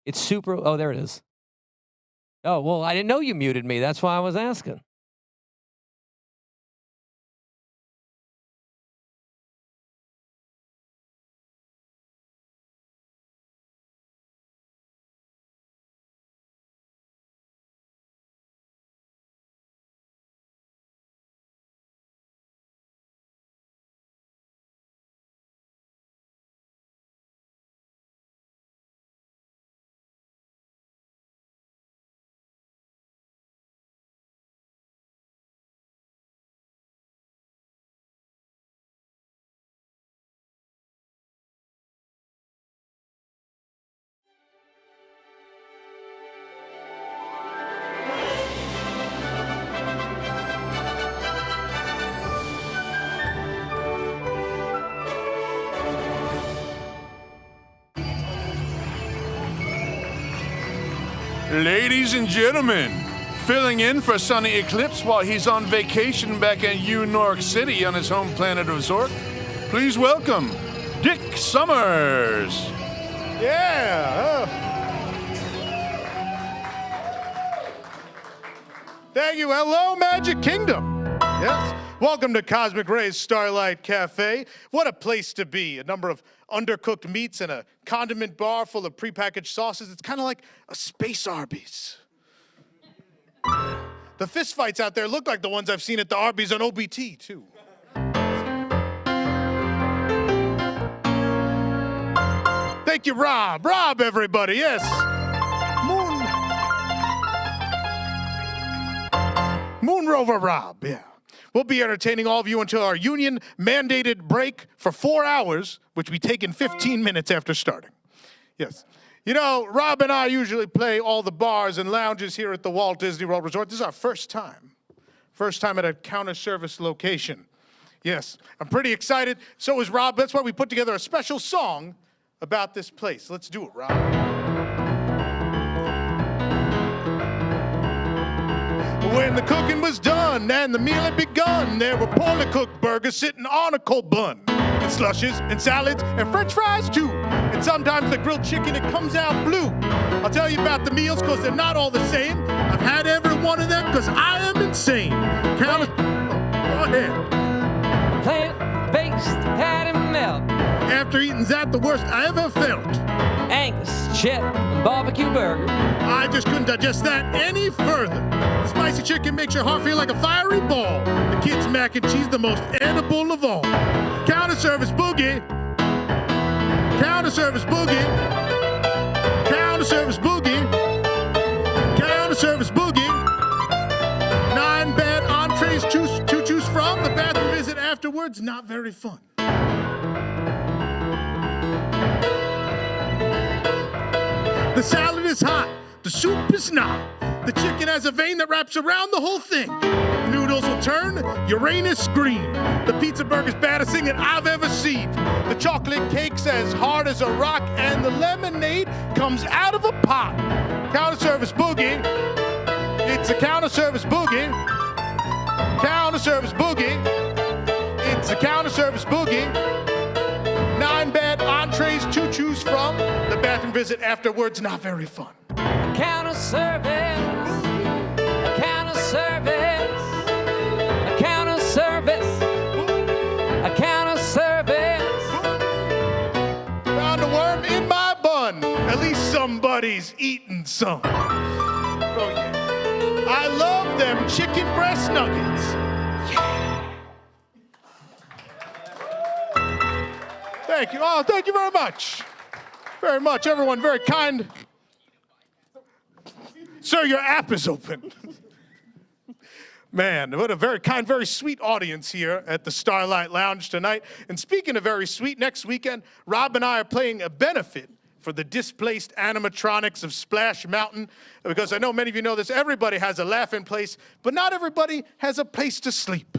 It's super. Oh, there it is. Oh, well, I didn't know you muted me. That's why I was asking. Ladies and gentlemen, filling in for Sonny Eclipse while he's on vacation back in New York City on his home planet resort, please welcome Dick Summers. Yeah. Thank you. Hello, Magic Kingdom. Yes. Welcome to Cosmic Ray's Starlight Cafe. What a place to be. A number of undercooked meats and a condiment bar full of prepackaged sauces. It's kind of like a space Arby's. The fist fights out there look like the ones I've seen at the Arby's on OBT, too. Thank you, Rob. Rob, everybody, yes. Moon Rover Rob, yeah. We'll be entertaining all of you until our union-mandated break for 4 hours, which we take in 15 minutes after starting. Yes. You know, Rob and I usually play all the bars and lounges here at the Walt Disney World Resort. This is our first time. First time at a counter-service location. Yes, I'm pretty excited. So is Rob. That's why we put together a special song about this place. Let's do it, Rob. When the cooking was done and the meal had begun, there were poorly cooked burgers sitting on a cold bun, and slushes and salads and french fries too, and sometimes the grilled chicken, it comes out blue. I'll tell you about the meals because they're not all the same. I've had every one of them because I am insane. Go ahead. Plant-based patty melt. After eating that, the worst I ever felt. Angus, chip, and barbecue burger. I just couldn't digest that any further. The spicy chicken makes your heart feel like a fiery ball. The kids' mac and cheese, the most edible of all. Counter service boogie. Counter service boogie. Counter service boogie. Counter service boogie. 9 bad entrees to choose from. The bathroom visit afterwards, not very fun. The salad is hot, the soup is not. The chicken has a vein that wraps around the whole thing. Noodles will turn, Uranus green. The pizza burger's baddest thing that I've ever seen. The chocolate cake's as hard as a rock, and the lemonade comes out of a pot. Counter service boogie. It's a counter service boogie. Counter service boogie. It's a counter service boogie. 9 bad entrees to choose from. The bathroom visit afterwards, not very fun. Counter service. A counter service. A counter service. A counter service. Found a worm in my bun. At least somebody's eating some. Oh, yeah. I love them chicken breast nuggets. Thank you. Oh, thank you very much. Very much, everyone. Very kind. Sir, your app is open. Man, what a very kind, very sweet audience here at the Starlight Lounge tonight. And speaking of very sweet, next weekend, Rob and I are playing a benefit for the displaced animatronics of Splash Mountain. Because I know many of you know this, everybody has a laughing place, but not everybody has a place to sleep.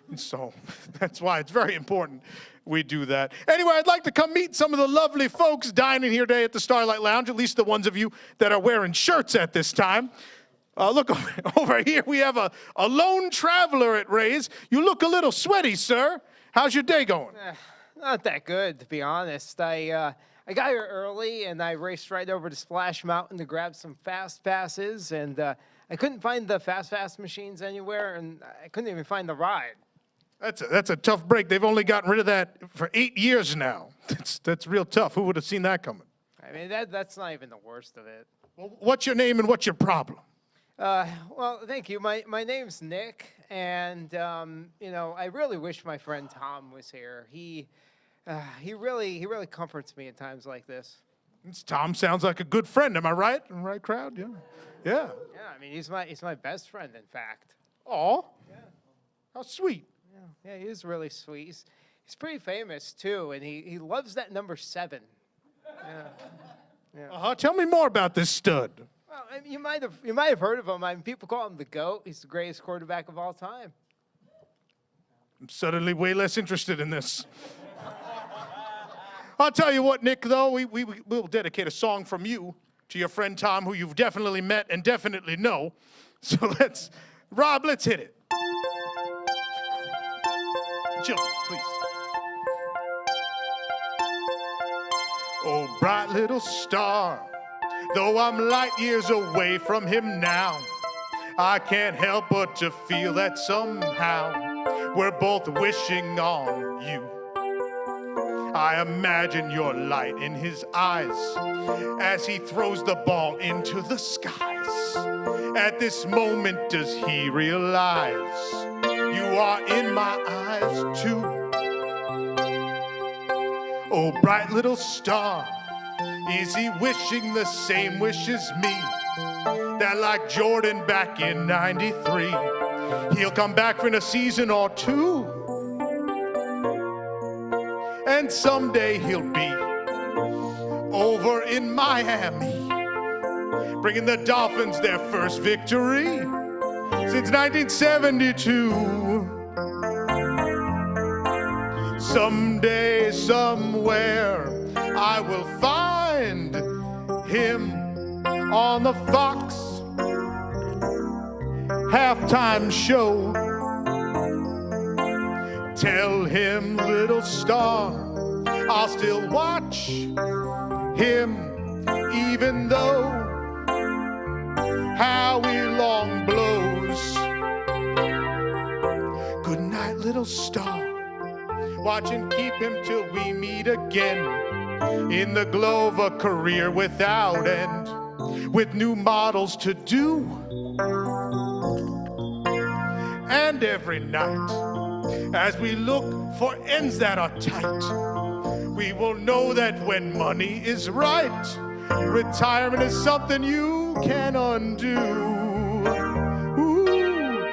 And so that's why it's very important we do that. Anyway, I'd like to come meet some of the lovely folks dining here today at the Starlight Lounge, at least the ones of you that are wearing shirts at this time. Look over here, we have a lone traveler at Ray's. You look a little sweaty, sir. How's your day going? Not that good, to be honest. I I got here early, and I raced right over to Splash Mountain to grab some fast passes, and I couldn't find the fast pass machines anywhere, and I couldn't even find the ride. That's a tough break. They've only gotten rid of that for 8 years now. That's real tough. Who would have seen that coming? I mean, that's not even the worst of it. Well, what's your name and what's your problem? Well, thank you. My name's Nick, and you know, I really wish my friend Tom was here. He really comforts me at times like this. Tom sounds like a good friend. Am I right? Am I right, crowd? Yeah. Yeah. Yeah, I mean, he's my best friend, in fact. Aw. Yeah. How sweet. Yeah, he's really sweet. He's pretty famous too, and he loves that number 7. Yeah. Tell me more about this stud. Well, I mean, you might have heard of him. I mean, people call him the GOAT. He's the greatest quarterback of all time. I'm suddenly way less interested in this. I'll tell you what, Nick, though, we'll dedicate a song from you to your friend Tom, who you've definitely met and definitely know. So Rob, let's hit it. Chill, please. Oh, bright little star, though I'm light years away from him now, I can't help but to feel that somehow we're both wishing on you. I imagine your light in his eyes as he throws the ball into the skies. At this moment does he realize you are in my eyes too. Oh, bright little star, is he wishing the same wish as me? That like Jordan back in '93, he'll come back for a season or two. And someday he'll be over in Miami, bringing the Dolphins their first victory since 1972. Someday, somewhere, I will find him on the Fox halftime show. Tell him, little star, I'll still watch him, even though Howie Long blows. Good night, little star. Watch and keep him till we meet again in the glow of a career without end, with new models to do. And every night, as we look for ends that are tight, we will know that when money is right, retirement is something you can undo. Ooh, ooh.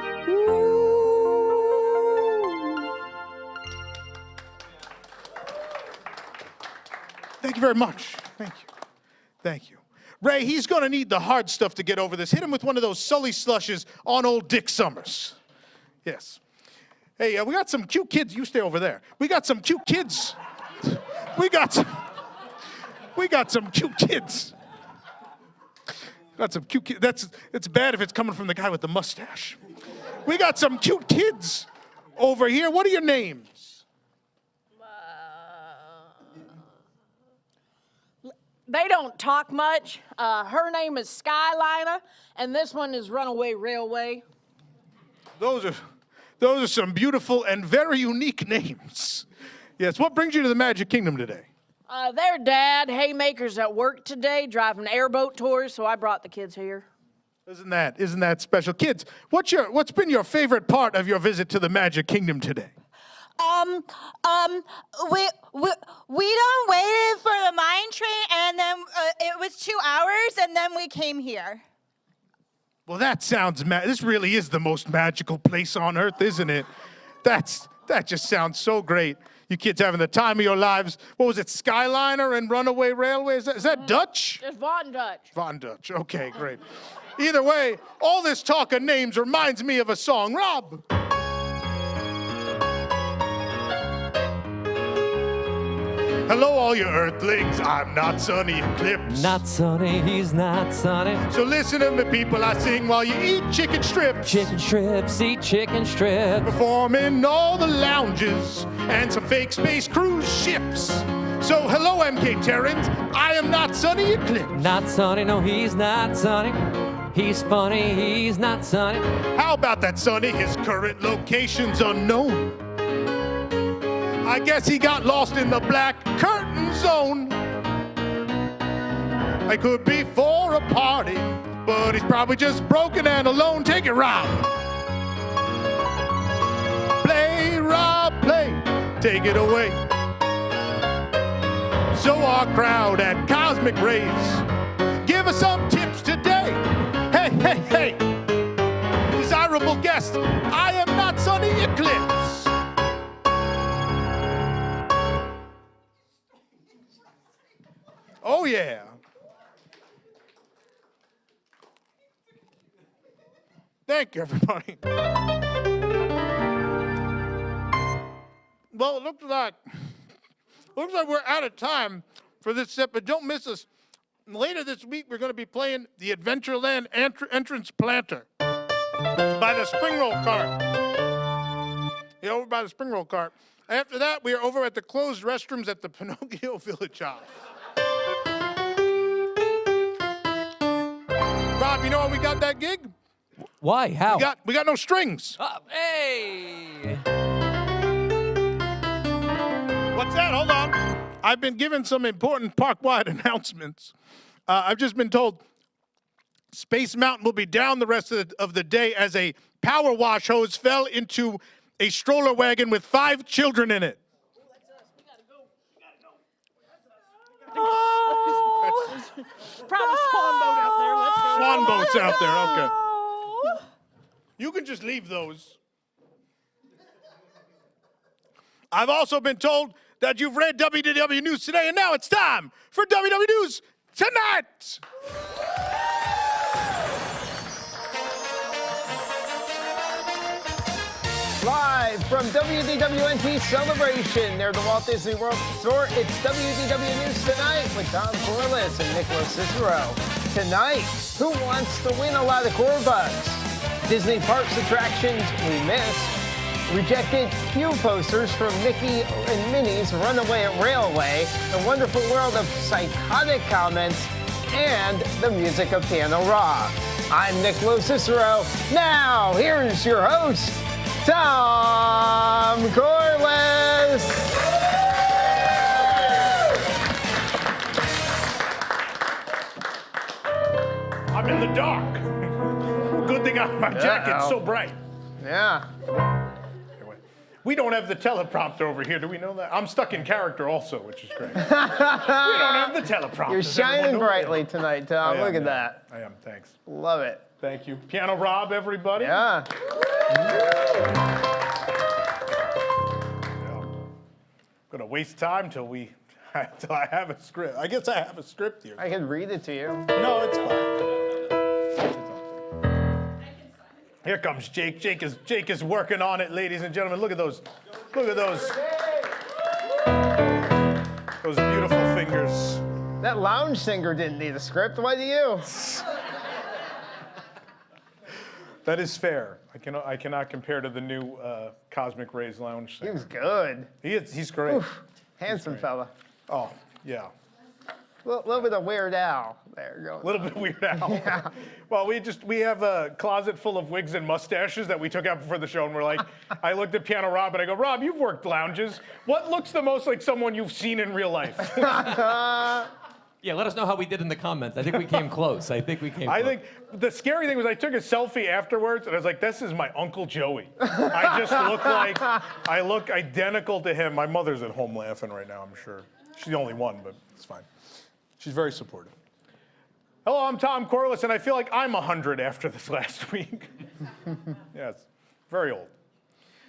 Thank you very much. Thank you. Thank you. Ray, he's going to need the hard stuff to get over this. Hit him with one of those Sully slushes on old Dick Summers. Yes. Hey, we got some cute kids. You stay over there. We got some cute kids. We got some cute kids. Got some cute kids. It's bad if it's coming from the guy with the mustache. We got some cute kids over here. What are your names? They don't talk much. Her name is Skyliner, and this one is Runaway Railway. Those are some beautiful and very unique names. Yes, what brings you to the Magic Kingdom today? Their dad, Haymaker's at work today, driving airboat tours, so I brought the kids here. Isn't that special? Kids, what's been your favorite part of your visit to the Magic Kingdom today? We don't waited for the mine train, and then it was 2 hours, and then we came here. Well, that sounds this really is the most magical place on earth, isn't it? That just sounds so great. You kids having the time of your lives. What was it, Skyliner and Runaway Railway? Is that Dutch? It's Von Dutch. Von Dutch, okay, great. Either way, all this talk of names reminds me of a song. Rob. Hello, all you earthlings. I'm not Sonny Eclipse. Not Sonny, he's not Sonny. So listen to me, people. I sing while you eat chicken strips. Chicken strips, eat chicken strips. Perform in all the lounges and some fake space cruise ships. So, hello, MK Terrans. I am not Sonny Eclipse. Not Sonny, no, he's not Sonny. He's funny, he's not Sonny. How about that, Sonny? His current location's unknown. I guess he got lost in the black curtain zone. I could be for a party, but he's probably just broken and alone. Take it, Rob. Play, Rob, play. Take it away. So our crowd at Cosmic Rays, give us some tips today. Hey, hey, hey. Desirable guest, I am not Sonny Eclipse. Oh, yeah. Thank you, everybody. Well, it looks like we're out of time for this set, but don't miss us. Later this week, we're going to be playing the Adventureland entrance planter by the spring roll cart. Yeah, over by the spring roll cart. After that, we are over at the closed restrooms at the Pinocchio Village House. Rob, you know how we got that gig? Why? How? We got no strings. Hey! What's that? Hold on. I've been given some important park-wide announcements. I've just been told Space Mountain will be down the rest of the day as a power wash hose fell into a stroller wagon with 5 children in it. Probably swan boat out there. Let's go. Swan boats out there, okay. You can just leave those. I've also been told that you've read WDW News Today, and now it's time for WDW News Tonight. Live from WDWNT Celebration near the Walt Disney World Resort, it's WDW News Tonight with Tom Corless and Nick LoCicero. Tonight, who wants to win a lot of Corbucks? Disney Parks attractions we missed. Rejected Q posters from Mickey and Minnie's Runaway Railway, the wonderful world of psychotic comments, and the music of Piano Rock. I'm Nick LoCicero. Now, here's your host, Tom Corless. I'm in the dark. Good thing my jacket's so bright. Yeah. Anyway, we don't have the teleprompter over here. Do we know that? I'm stuck in character also, which is great. We don't have the teleprompter. You're shining brightly tonight, Tom. Look at that. I am, thanks. Love it. Thank you. Piano Rob, everybody. Yeah. I'm gonna waste time till I have a script. I guess I have a script here. I can read it to you. No, it's fine. Here comes Jake. Jake is working on it, ladies and gentlemen. Look at those. Look at those. Those beautiful fingers. That lounge singer didn't need a script. Why do you? That is fair. I cannot compare to the new Cosmic Rays lounge singer. He was good. He's great. Oof. Handsome fella. Oh, yeah. A little bit of Weird Al there going. A little bit Weird Al. Yeah. Well, we have a closet full of wigs and mustaches that we took out before the show, and we're like, I looked at Piano Rob and I go, Rob, you've worked lounges. What looks the most like someone you've seen in real life? Yeah, let us know how we did in the comments. I think we came close. I think the scary thing was I took a selfie afterwards, and I was like, this is my Uncle Joey. I look identical to him. My mother's at home laughing right now, I'm sure. She's the only one, but it's fine. She's very supportive. Hello, I'm Tom Corless, and I feel like I'm 100 after this last week. Yes, very old.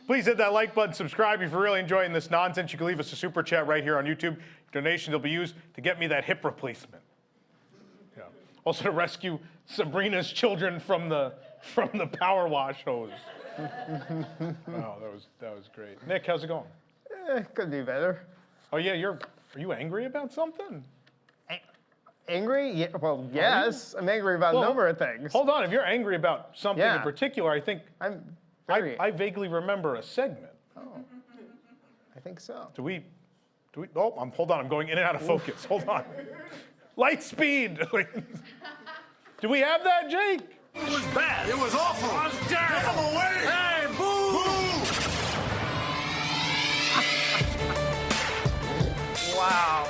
Please hit that like button, subscribe if you're really enjoying this nonsense. You can leave us a super chat right here on YouTube. Donations will be used to get me that hip replacement. Yeah. Also to rescue Sabrina's children from the power wash hose. Wow, that was great. Nick, how's it going? Could be better. Oh yeah, are you angry about something? Angry? Yeah, well, yes. I'm angry about a number of things. Hold on, if you're angry about something in particular, I think I vaguely remember a segment. Oh, I think so. Do we hold on, I'm going in and out of focus. Hold on. Light speed. Do we have that, Jake? It was bad. It was awful. I was terrible. Get him away. Hey, boo! Wow.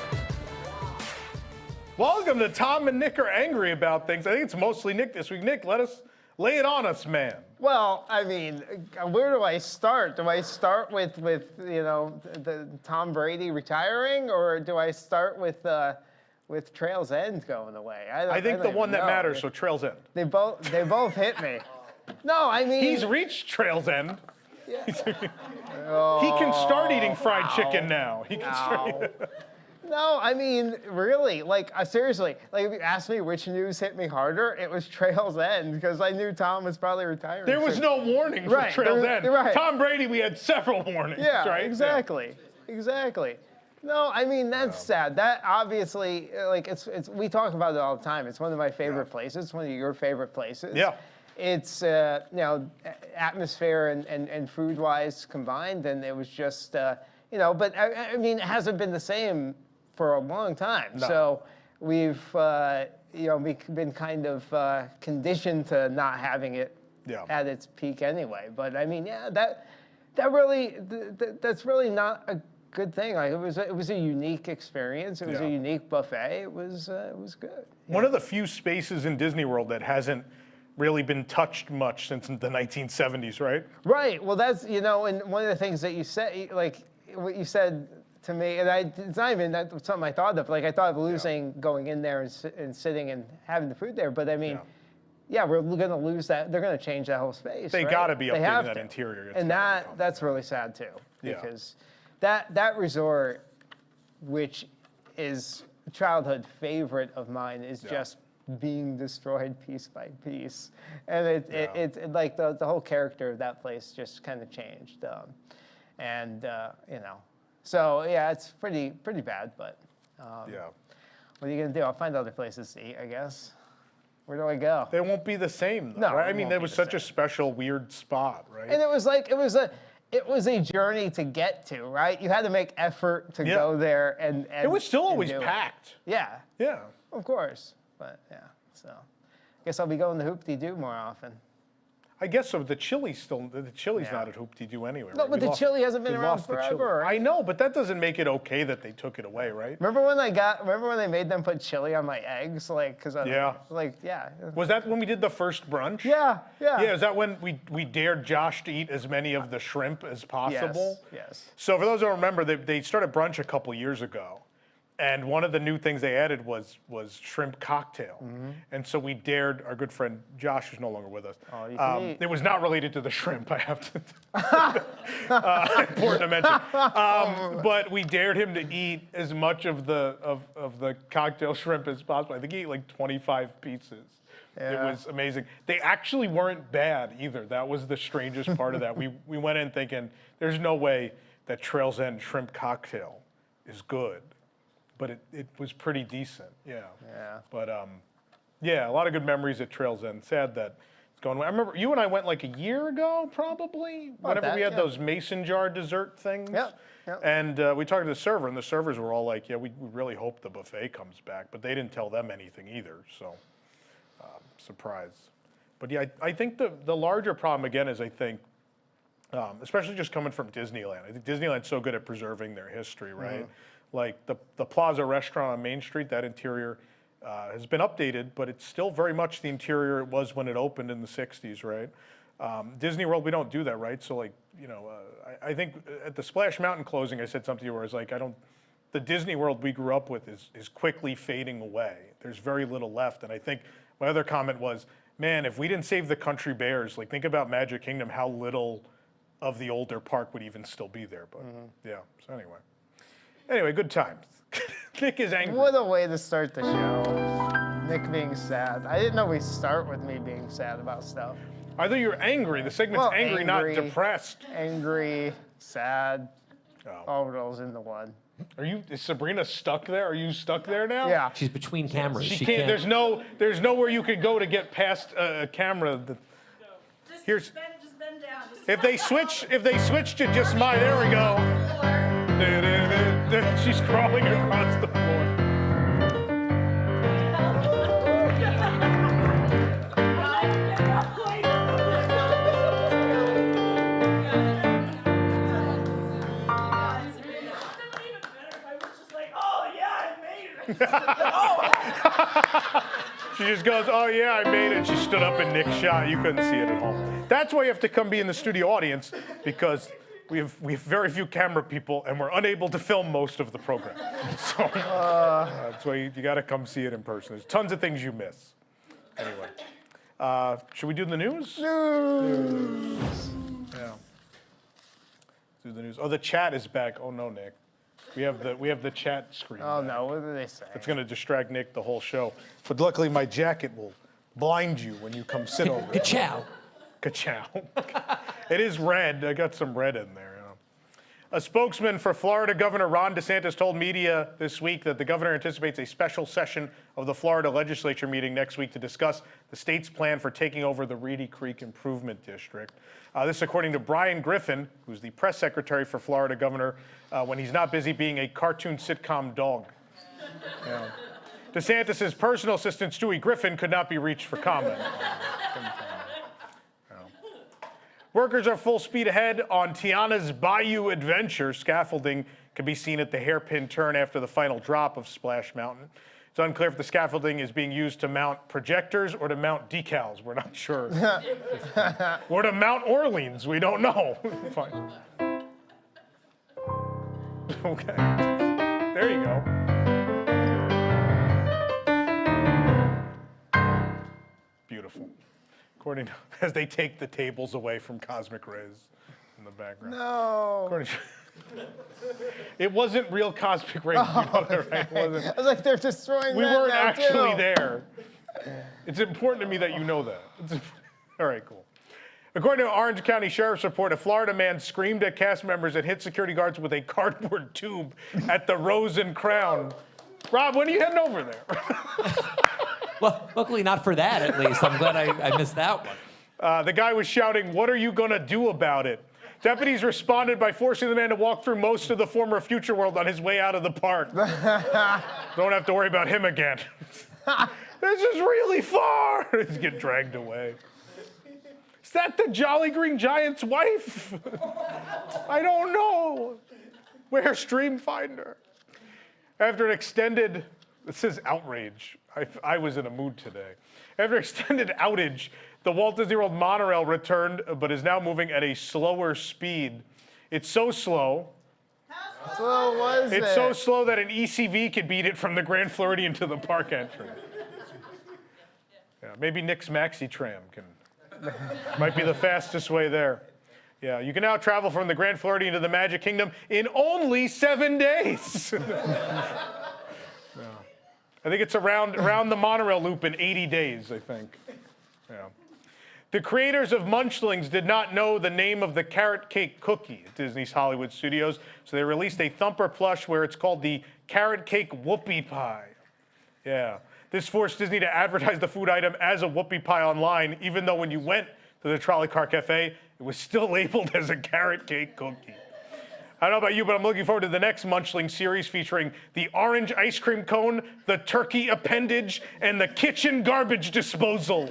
Welcome to Tom and Nick Are Angry About Things. I think it's mostly Nick this week. Nick, lay it on us, man. Well, I mean, where do I start? Do I start with the Tom Brady retiring, or do I start with Trail's End going away? I think the one that matters, so Trail's End. They both hit me. No, I mean, He's reached Trail's End. Yeah. He can start eating fried chicken now. He can start. No, I mean, really, seriously, if you asked me which news hit me harder, it was Trail's End, because I knew Tom was probably retiring. There was no warning for Trail's End. Right. Tom Brady, we had several warnings, right? Exactly. No, I mean, that's sad. That obviously, we talk about it all the time. It's one of my favorite places, one of your favorite places. Yeah. It's, atmosphere and food-wise combined, and it was just, but I mean, it hasn't been the same for a long time. No. So we've, been kind of conditioned to not having it at its peak anyway. But I mean, that's really not a good thing. It was a unique experience. It was a unique buffet. It was good. One of the few spaces in Disney World that hasn't really been touched much since the 1970s, right? Right. Well, that's and one of the things that you said, what you said to me, and it's not even something I thought of. I thought of losing going in there and sitting and having the food there. But I mean, we're going to lose that. They're going to change that whole space. They got to be updating that interior. And that's really sad too, because that resort, which is a childhood favorite of mine, is just being destroyed piece by piece, and it's the whole character of that place just kind of changed, so it's pretty bad, but what are you gonna do? I'll find other places to eat, I guess. Where do I go? They won't be the same, though, No, right? I it mean, won't that be was the such a same. special, weird spot, right? And it was a journey to get to, right? You had to make effort to go there, and it was still always do it. packed. Yeah, Yeah. of course, but so I guess I'll be going to Hoop-Dee-Doo more often. I guess so. The chili's not at Hoop-Dee-Doo anyway. No, right? but the chili hasn't been we around lost the chili. forever. Right? I know, but that doesn't make it okay that they took it away, right? Remember when they made them put chili on my eggs, Was that when we did the first brunch? Yeah. Yeah, is that when we dared Josh to eat as many of the shrimp as possible? Yes. So for those who don't remember, they started brunch a couple years ago. And one of the new things they added was shrimp cocktail. Mm-hmm. And so we dared our good friend Josh, who's no longer with us. Oh, you can eat. It was not related to the shrimp, I have to important to mention. But we dared him to eat as much of the cocktail shrimp as possible. I think he ate like 25 pieces. It was amazing. They actually weren't bad either. That was the strangest part of that. We went in thinking, there's no way that Trail's End shrimp cocktail is good. But it was pretty decent, yeah. But a lot of good memories at Trail's End. Sad that it's going away. I remember you and I went like a year ago, probably, whenever we had those mason jar dessert things. Yep. And we talked to the server, and the servers were all like, we really hope the buffet comes back. But they didn't tell them anything either, so surprise. But I think the larger problem, again, is I think, especially just coming from Disneyland. I think Disneyland's so good at preserving their history, right? Mm-hmm. Like the Plaza restaurant on Main Street, that interior has been updated, but it's still very much the interior it was when it opened in the 60s, right? Disney World, we don't do that, right? So I think at the Splash Mountain closing, I said something to you where I was like, the Disney World we grew up with is quickly fading away. There's very little left. And I think my other comment was, man, if we didn't save the Country Bears, think about Magic Kingdom, how little of the older park would even still be there. But so anyway, good times. Nick is angry. What a way to start the show. Nick being sad. I didn't know we'd start with me being sad about stuff. I thought you were angry. The segment's angry, not depressed. Angry, sad, all rolls into one. Is Sabrina stuck there? Are you stuck there now? Yeah. She's between cameras. She can't. There's nowhere you could go to get past a camera. Just bend down. If they switch to just mine, there we go. She's crawling across the floor. She just goes, oh yeah, I made it. She stood up in Nick's shot. You couldn't see it at home. That's why you have to come be in the studio audience, because we have very few camera people and we're unable to film most of the program. So that's why you got to come see it in person. There's tons of things you miss. Anyway, should we do the news? News. Yeah. Do the news. Oh, the chat is back. Oh no, Nick. We have the chat screen. Oh back. no, what did they say? It's going to distract Nick the whole show. But luckily, my jacket will blind you when you come sit over. Ka-chow. Ka-chow. It is red. I got some red in there. A spokesman for Florida Governor Ron DeSantis told media this week that the governor anticipates a special session of the Florida legislature meeting next week to discuss the state's plan for taking over the Reedy Creek Improvement District. This according to Brian Griffin, who's the press secretary for Florida Governor, when he's not busy being a cartoon sitcom dog. Yeah. DeSantis' personal assistant, Stewie Griffin, could not be reached for comment. Workers are full speed ahead on Tiana's Bayou Adventure. Scaffolding can be seen at the hairpin turn after the final drop of Splash Mountain. It's unclear if the scaffolding is being used to mount projectors or to mount decals. We're not sure. Or to mount Orleans. We don't know. Fine. Okay. There you go. Beautiful. According to, as they take the tables away from cosmic rays in the background. No. According to, it wasn't real cosmic rays. Oh, you know that, right? It wasn't. I was like, they're destroying We that weren't now, actually too. there. It's important to me that you know that. All right, cool. According to an Orange County Sheriff's report, a Florida man screamed at cast members and hit security guards with a cardboard tube at the Rose and Crown. Rob, when are you heading over there? Well, luckily not for that, at least. I'm glad I missed that one. The guy was shouting, "What are you gonna do about it?" Deputies responded by forcing the man to walk through most of the former Future World on his way out of the park. Don't have to worry about him again. This is really far. He's getting dragged away. Is that the Jolly Green Giant's wife? I don't know. Where's Dreamfinder? After an extended, this is outrage. I was in a mood today. After extended outage, the Walt Disney World monorail returned, but is now moving at a slower speed. It's so slow. How slow was it? It's so slow that an ECV could beat it from the Grand Floridian to the park entrance. Yeah, maybe Nick's Maxi Tram might be the fastest way there. Yeah, you can now travel from the Grand Floridian to the Magic Kingdom in only 7 days. I think it's around the monorail loop in 80 days, I think. Yeah. The creators of Munchlings did not know the name of the carrot cake cookie at Disney's Hollywood Studios, so they released a Thumper plush where it's called the carrot cake whoopie pie. Yeah. This forced Disney to advertise the food item as a whoopie pie online, even though when you went to the Trolley Car Cafe, it was still labeled as a carrot cake cookie. I don't know about you, but I'm looking forward to the next Munchling series featuring the orange ice cream cone, the turkey appendage, and the kitchen garbage disposal.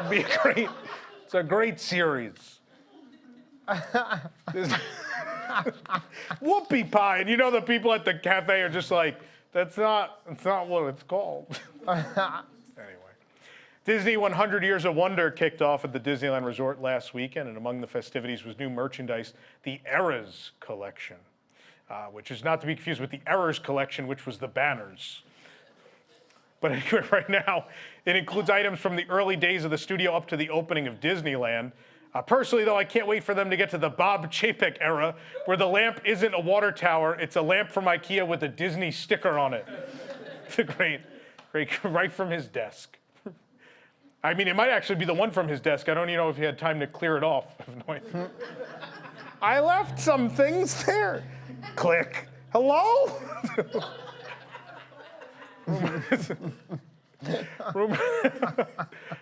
It's a great series. Whoopie pie, and you know the people at the cafe are just like, that's not what it's called. Anyway. Disney 100 Years of Wonder kicked off at the Disneyland Resort last weekend, and among the festivities was new merchandise, the Eras collection, which is not to be confused with the Errors collection, which was the banners. But anyway, right now, it includes items from the early days of the studio up to the opening of Disneyland. Personally, though, I can't wait for them to get to the Bob Chapek era, where the lamp isn't a water tower, it's a lamp from IKEA with a Disney sticker on it. It's a great, right from his desk. I mean, it might actually be the one from his desk. I don't even know if he had time to clear it off. I have no idea. I left some things there. Click. Hello?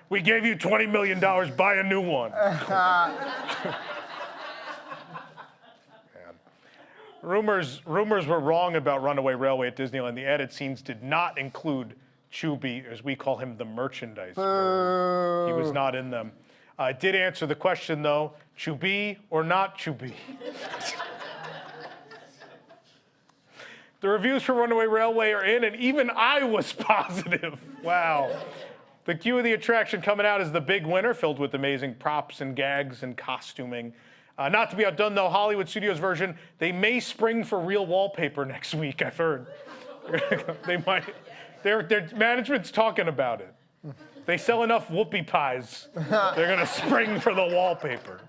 We gave you $20 million. Buy a new one. Rumors were wrong about Runaway Railway at Disneyland. The added scenes did not include Chubby, as we call him, the merchandise. He was not in them. I did answer the question, though. Chubby or not Chubby? The reviews for Runaway Railway are in, and even I was positive. Wow. The queue of the attraction coming out is the big winner, filled with amazing props and gags and costuming. Not to be outdone, though, Hollywood Studios version, they may spring for real wallpaper next week, I've heard. They might. Their management's talking about it. They sell enough whoopie pies. They're going to spring for the wallpaper.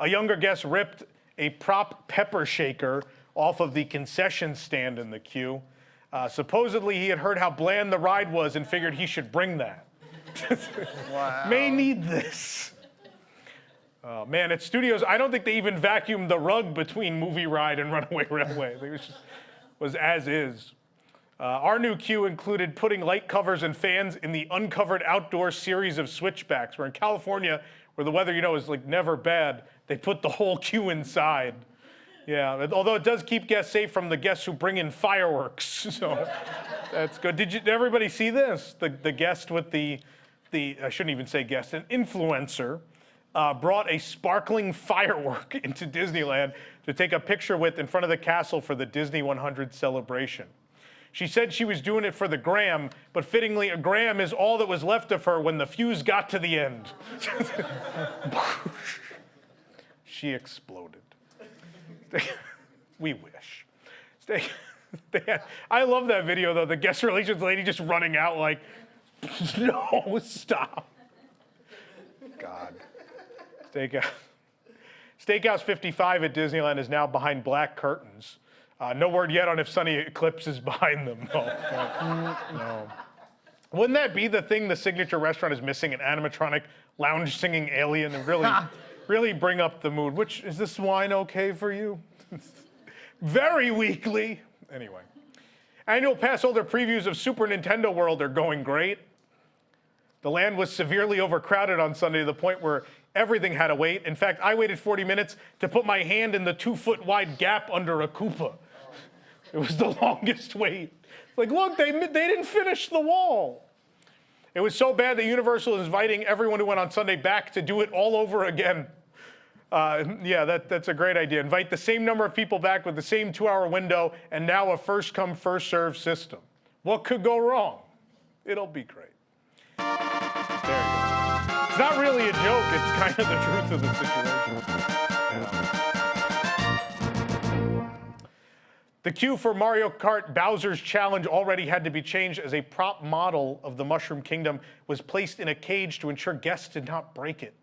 A younger guest ripped a prop pepper shaker off of the concession stand in the queue. Supposedly, he had heard how bland the ride was and figured he should bring that. Wow. May need this. Man, at Studios, I don't think they even vacuumed the rug between Movie Ride and Runaway Railway. I think it was as is. Our new queue included putting light covers and fans in the uncovered outdoor series of switchbacks, where in California, where the weather, is like never bad, they put the whole queue inside. Yeah, although it does keep guests safe from the guests who bring in fireworks, so that's good. Did everybody see this? The guest with the I shouldn't even say guest, an influencer, brought a sparkling firework into Disneyland to take a picture with in front of the castle for the Disney 100 celebration. She said she was doing it for the gram, but fittingly, a gram is all that was left of her when the fuse got to the end. She exploded. We wish. I love that video, though. The guest relations lady just running out like, no, stop. God. Steakhouse 55 at Disneyland is now behind black curtains. No word yet on if Sonny Eclipse is behind them. No. Wouldn't that be the thing the signature restaurant is missing? An animatronic lounge singing alien and really bring up the mood. Is this wine okay for you? Very weekly. Anyway. Annual pass holder previews of Super Nintendo World are going great. The land was severely overcrowded on Sunday to the point where everything had to wait. In fact, I waited 40 minutes to put my hand in the 2-foot wide gap under a Koopa. It was the longest wait. Like, look, they didn't finish the wall. It was so bad that Universal is inviting everyone who went on Sunday back to do it all over again. Yeah, that's a great idea. Invite the same number of people back with the same 2-hour window and now a first-come, first-served system. What could go wrong? It'll be great. There you go. It's not really a joke. It's kind of the truth of the situation. Yeah. The queue for Mario Kart Bowser's Challenge already had to be changed as a prop model of the Mushroom Kingdom was placed in a cage to ensure guests did not break it.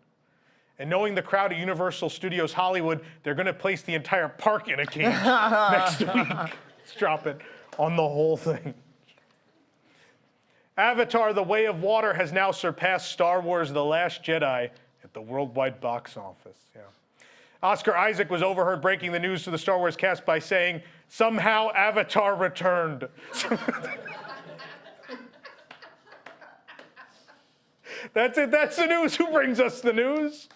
And knowing the crowd at Universal Studios Hollywood, they're going to place the entire park in a cage next week. Let's drop it on the whole thing. Avatar: The Way of Water has now surpassed Star Wars: The Last Jedi at the worldwide box office. Yeah. Oscar Isaac was overheard breaking the news to the Star Wars cast by saying, "Somehow Avatar returned." That's it. That's the news. Who brings us the news?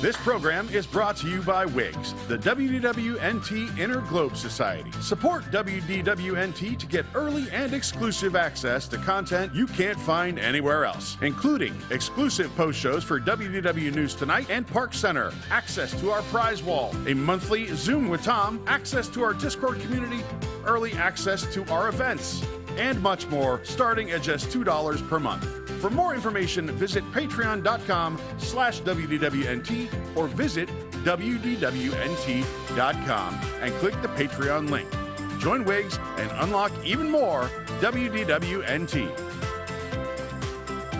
This program is brought to you by WIGS, the WDWNT Inner Globe Society. Support WDWNT to get early and exclusive access to content you can't find anywhere else, including exclusive post shows for WDW News Tonight and Park Center, access to our prize wall, a monthly Zoom with Tom, access to our Discord community, early access to our events, and much more, starting at just $2 per month. For more information, visit patreon.com/WDWNT or visit WDWNT.com and click the Patreon link. Join WIGS and unlock even more WDWNT.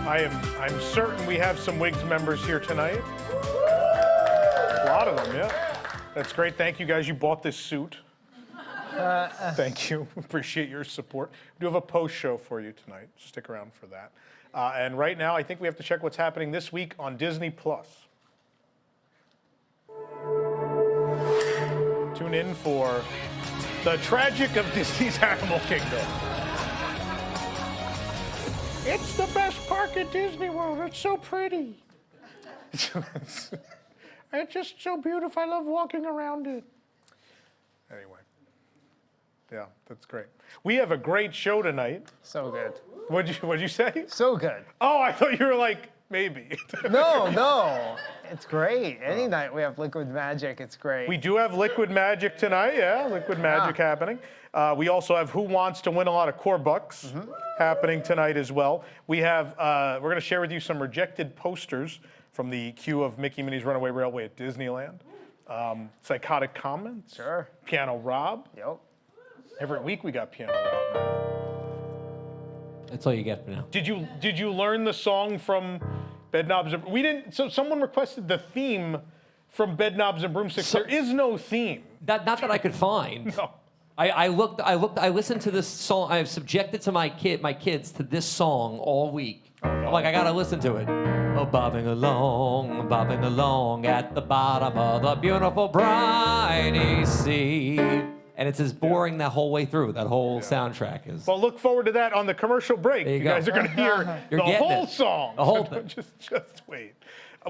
I'm certain we have some WIGS members here tonight. A lot of them, yeah. That's great. Thank you, guys. You bought this suit. Thank you. Appreciate your support. We do have a post show for you tonight. Stick around for that. And right now, I think we have to check what's happening this week on Disney+. Tune in for the tragic of Disney's Animal Kingdom. It's the best park at Disney World. It's so pretty. It's just so beautiful. I love walking around it. Anyway. Yeah, that's great. We have a great show tonight. So good. What'd you say? So good. Oh, I thought you were like, maybe. No. It's great. Any night we have Liquid Magic, it's great. We do have Liquid Magic tonight, yeah, Liquid Magic happening. We also have Who Wants to Win a Lot of Core Bucks happening tonight as well. We have, we're going to share with you some rejected posters from the queue of Mickey Minnie's Runaway Railway at Disneyland. Psychotic comments. Sure. Piano Rob. Yep. Every week we got Piano Rob. That's all you get for now. Did you learn the song from Bedknobs and we didn't? So someone requested the theme from Bedknobs and Broomsticks. There is no theme. Not that I could find. No. I listened to this song. I've subjected to my kids to this song all week. I'm like, I gotta listen to it. Oh, bobbing along at the bottom of the beautiful briny sea. And it's as boring that whole way through. That whole soundtrack is. Well, look forward to that on the commercial break. There you You go. guys are going to hear You're the getting whole it. song. The whole thing. Just wait.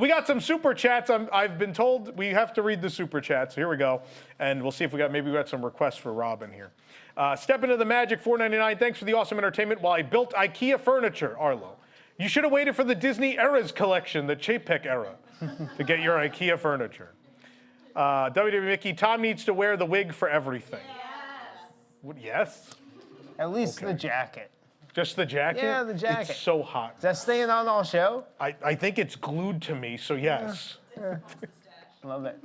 We got some super chats. I've been told we have to read the super chats. Here we go, and we'll see if maybe we got some requests for Robin here. Step into the magic, $4.99. Thanks for the awesome entertainment while I built IKEA furniture, Arlo. You should have waited for the Disney Eras collection, the Chapek era, to get your IKEA furniture. WDW Mickey, Tom needs to wear the wig for everything. Yes? At least the jacket. Just the jacket? Yeah, the jacket. It's so hot. Is that staying on all show? I think it's glued to me, so yes. Love it.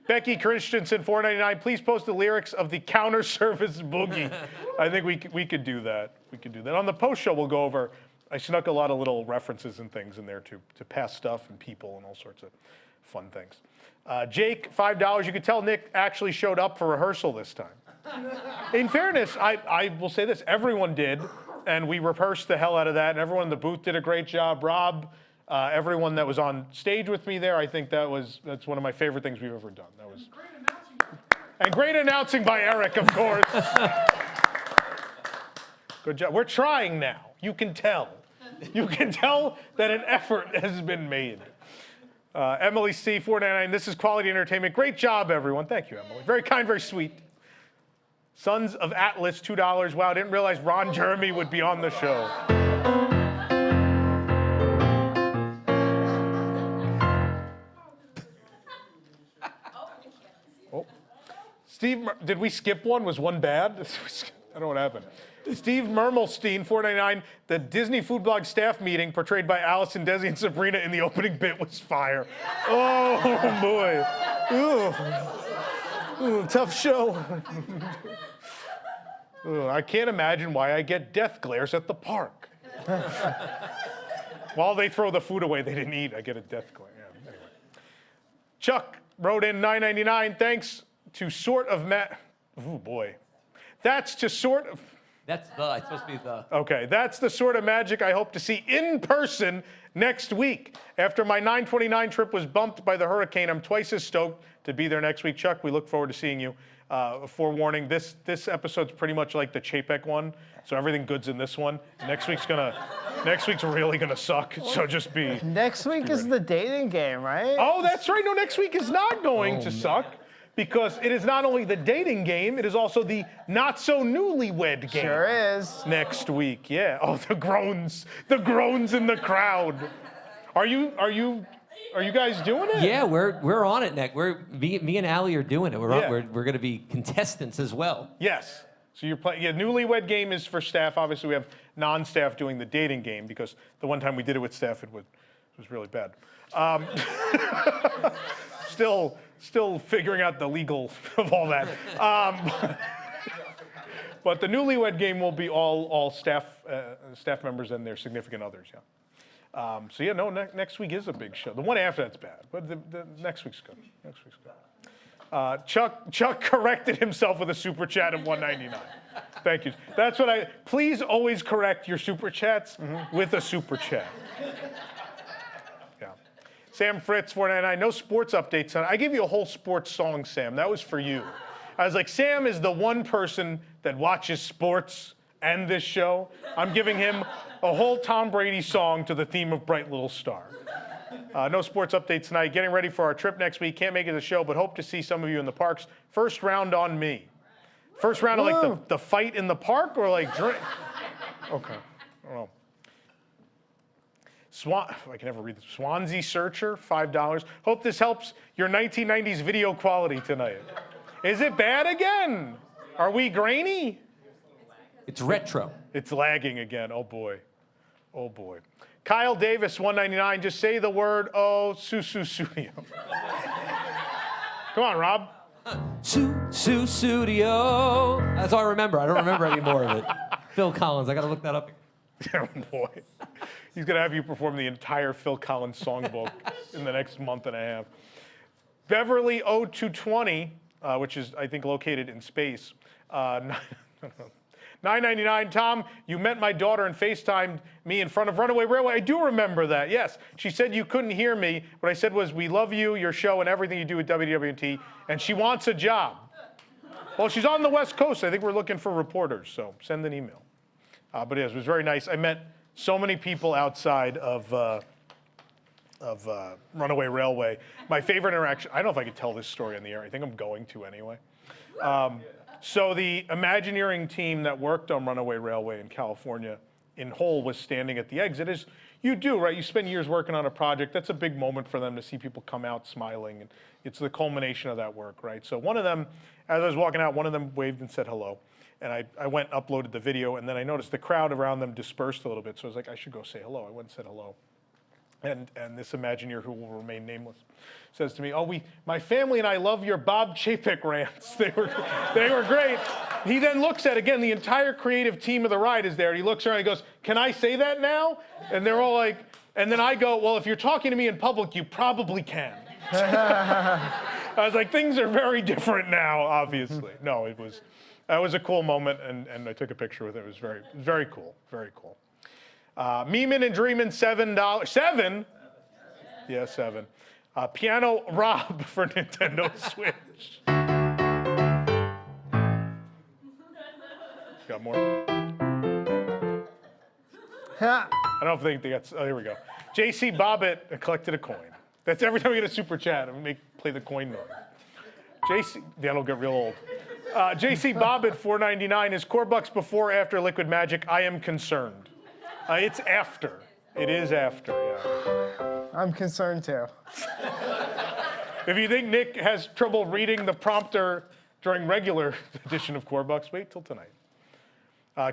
Becky Christensen, $4.99. Please post the lyrics of the Counter Service Boogie. I think we could do that. We could do that. On the post show, we'll go over. I snuck a lot of little references and things in there to past stuff and people and all sorts of fun things. Jake, $5. You could tell Nick actually showed up for rehearsal this time. In fairness, I will say this, everyone did, and we rehearsed the hell out of that, and everyone in the booth did a great job. Rob, everyone that was on stage with me there, I think that's one of my favorite things we've ever done. That was and great announcing by Eric, of course. Good job. We're trying now. You can tell. You can tell that an effort has been made. Emily C, $4.99. This is quality entertainment. Great job, everyone. Thank you, Emily. Very kind, very sweet. Sons of Atlas, $2. Wow, I didn't realize Ron Jeremy would be on the show. Oh. Steve, did we skip one? Was one bad? I don't know what happened. Steve Mermelstein, $4.99. The Disney Food Blog staff meeting portrayed by Allison, Desi, and Sabrina in the opening bit was fire. Oh, boy. Ooh, tough show. I can't imagine why I get death glares at the park. While they throw the food away they didn't eat, I get a death glare. Yeah, anyway. Chuck wrote in $9.99. Thanks to sort of oh boy. That's to sort of. It's supposed to be the. Okay, that's the sort of magic I hope to see in person next week. After my 9/29 trip was bumped by the hurricane, I'm twice as stoked to be there next week. Chuck, we look forward to seeing you. Forewarning, this episode's pretty much like the Chapek one, so everything good's in this one. Next week's really gonna suck, so just be. Next week is the dating game, right? Oh, that's right. No, next week is not going to suck. Because it is not only the dating game, it is also the not-so-newlywed game. Sure is. Next week, yeah. Oh, the groans in the crowd. Are you guys doing it? Yeah, we're on it, Nick. Me and Allie are doing it. We're going to be contestants as well. Yes. So you're playing. Yeah, newlywed game is for staff. Obviously, we have non-staff doing the dating game because the one time we did it with staff, it was really bad. Still figuring out the legal of all that. But the newlywed game will be all staff members and their significant others. Yeah. So yeah, no. Next week is a big show. The one after that's bad, but the next week's good. Next week's good. Chuck corrected himself with a super chat of $1.99. Thank you. That's what please always correct your super chats with a super chat. Sam Fritz, $4.99. No sports updates. I gave you a whole sports song, Sam. That was for you. I was like, Sam is the one person that watches sports and this show. I'm giving him a whole Tom Brady song to the theme of Bright Little Star. No sports updates tonight. Getting ready for our trip next week. Can't make it to the show, but hope to see some of you in the parks. First round on me. First round of like the fight in the park or like drink? Okay. Well. I can never read this. Swansea Searcher, $5. Hope this helps your 1990s video quality tonight. Is it bad again? Are we grainy? It's retro. It's lagging again. Oh boy. Oh boy. Kyle Davis, $1.99. Just say the word, oh, Studio. Come on, Rob. Studio. That's all I remember. I don't remember any more of it. Phil Collins. I got to look that up. Oh boy. He's going to have you perform the entire Phil Collins songbook in the next month and a half. Beverly 0220, which is, I think, located in space. $9.99. Tom, you met my daughter and FaceTimed me in front of Runaway Railway. I do remember that, yes. She said you couldn't hear me. What I said was, we love you, your show, and everything you do at WDWNT, and she wants a job. Well, she's on the West Coast. I think we're looking for reporters, so send an email. But yes, it was very nice. I met so many people outside of Runaway Railway. My favorite interaction, I don't know if I could tell this story on the air. I think I'm going to anyway. So the Imagineering team that worked on Runaway Railway in California in Hull was standing at the exit, as you do, right? You spend years working on a project. That's a big moment for them to see people come out smiling. And it's the culmination of that work, right? So one of them, as I was walking out, one of them waved and said hello. And I went and uploaded the video, and then I noticed the crowd around them dispersed a little bit. So I was like, I should go say hello. I went and said hello. And this Imagineer, who will remain nameless, says to me, oh, my family and I love your Bob Chapek rants. They were great. He then looks at, again, the entire creative team of the ride is there. He looks around and he goes, can I say that now? And they're all like, and then I go, well, if you're talking to me in public, you probably can. I was like, things are very different now, obviously. No, that was a cool moment, and I took a picture with it. It was very cool, very cool. Meeman and Dreamin', $7. 7? Yeah, 7. Piano Rob for Nintendo Switch. Got more? I don't think they got, oh, here we go. JC Bobbitt collected a coin. That's every time we get a super chat, I play the coin noise. JC, that'll get real old. JC Bobbitt, $4.99. Is Corbucks before or after Liquid Magic? I am concerned. It's after. It is after, yeah. I'm concerned too. If you think Nick has trouble reading the prompter during regular edition of Corbucks, wait till tonight.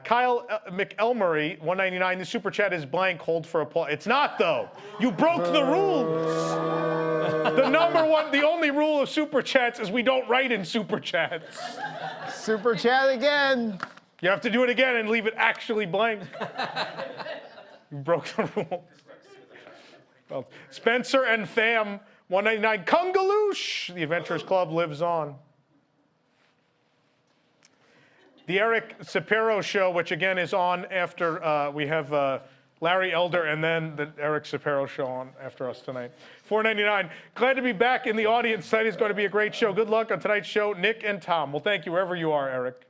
Kyle McElmurray, $1.99. The super chat is blank. Hold for applause. It's not, though. You broke the rules. The only rule of super chats is we don't write in super chats. Super chat again. You have to do it again and leave it actually blank. You broke the rules. Well, Spencer and Fam, $1.99. Kungaloosh. The Adventurers Club lives on. The Eric Sapero Show, which again is on after we have Larry Elder and then the Eric Sapero Show on after us tonight. $4.99. Glad to be back in the audience. Tonight is going to be a great show. Good luck on tonight's show, Nick and Tom. Well, thank you wherever you are, Eric.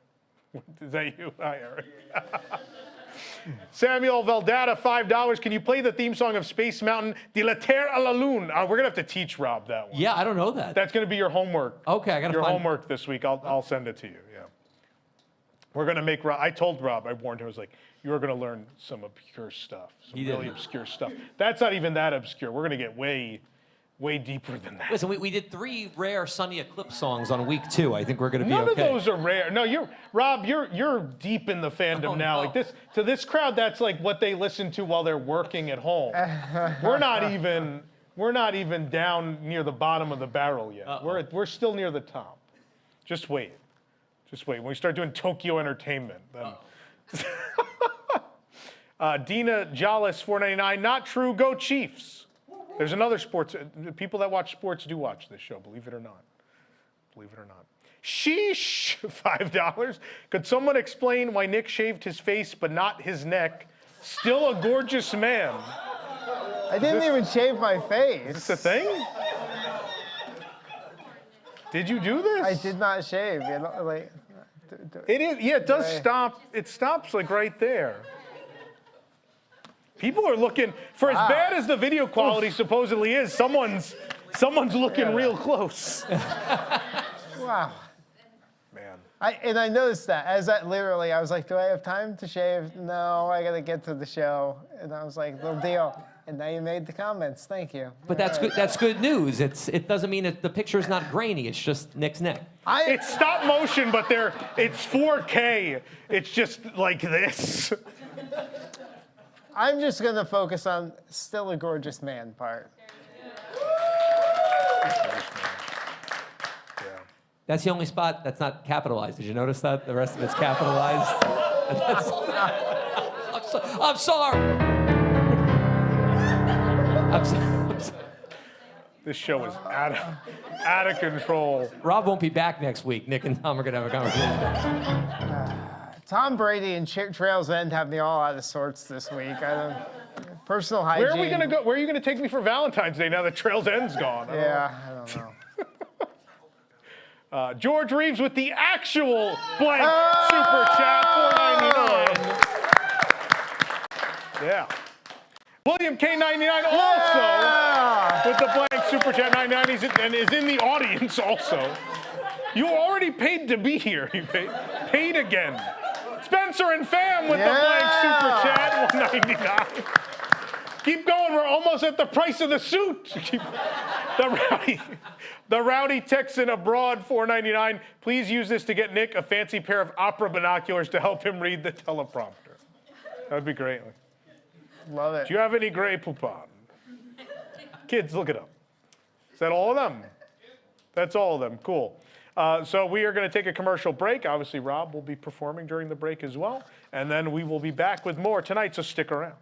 Is that you? Hi, Eric. Samuel Valdata, $5. Can you play the theme song of Space Mountain, De la Terre à la Lune? We're going to have to teach Rob that one. Yeah, I don't know that. That's going to be your homework. Okay, I got to find... Your homework this week. I'll send it to you, yeah. We're going to make Rob, I told Rob, I warned him, I was like, you're going to learn some obscure stuff, some really obscure stuff. That's not even that obscure. We're going to get way deeper than that. Listen, we did 3 rare Sonny Eclipse songs on week 2. I think we're going to be None okay. of those are rare. No, Rob, you're deep in the fandom now. No. Like this, to this crowd, that's like what they listen to while they're working at home. We're not even down near the bottom of the barrel yet. We're still near the top. Just wait. Just wait. When we start doing Tokyo Entertainment, then. Dina Jollis, $4.99. Not true. Go Chiefs. There's another sports. People that watch sports do watch this show, believe it or not. Believe it or not. Sheesh, $5. Could someone explain why Nick shaved his face but not his neck? Still a gorgeous man. I didn't even shave my face. Is this a thing? Did you do this? I did not shave. You know, like, it is. Yeah, it does stop. It stops like right there. People are looking for as bad as the video quality supposedly is. Someone's looking real close. wow. Man. I noticed that literally, I was like, do I have time to shave? No, I gotta get to the show. And I was like, no deal. And now you made the comments. Thank you. But that's good. That's good news. It doesn't mean that the picture's not grainy. It's just Nick's neck. It's stop motion, but it's 4K. It's just like this. I'm just gonna focus on still a gorgeous man part. That's the only spot that's not capitalized. Did you notice that? The rest of it's capitalized. I'm sorry. I'm sorry. This show is out of control. Rob won't be back next week. Nick and Tom are going to have a conversation. Tom Brady and Trails End have me all out of sorts this week. Personal hygiene. Where are we going to go? Where are you going to take me for Valentine's Day now that Trails End's gone? Yeah, I don't know. George Reeves with the actual blank super chat, $4.99. Yeah. William K99 also with the blank super chat, $9.99, and is in the audience also. You already paid to be here. You paid again. Spencer and Fam with the blank super chat, $1.99. Keep going. We're almost at the price of the suit. The Rowdy Texan abroad, $4.99. Please use this to get Nick a fancy pair of opera binoculars to help him read the teleprompter. That'd be great. Love it. Do you have any Grey Poupon? Kids, look it up. Is that all of them? That's all of them. Cool. So we are going to take a commercial break. Obviously, Rob will be performing during the break as well. And then we will be back with more tonight, so stick around.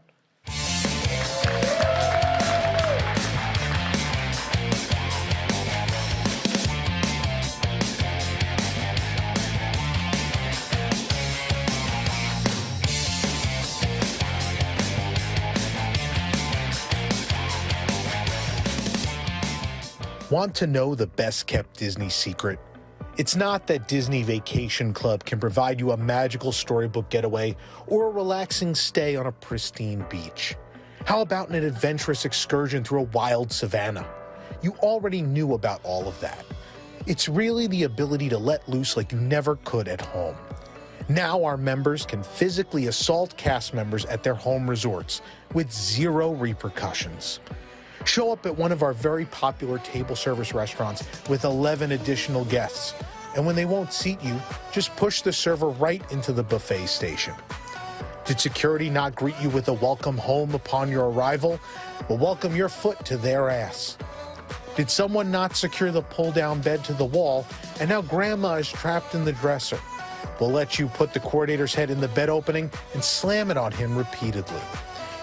Want to know the best-kept Disney secret? It's not that Disney Vacation Club can provide you a magical storybook getaway or a relaxing stay on a pristine beach. How about an adventurous excursion through a wild savanna? You already knew about all of that. It's really the ability to let loose like you never could at home. Now our members can physically assault cast members at their home resorts with zero repercussions. Show up at one of our very popular table service restaurants with 11 additional guests, and when they won't seat you, just push the server right into the buffet station. Did security not greet you with a welcome home upon your arrival? Well, welcome your foot to their ass. Did someone not secure the pull-down bed to the wall, and now grandma is trapped in the dresser? We'll let you put the coordinator's head in the bed opening and slam it on him repeatedly.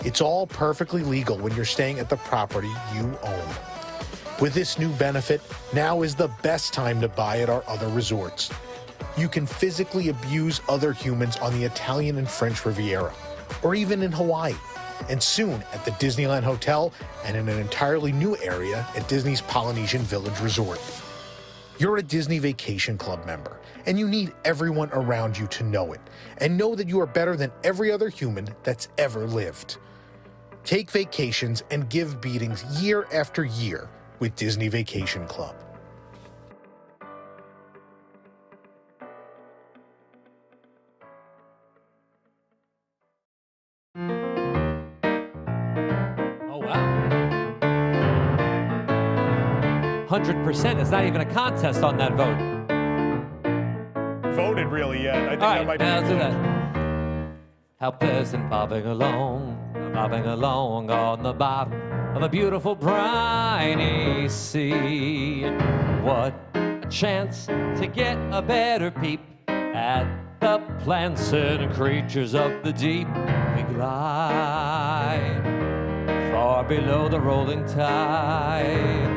It's all perfectly legal when you're staying at the property you own. With this new benefit, now is the best time to buy at our other resorts. You can physically abuse other humans on the Italian and French Riviera, or even in Hawaii, and soon at the Disneyland Hotel and in an entirely new area at Disney's Polynesian Village Resort. You're a Disney Vacation Club member, and you need everyone around you to know it, and know that you are better than every other human that's ever lived. Take vacations and give beatings year after year with Disney Vacation Club. Oh, wow. 100%. It's not even a contest on that vote. Voted really yet. I think All that right, might be. now let's do that. How pleasant bobbing along on the bottom of a beautiful briny sea. What a chance to get a better peep at the plants and creatures of the deep. We glide far below the rolling tide,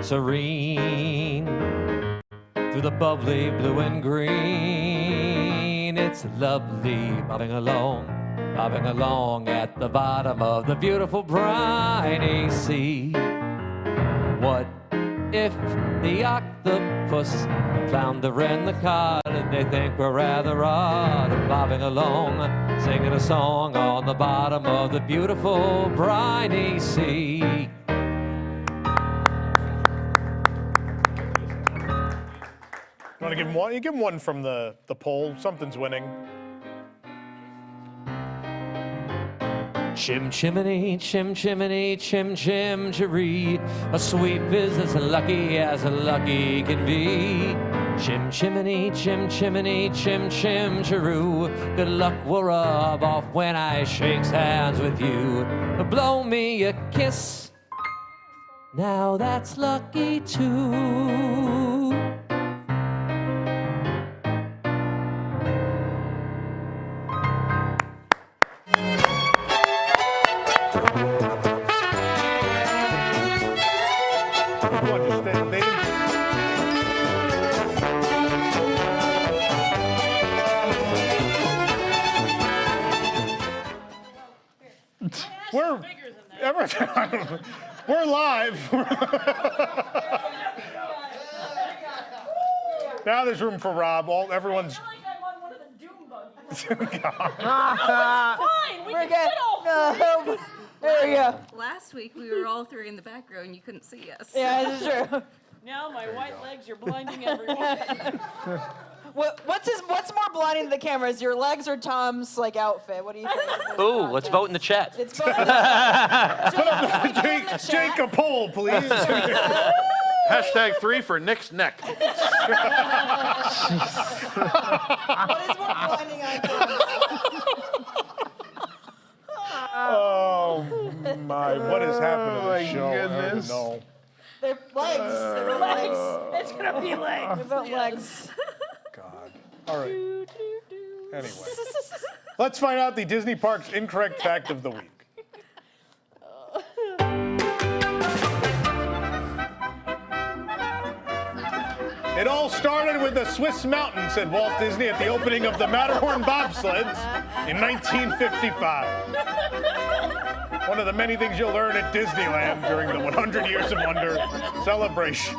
serene through the bubbly blue and green. It's lovely bobbing along at the bottom of the beautiful briny sea. What if the octopus, the flounder, and the cod, they think we're rather odd, bobbing along, singing a song on the bottom of the beautiful briny sea. Want want to give him one? You give him one from the poll. Something's winning. Chim chimney, chim chimney, chim chim cheree. A sweep is as lucky as a lucky can be. Chim chimney, chim chimney, chim chim cheroo. Good luck will rub off when I shakes hands with you. Blow me a kiss. Now that's lucky too. We're live. Now there's room for Rob. Everyone's. I feel like I'm on one of the doom buggies. Fine, we We're can good. sit all No. There we go. Last week we were all three in the back row and you couldn't see us. Yeah, this is true. Now my white legs are blinding everyone. What's more blinding to the cameras, your legs or Tom's like outfit? What do you think? Ooh, let's vote in the chat. It's both. Jake, a poll, please. Hashtag 3 for Nick's neck. What is more blinding on camera? Oh my! What has happened to the show? I don't even know. Their legs. Their legs. It's gonna be legs. What about legs? God. All right. Anyway, let's find out the Disney Parks incorrect fact of the week. It all started with the Swiss mountain, said Walt Disney at the opening of the Matterhorn bobsleds in 1955. One of the many things you'll learn at Disneyland during the 100 Years of Wonder celebration.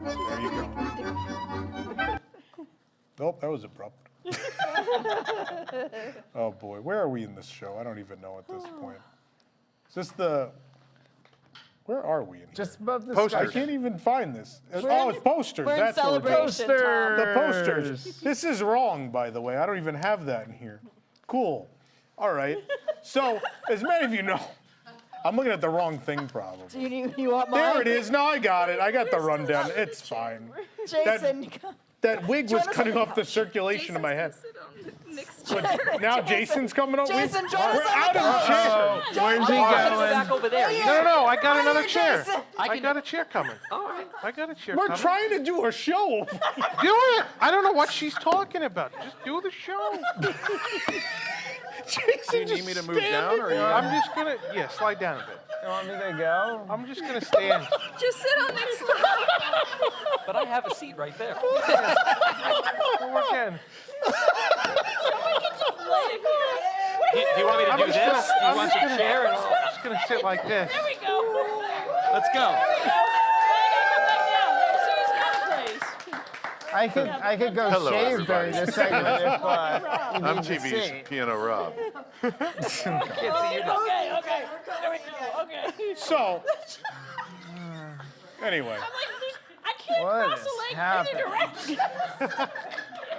There you go. Nope, that was abrupt. Oh boy, where are we in this show? I don't even know at this point. Is this the... Where are we in here? Just above the Posters. I sky. can't even find this. Oh, it's posters. We're in That's what we're doing. celebration, Tom. The posters. This is wrong, by the way. I don't even have that in here. Cool. All right. So, as many of you know, I'm looking at the wrong thing probably. You want mine? There it is. No, I got it. I got the rundown. It's fine. Jason. That wig was cutting off the circulation in my head. Now Jason's coming up. Jason, join us We're on out the of chairs. Where's he Back going? over there. No, I got another Jason. chair. I I can- got a chair coming. All right. I got a chair We're coming. trying to do a show. Do it. I don't know what she's talking about. Just do the show. Jason, Do you need me to move down, or I'm just gonna slide down a bit. You want me to go? I'm just gonna stand. Just sit on next to me. But I have a seat right there. We're again. Do you want me to do this? Do you want the chair? And I'm just gonna sit like this. There we go. let's go. I could go Hello, shave during this segment if you I'm need to TV's see. Piano Rob. Can't see you now. Okay. There we go. Okay. So, anyway. I can't What cross is a leg happening? any direction.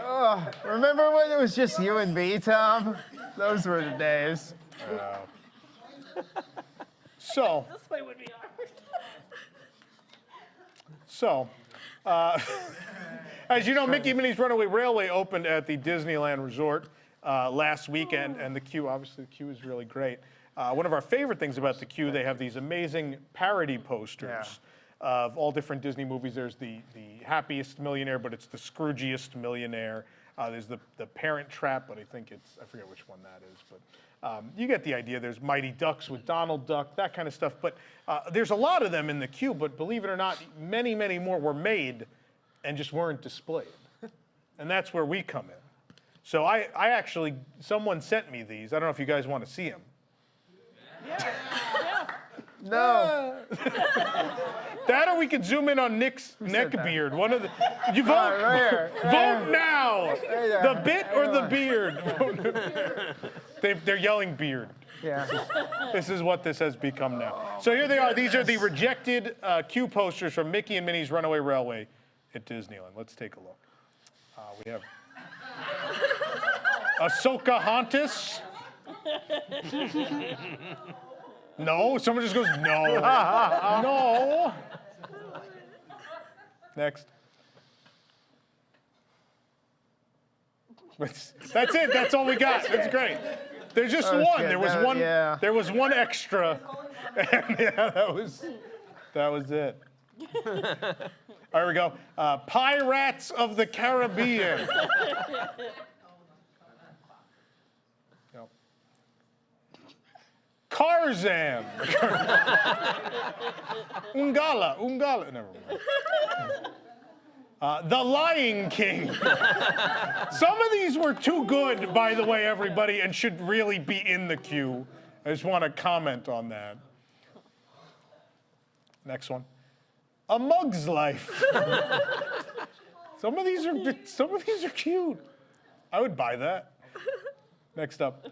Oh, remember when it was just you and me, Tom? Those were the days. So, This way would be hard. as you know, Mickey Minnie's Runaway Railway opened at the Disneyland Resort last weekend, and the queue, obviously, the queue is really great. One of our favorite things about the queue, they have these amazing parody posters of all different Disney movies. There's the Happiest Millionaire, but it's the Scroogiest Millionaire. There's the Parent Trap, but I forget which one that is, but you get the idea. There's Mighty Ducks with Donald Duck, that kind of stuff. But there's a lot of them in the queue, but believe it or not, many, many more were made and just weren't displayed. And that's where we come in. So I actually, someone sent me these. I don't know if you guys want to see them. No. That or we could zoom in on Nick's neck beard. One of the, you vote. Right here. Vote now. there. The bit or the beard? They're yelling beard. Yeah. This is what this has become now. So here they are. These are the rejected queue posters from Mickey and Minnie's Runaway Railway at Disneyland. Let's take a look. We have Ahsoka-Hontus. No, someone just goes, no. No. Next. That's it. That's all we got. That's great. There's just one. good. There was That- one. yeah. There was one extra. And yeah, that was it. There we go. Pirates of the Caribbean. Yep. Tarzan. Ungala. Never mind. The Lion King. Some of these were too good, by the way, everybody, and should really be in the queue. I just want to comment on that. Next one. A Mug's Life. Some of these are cute. I would buy that. Next up.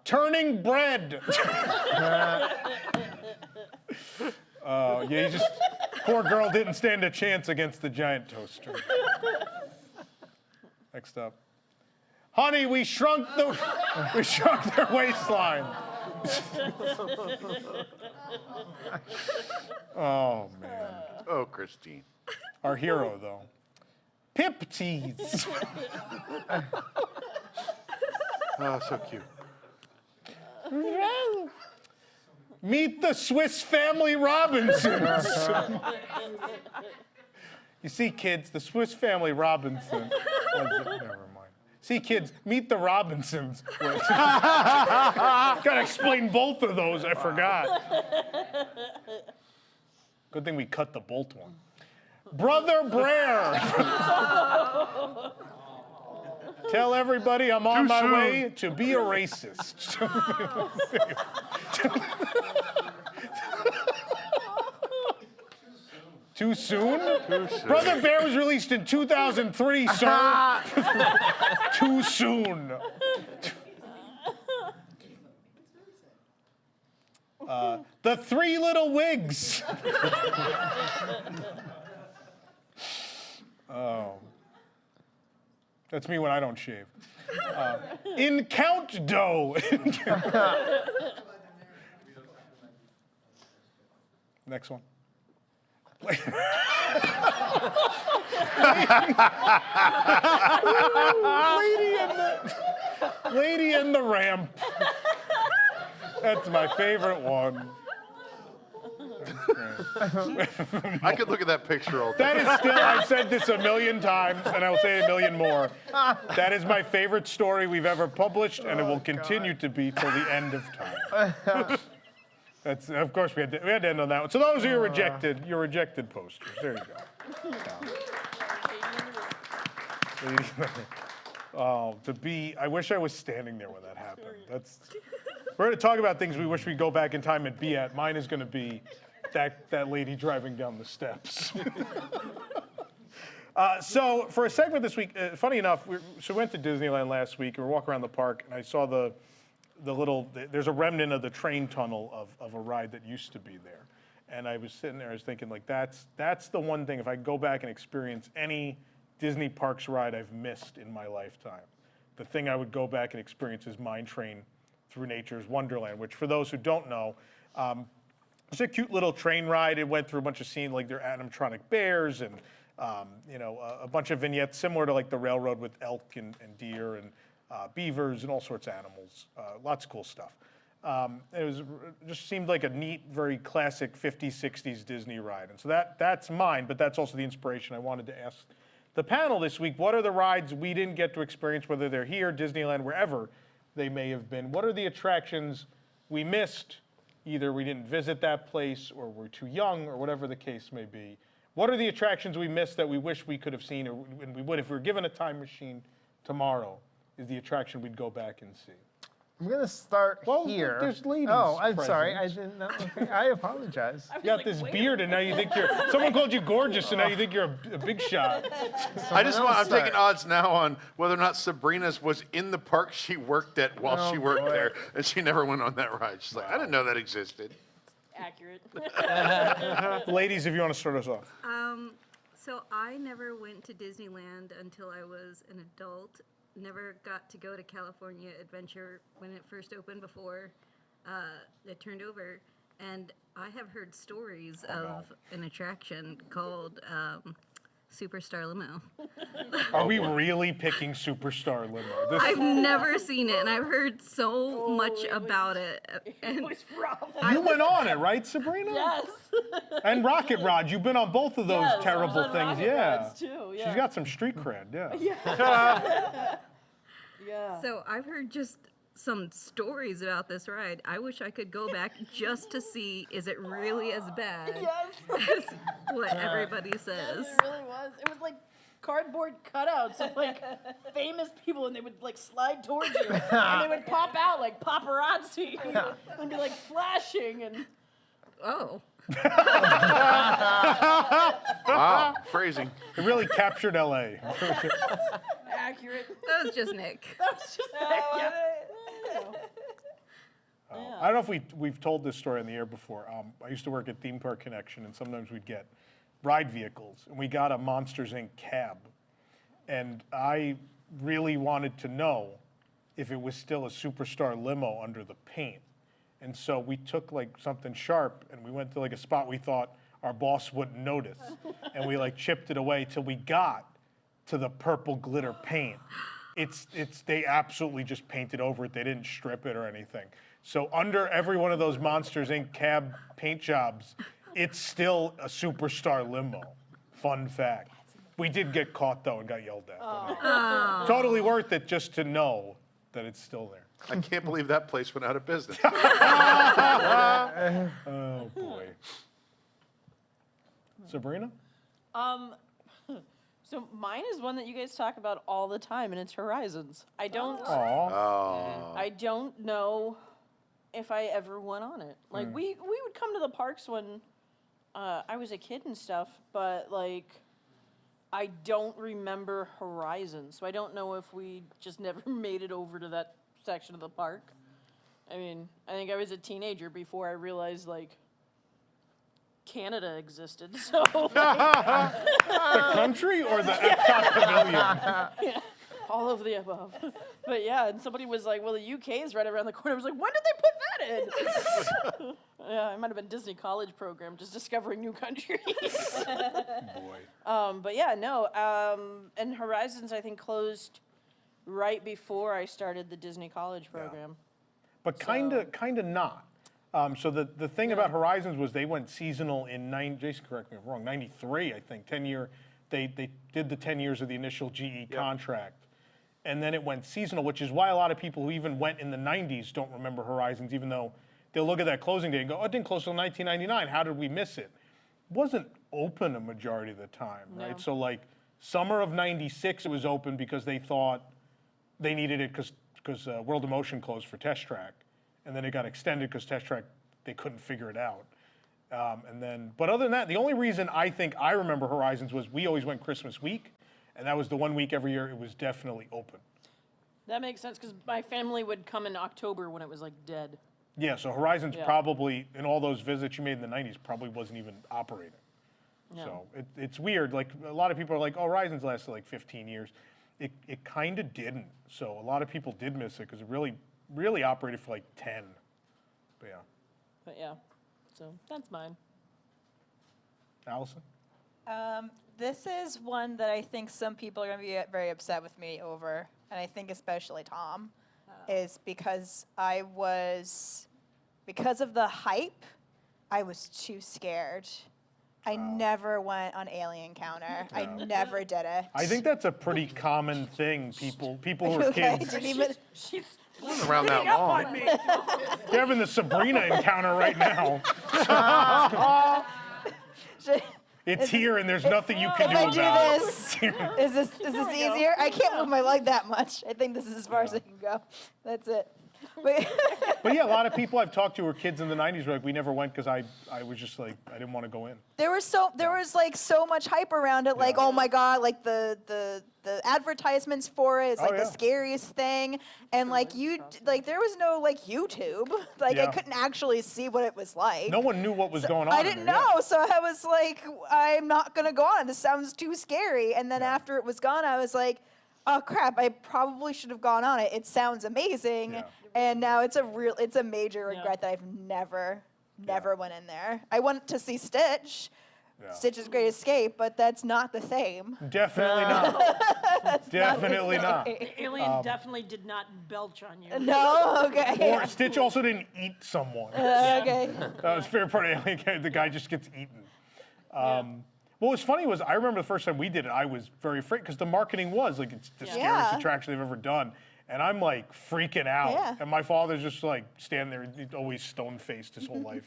Turning Bread. Yeah, poor girl didn't stand a chance against the giant toaster. Next up. Honey, we shrunk their waistline. Oh, man. Oh, Christine. Our hero, though. Pip tease. Oh, so cute. Meet the Swiss Family Robinsons. You see, kids, the Swiss Family Robinson. Never mind. See, kids, meet the Robinsons. Gotta explain both of those, I forgot. Good thing we cut the Bolt one. Brother Brer. Tell everybody I'm on my way to be a racist. Too soon? Too soon. Brother Bear was released in 2003, sir. Too soon. The Three Little Wigs. Oh. That's me when I don't shave. In Count Dough. Next one. Lady in the Ramp. That's my favorite one. I could look at that picture all day. That is still, I've said this a million times, and I will say it a million more. That is my favorite story we've ever published, and it will continue to be till the end of time. That's, of course, we had to end on that one. So those are your rejected posters. There you go. I wish I was standing there when that happened. We're going to talk about things we wish we'd go back in time and be at. Mine is going to be that lady driving down the steps. So for a segment this week, funny enough, we went to Disneyland last week. We were walking around the park, and I saw there's a remnant of the train tunnel of a ride that used to be there. And I was sitting there, I was thinking, like, that's the one thing, if I go back and experience any Disney Parks ride I've missed in my lifetime, the thing I would go back and experience is Mine Train Through Nature's Wonderland, which, for those who don't know, it's a cute little train ride. It went through a bunch of scenes, like their animatronic bears and a bunch of vignettes similar to like the railroad with elk and deer and beavers and all sorts of animals. Lots of cool stuff. It just seemed like a neat, very classic 50s, 60s Disney ride. And so that's mine, but that's also the inspiration I wanted to ask the panel this week. What are the rides we didn't get to experience, whether they're here, Disneyland, wherever they may have been? What are the attractions we missed? Either we didn't visit that place or we're too young or whatever the case may be. What are the attractions we missed that we wish we could have seen, and we would if we were given a time machine tomorrow, is the attraction we'd go back and see? I'm gonna start Well, here. there's ladies Oh, I'm sorry. I present. didn't know. Okay, I apologize. You got this beard, and now you think you're. Someone called you gorgeous, and now you think you're a big shot. I'm taking odds now on whether or not Sabrina's was in the park she worked at while she worked there, and she never went on that ride. She's like, I didn't know that existed. Accurate. Ladies, if you want to start us off. So I never went to Disneyland until I was an adult. Never got to go to California Adventure when it first opened before it turned over. And I have heard stories of an attraction called Superstar Limo. Are we really picking Superstar Limo? This, I've never seen it, and I've heard so much about it. And It was rough. you went on it, right, Sabrina? Yes. And Rocket Rod, you've been on both of those Yes, I was terrible on things, Rocket yeah. Rods too, yeah. She's got some street cred, yeah. Yeah. so I've heard just some stories about this ride. I wish I could go back just to see, is it really as bad as what everybody says? It really was. It was like cardboard cutouts of like famous people, and they would like slide towards you, and they would pop out like paparazzi, and be like flashing, and Oh. Wow, phrasing. It really captured LA. accurate. That was just Nick. That was just I don't know if we've told this story on the air before. I used to work at Theme Park Connection, and sometimes we'd get ride vehicles, and we got a Monsters, Inc. cab. And I really wanted to know if it was still a Superstar Limo under the paint. And so we took like something sharp, and we went to like a spot we thought our boss wouldn't notice. And we like chipped it away till we got to the purple glitter paint. They absolutely just painted over it. They didn't strip it or anything. So under every one of those Monsters, Inc. cab paint jobs, it's still a Superstar Limo. Fun fact. We did get caught though and got yelled at. But, totally worth it just to know that it's still there. I can't believe that place went out of business. Oh boy. Sabrina? So mine is one that you guys talk about all the time, and it's Horizons. I don't know if I ever went on it. Like we would come to the parks when I was a kid and stuff, but like I don't remember Horizons. So I don't know if we just never made it over to that section of the park. I mean, I think I was a teenager before I realized like Canada existed. So The country or the Epcot Pavilion? all of the above. But yeah, and somebody was like, well, the UK is right around the corner. I was like, when did they put that in? Yeah, it might have been Disney college program, just discovering new countries. Boy. But yeah, no. And Horizons, I think, closed right before I started the Disney college program. But kind of not. So the thing about Horizons was they went seasonal in Jason, correct me if I'm wrong, 93, I think, 10-year. They did the 10 years of the initial GE contract. And then it went seasonal, which is why a lot of people who even went in the 90s don't remember Horizons, even though they'll look at that closing date and go, oh, it didn't close till 1999. How did we miss it? It wasn't open a majority of the time, right? So like summer of 96, it was open because they thought they needed it because World of Motion closed for Test Track. And then it got extended because Test Track, they couldn't figure it out. But other than that, the only reason I think I remember Horizons was we always went Christmas week, and that was the 1 week every year it was definitely open. That makes sense, because my family would come in October when it was like dead. Yeah, so Horizons probably, in all those visits you made in the 90s, probably wasn't even operating. No. So it's weird. Like a lot of people are like, oh, Horizons lasted like 15 years. It kind of didn't. So a lot of people did miss it because it really operated for like 10. But yeah. So that's mine. Allison? This is one that I think some people are going to be very upset with me over, and I think especially Tom, is because because of the hype, I was too scared. I never went on Alien Encounter. I never did it. I think that's a pretty common thing. People who are Okay, kids. didn't even. Wasn't around that long. They're having the Sabrina encounter right now. It's here, and there's nothing you can do If about I it. do this, is this easier? I can't move my leg that much. I think this is as far as I can go. That's it. But yeah, a lot of people I've talked to were kids in the 90s were like, we never went because I was just like, I didn't want to go in. There was like so much hype around it, like, oh my God, like the advertisements for it is like the scariest thing. And like there was no like YouTube. Like I couldn't actually see what it was like. No one knew what was going on. I didn't know, so I was like, I'm not gonna go on. This sounds too scary. And then after it was gone, I was like, oh crap, I probably should have gone on it. It sounds amazing. Yeah. And now it's a major regret that I've never went in there. I went to see Stitch. Yeah. Stitch's Great Escape, but that's not the same. Definitely not. Definitely not. The alien definitely did not belch on you. No? Okay. Or Stitch also didn't eat someone. Okay. That was fair part of Alien. The guy just gets eaten. What was funny was I remember the first time we did it, I was very afraid because the marketing was like it's the scariest attraction they've ever done. And I'm like freaking out. Yeah. And my father's just like standing there, he's always stone-faced his whole life.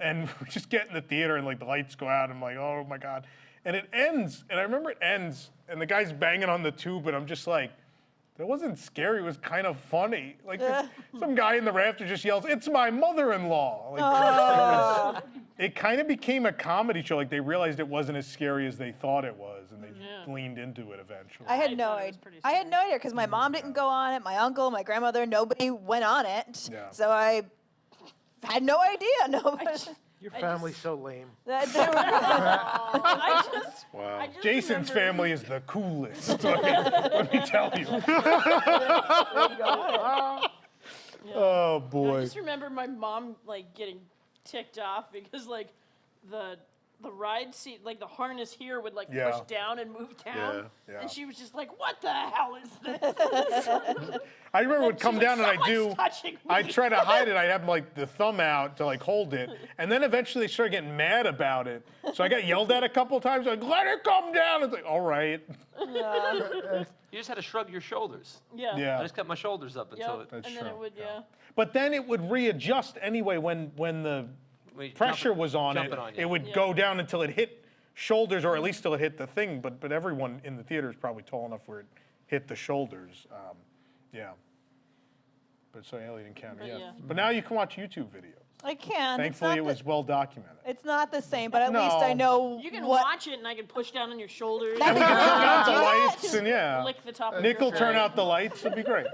And we just get in the theater and like the lights go out. And I'm like, oh my God. And it ends, and I remember it ends, and the guy's banging on the tube, and I'm just like, that wasn't scary, it was kind of funny. Like some guy in the rafter just yells, it's my mother-in-law. Like, it kind of became a comedy show. Like they realized it wasn't as scary as they thought it was, and they leaned into it eventually. I had no idea because my mom didn't go on it, my uncle, my grandmother, nobody went on it. Yeah. So I had no idea. Nobody. Your family's so lame. I just Jason's remember- family is the coolest. Let me tell you. Oh boy. I just remember my mom like getting ticked off because like the ride seat, like the harness here would like push down and move down. Yeah. And she was just like, what the hell is this? I remember it would come down and "Someone's touching me." I'd try to hide it. I'd have like the thumb out to like hold it. And then eventually they started getting mad about it. So I got yelled at a couple times, like, let it come down. It's like, all right. You just had to shrug your shoulders. Yeah. I just kept my shoulders up until it. And then it would, But then it would readjust anyway when the pressure was on it. It would go down until it hit shoulders, or at least till it hit the thing. But everyone in the theater is probably tall enough where it hit the shoulders. But so Alien Encounter, But now you can watch YouTube videos. I can. Thankfully, it was well documented. It's not the same, but at least I know You can what. watch it and I can push down on your shoulders. And we can turn out the lights, and Lick the top of Nick will your turn shirt. out the lights. It'll be great.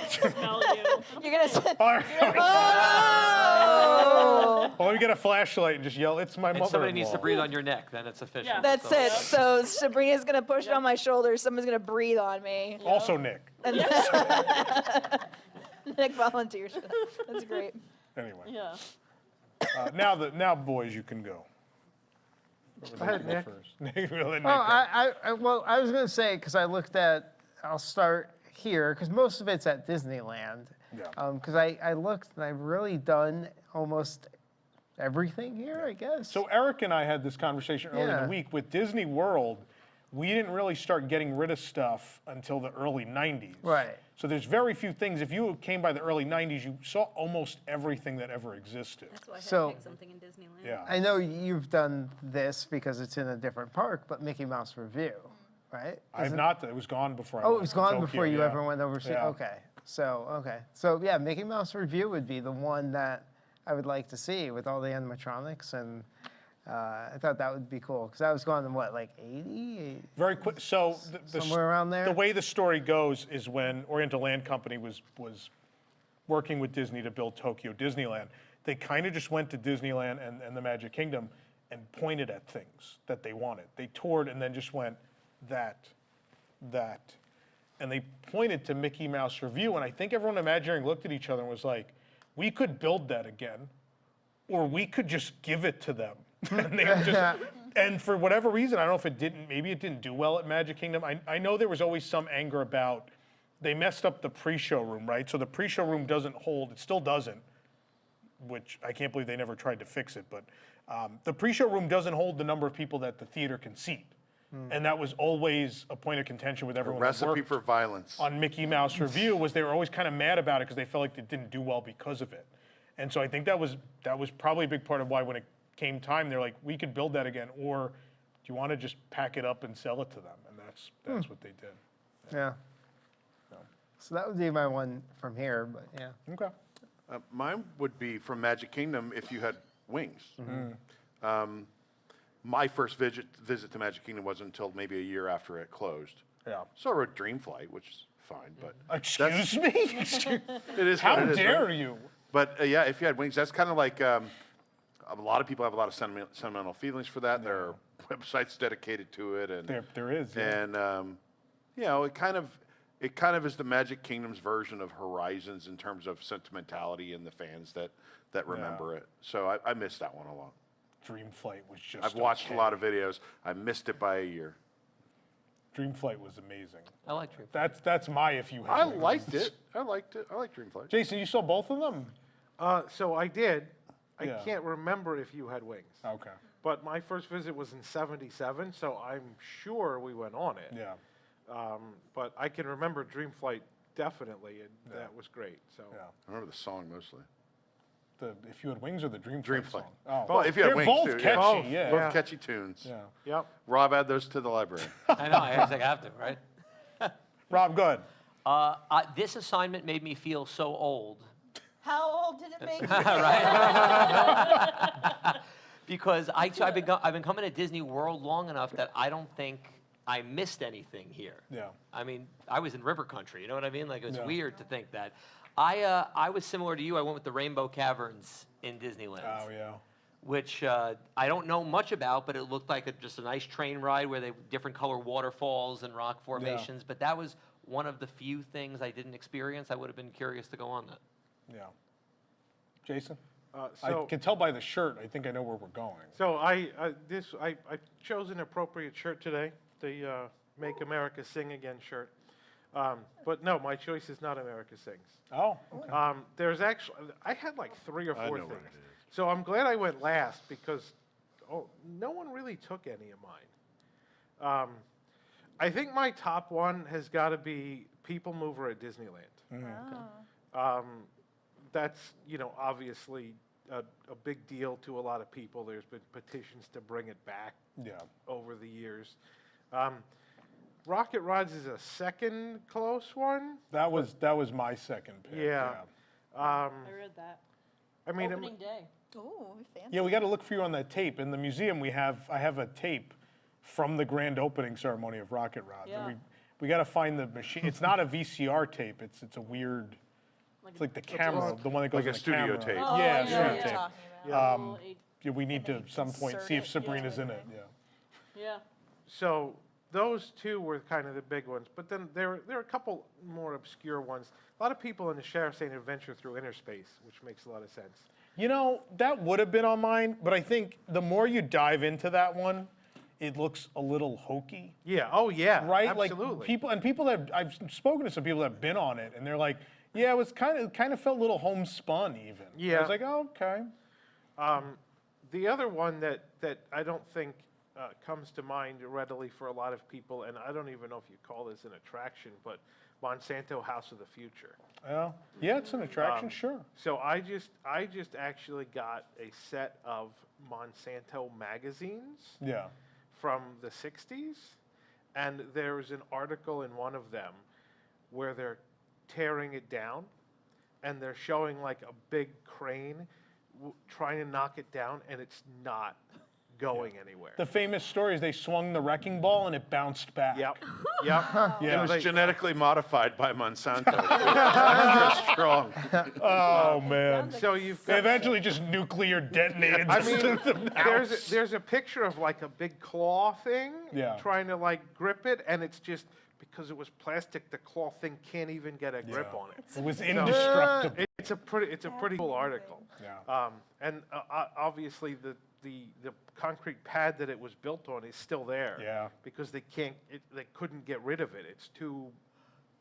Smell you. You're gonna say, All right. oh! Well, we get a flashlight and just yell, it's my And mother-in-law. somebody needs to breathe on your neck, then it's official. Yeah. That's it. So Sabrina's gonna push on my shoulders. Someone's gonna breathe on me. Also Nick. And Nick volunteers for that. That's great. Anyway. Yeah. Now, boys, you can go. Go ahead, Nick. First. Nick, we'll let Nick go. Well, I was going to say, because I'll start here, because most of it's at Disneyland. Yeah. Because I looked, and I've really done almost everything here, I guess. So Eric and I had this conversation earlier in Yeah. the week. With Disney World, we didn't really start getting rid of stuff until the early 90s. Right. So there's very few things. If you came by the early 90s, you saw almost everything that ever existed. That's why I had So- to pick something in Disneyland. Yeah. I know you've done this because it's in a different park, but Mickey Mouse Review, right? I've not. It was gone before I Oh, went it was to gone Tokyo, before you yeah. ever went overseas? Yeah. Okay. So yeah, Mickey Mouse Review would be the one that I would like to see with all the animatronics, and I thought that would be cool because I was gone in what, like 80? Very quick. So Somewhere around there? The way the story goes is when Oriental Land Company was working with Disney to build Tokyo Disneyland, they kind of just went to Disneyland and the Magic Kingdom and pointed at things that they wanted. They toured and then just went that. And they pointed to Mickey Mouse Review, and I think everyone in Imagineering looked at each other and was like, we could build that again, or we could just give it to them. And, they were just, and for whatever reason, I don't know if maybe it didn't do well at Magic Kingdom. I know there was always some anger about, they messed up the pre-show room, right? So the pre-show room doesn't hold, it still doesn't, which I can't believe they never tried to fix it, but the pre-show room doesn't hold the number of people that the theater can seat. And that was always a point of contention with everyone. A recipe for violence. On Mickey Mouse Review was they were always kind of mad about it because they felt like it didn't do well because of it. And so I think that was probably a big part of why when it came time, they're like, we could build that again, or do you want to just pack it up and sell it to them? And that's what they did. Yeah. So that would be my one from here, but yeah. Okay. Mine would be from Magic Kingdom if you had wings. My first visit to Magic Kingdom wasn't until maybe a year after it closed. Yeah. So I rode Dreamflight, which is fine, but Excuse me? it is How what it is, dare right? you? But yeah, if you had wings, that's kind of like a lot of people have a lot of sentimental feelings for that. There are websites dedicated to it, and There is. Yeah. and you know, it kind of is the Magic Kingdom's version of Horizons in terms of sentimentality and the fans that remember it. So I missed that one a lot. Dreamflight was just. I've watched okay. a lot of videos. I missed it by a year. Dreamflight was amazing. I like Dreamflight. That's my if you. Had I wings. liked it. I liked Dreamflight. Jason, you saw both of them? So I did. I Yeah. can't remember if you had wings. Okay. But my first visit was in '77, so I'm sure we went on it. Yeah. But I can remember Dreamflight definitely, and that was great. So Yeah. I remember the song mostly. The if you had wings or the Dreamflight. Dreamflight. Song? Oh. Well, if you had They're wings both too, catchy. Both. Yeah. Both Yeah. catchy tunes. Yeah. yep. Rob, add those to the library. I know. I think I have to, right? Rob, good. This assignment made me feel so old. How old did it make you? Right? Because I've been coming to Disney World long enough that I don't think I missed anything here. Yeah. I mean, I was in River Country. You know what I mean? Like, it's Yeah. weird to think that. I was similar to you. I went with the Rainbow Caverns in Disneyland. Oh yeah. Which I don't know much about, but it looked like just a nice train ride where they different color waterfalls and rock formations. But that was one of the few things I didn't experience. I would have been curious to go on that. Yeah. Jason? So, I can tell by the shirt. I think I know where we're going. so I chose an appropriate shirt today, the "Make America Sing Again" shirt. But no, my choice is not America Sings. Oh. Okay. There's actually, I had like 3 or 4 I know things. what it is. So I'm glad I went last because no one really took any of mine. I think my top one has got to be People Mover at Disneyland. That's, obviously a big deal to a lot of people. There's been petitions to bring it back Yeah. over the years. Rocket Rods is a second close one. That was my second pick. Yeah. I read that. I mean, Opening day. Ooh, fancy. Yeah, we got to look for you on that tape. In the museum, I have a tape from the grand opening ceremony of Rocket Rods. Yeah. And we got to find the machine. It's not a VCR tape. It's a weird. It's like the camera, the one that goes Like a in the studio camera. tape. Oh, Yeah, yeah, studio yeah. tape. Talking about. Yeah, we need to then at some point insert see if it, Sabrina's yeah. in it. Yeah. Yeah. so those two were kind of the big ones. But then there are a couple more obscure ones. A lot of people in the share saying adventure through inner space, which makes a lot of sense. That would have been on mine, but I think the more you dive into that one, it looks a little hokey. Yeah. Oh, yeah. Right? Absolutely. Like people that I've spoken to some people that have been on it, and they're like, yeah, it was kind of felt a little homespun even. I Yeah. was like, oh, okay. The other one that I don't think comes to mind readily for a lot of people, and I don't even know if you call this an attraction, but Monsanto House of the Future. Yeah, it's an attraction, sure. So I just actually got a set of Monsanto magazines Yeah. from the 60s, and there's an article in one of them where they're tearing it down, and they're showing like a big crane trying to knock it down, and it's not going anywhere. The famous story is they swung the wrecking ball and it bounced back. Yep. It was They- genetically modified by Monsanto. Extra strong. Oh, man. So you've They got, eventually just nuclear detonated I the mean, house. there's a picture of like a big claw thing Yeah. trying to like grip it, and it's just because it was plastic, the claw thing can't even get a grip on it. It was indestructible. It's a pretty cool article. Yeah. And obviously the concrete pad that it was built on is still there. Yeah. Because they couldn't get rid of it. It's too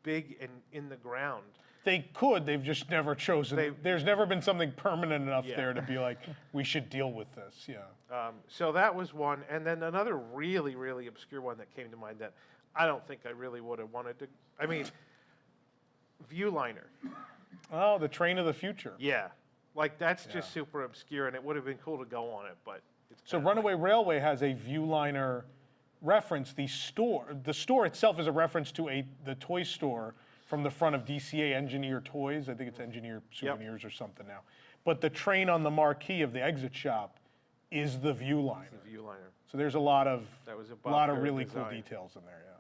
big and in the ground. They could, they've just never chosen. There's never been something permanent enough Yeah. there to be like, we should deal with this. Yeah. So that was one, and then another really, really obscure one that came to mind that I don't think I really would have wanted to. I mean, Viewliner. Oh, the train of the future. Yeah, like that's just super obscure, and it would have been cool to go on it, but. So Runaway Railway has a Viewliner reference. The store itself is a reference to the toy store from the front of DCA Engineer Toys. I think it's Engineer Souvenirs or something now. But the train on the marquee of the exit shop is the Viewliner. The Viewliner. So there's a lot of That was a really cool design. details in there. Yeah.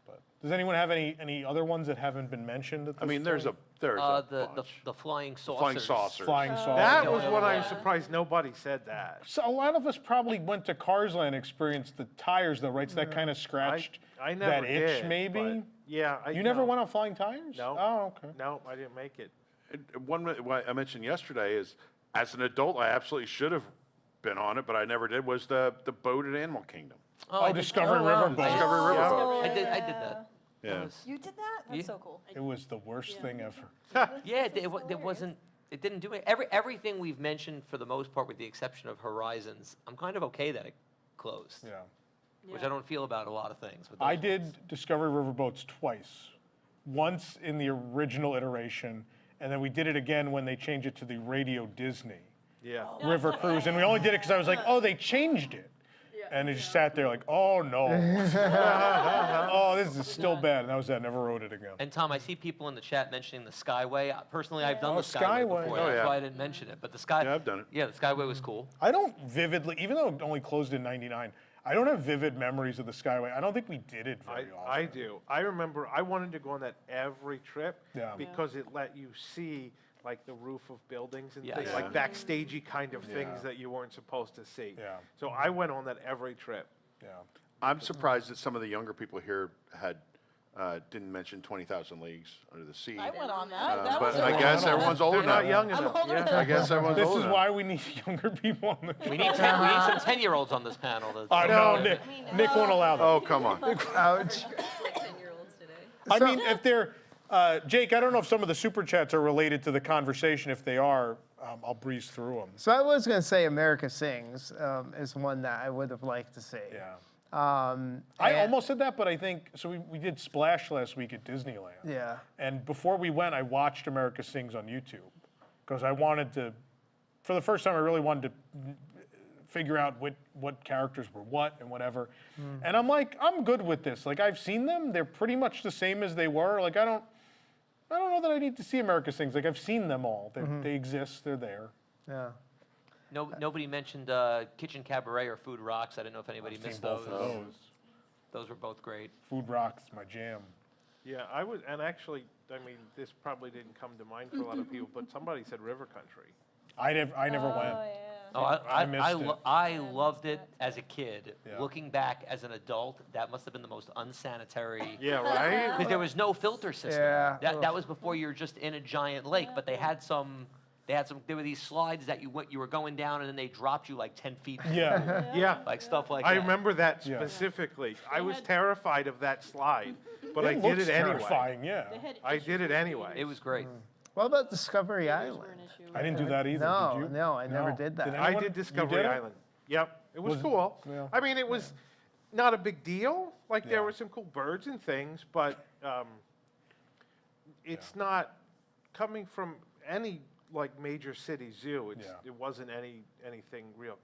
But does anyone have any other ones that haven't been mentioned at this I mean, there's point? The flying saucers. flying saucers. Flying saucers. That was what I was surprised nobody said that. So a lot of us probably went to Cars Land, experienced the tires though, right? So that kind of scratched I never that itch, did, maybe. but yeah. You never went on flying tires? No. Oh, okay. No, I didn't make it. What I mentioned yesterday is, as an adult, I absolutely should have been on it, but I never did, was the boat at Animal Kingdom. Oh, Discovery Riverboat. Discovery Riverboat. I did that. Yeah. You did that? That's so cool. It was the worst thing ever. Yeah, it wasn't. It didn't do it. Everything we've mentioned, for the most part, with the exception of Horizons, I'm kind of okay that it closed. Yeah. Which I don't feel about a lot of things. But those I ones. did Discovery Riverboats twice. Once in the original iteration, and then we did it again when they changed it to the Radio Disney Yeah. River Cruise. And we only did it because I was like, oh, they changed it. And it just sat there like, oh no. Oh, this is still bad. And that was that. Never rode it again. And Tom, I see people in the chat mentioning the Skyway. Personally, I've done Oh, the Skyway Skyway. before. Oh, That's yeah. why I didn't mention it. But the Sky. Yeah, I've done it. Yeah, the Skyway was cool. I don't vividly, even though it only closed in '99, I don't have vivid memories of the Skyway. I don't think we did it very often. I do. I remember I wanted to go on that every trip Yeah. because it let you see like the roof of buildings and Yeah. things, Yeah. like backstagey kind of things Yeah. that you weren't supposed to see. Yeah. So I went on that every trip. Yeah. I'm surprised that some of the younger people here didn't mention 20,000 Leagues Under the Sea. I went on that. That But was I guess everyone's old They're enough. not young enough. older Yeah. than I guess everyone's This old is enough. why we need younger people on the We need we need some 10-year-olds on this panel. no, Nick won't allow that. Oh, come on. Ouch. Like 10-year-olds today. I mean, if they're, Jake, I don't know if some of the super chats are related to the conversation. If they are, I'll breeze through them. So I was going to say America Sings is one that I would have liked to see. Yeah. I And- almost said that, but I think, so we did Splash last week at Disneyland. Yeah. And before we went, I watched America Sings on YouTube because I wanted to, for the first time, I really wanted to figure out what characters were what and whatever. And I'm like, I'm good with this. Like, I've seen them. They're pretty much the same as they were. Like, I don't know that I need to see America Sings. Like, I've seen them all. They exist. They're there. Yeah. Nobody mentioned Kitchen Cabaret or Food Rocks. I didn't know if anybody missed Both those. of those. Those were both great. Food Rocks, my jam. Yeah, I would, and actually, I mean, this probably didn't come to mind for a lot of people, but somebody said River Country. I never went. Oh, I missed it. I loved it as a kid. Yeah. Looking back as an adult, that must have been the most unsanitary. Yeah, right? Because there was no filter system. Yeah. That was before you were just in a giant lake. But they had some. There were these slides that you were going down, and then they dropped you like 10 feet. Yeah. Yeah. Like stuff like I that. remember that Yeah. specifically. I was terrified of that slide, but I It did looks it anyway. terrifying, yeah. I did it anyway. It was great. What about Discovery Island? I didn't do that either, No, did you? no, I never did that. I anyone- did you Discovery did it? Island. Yep, it was Was- cool. yeah. I mean, it was not a big deal. Like there Yeah. were some cool birds and things, but it's not coming from any like major city zoo. Yeah. It wasn't anything real.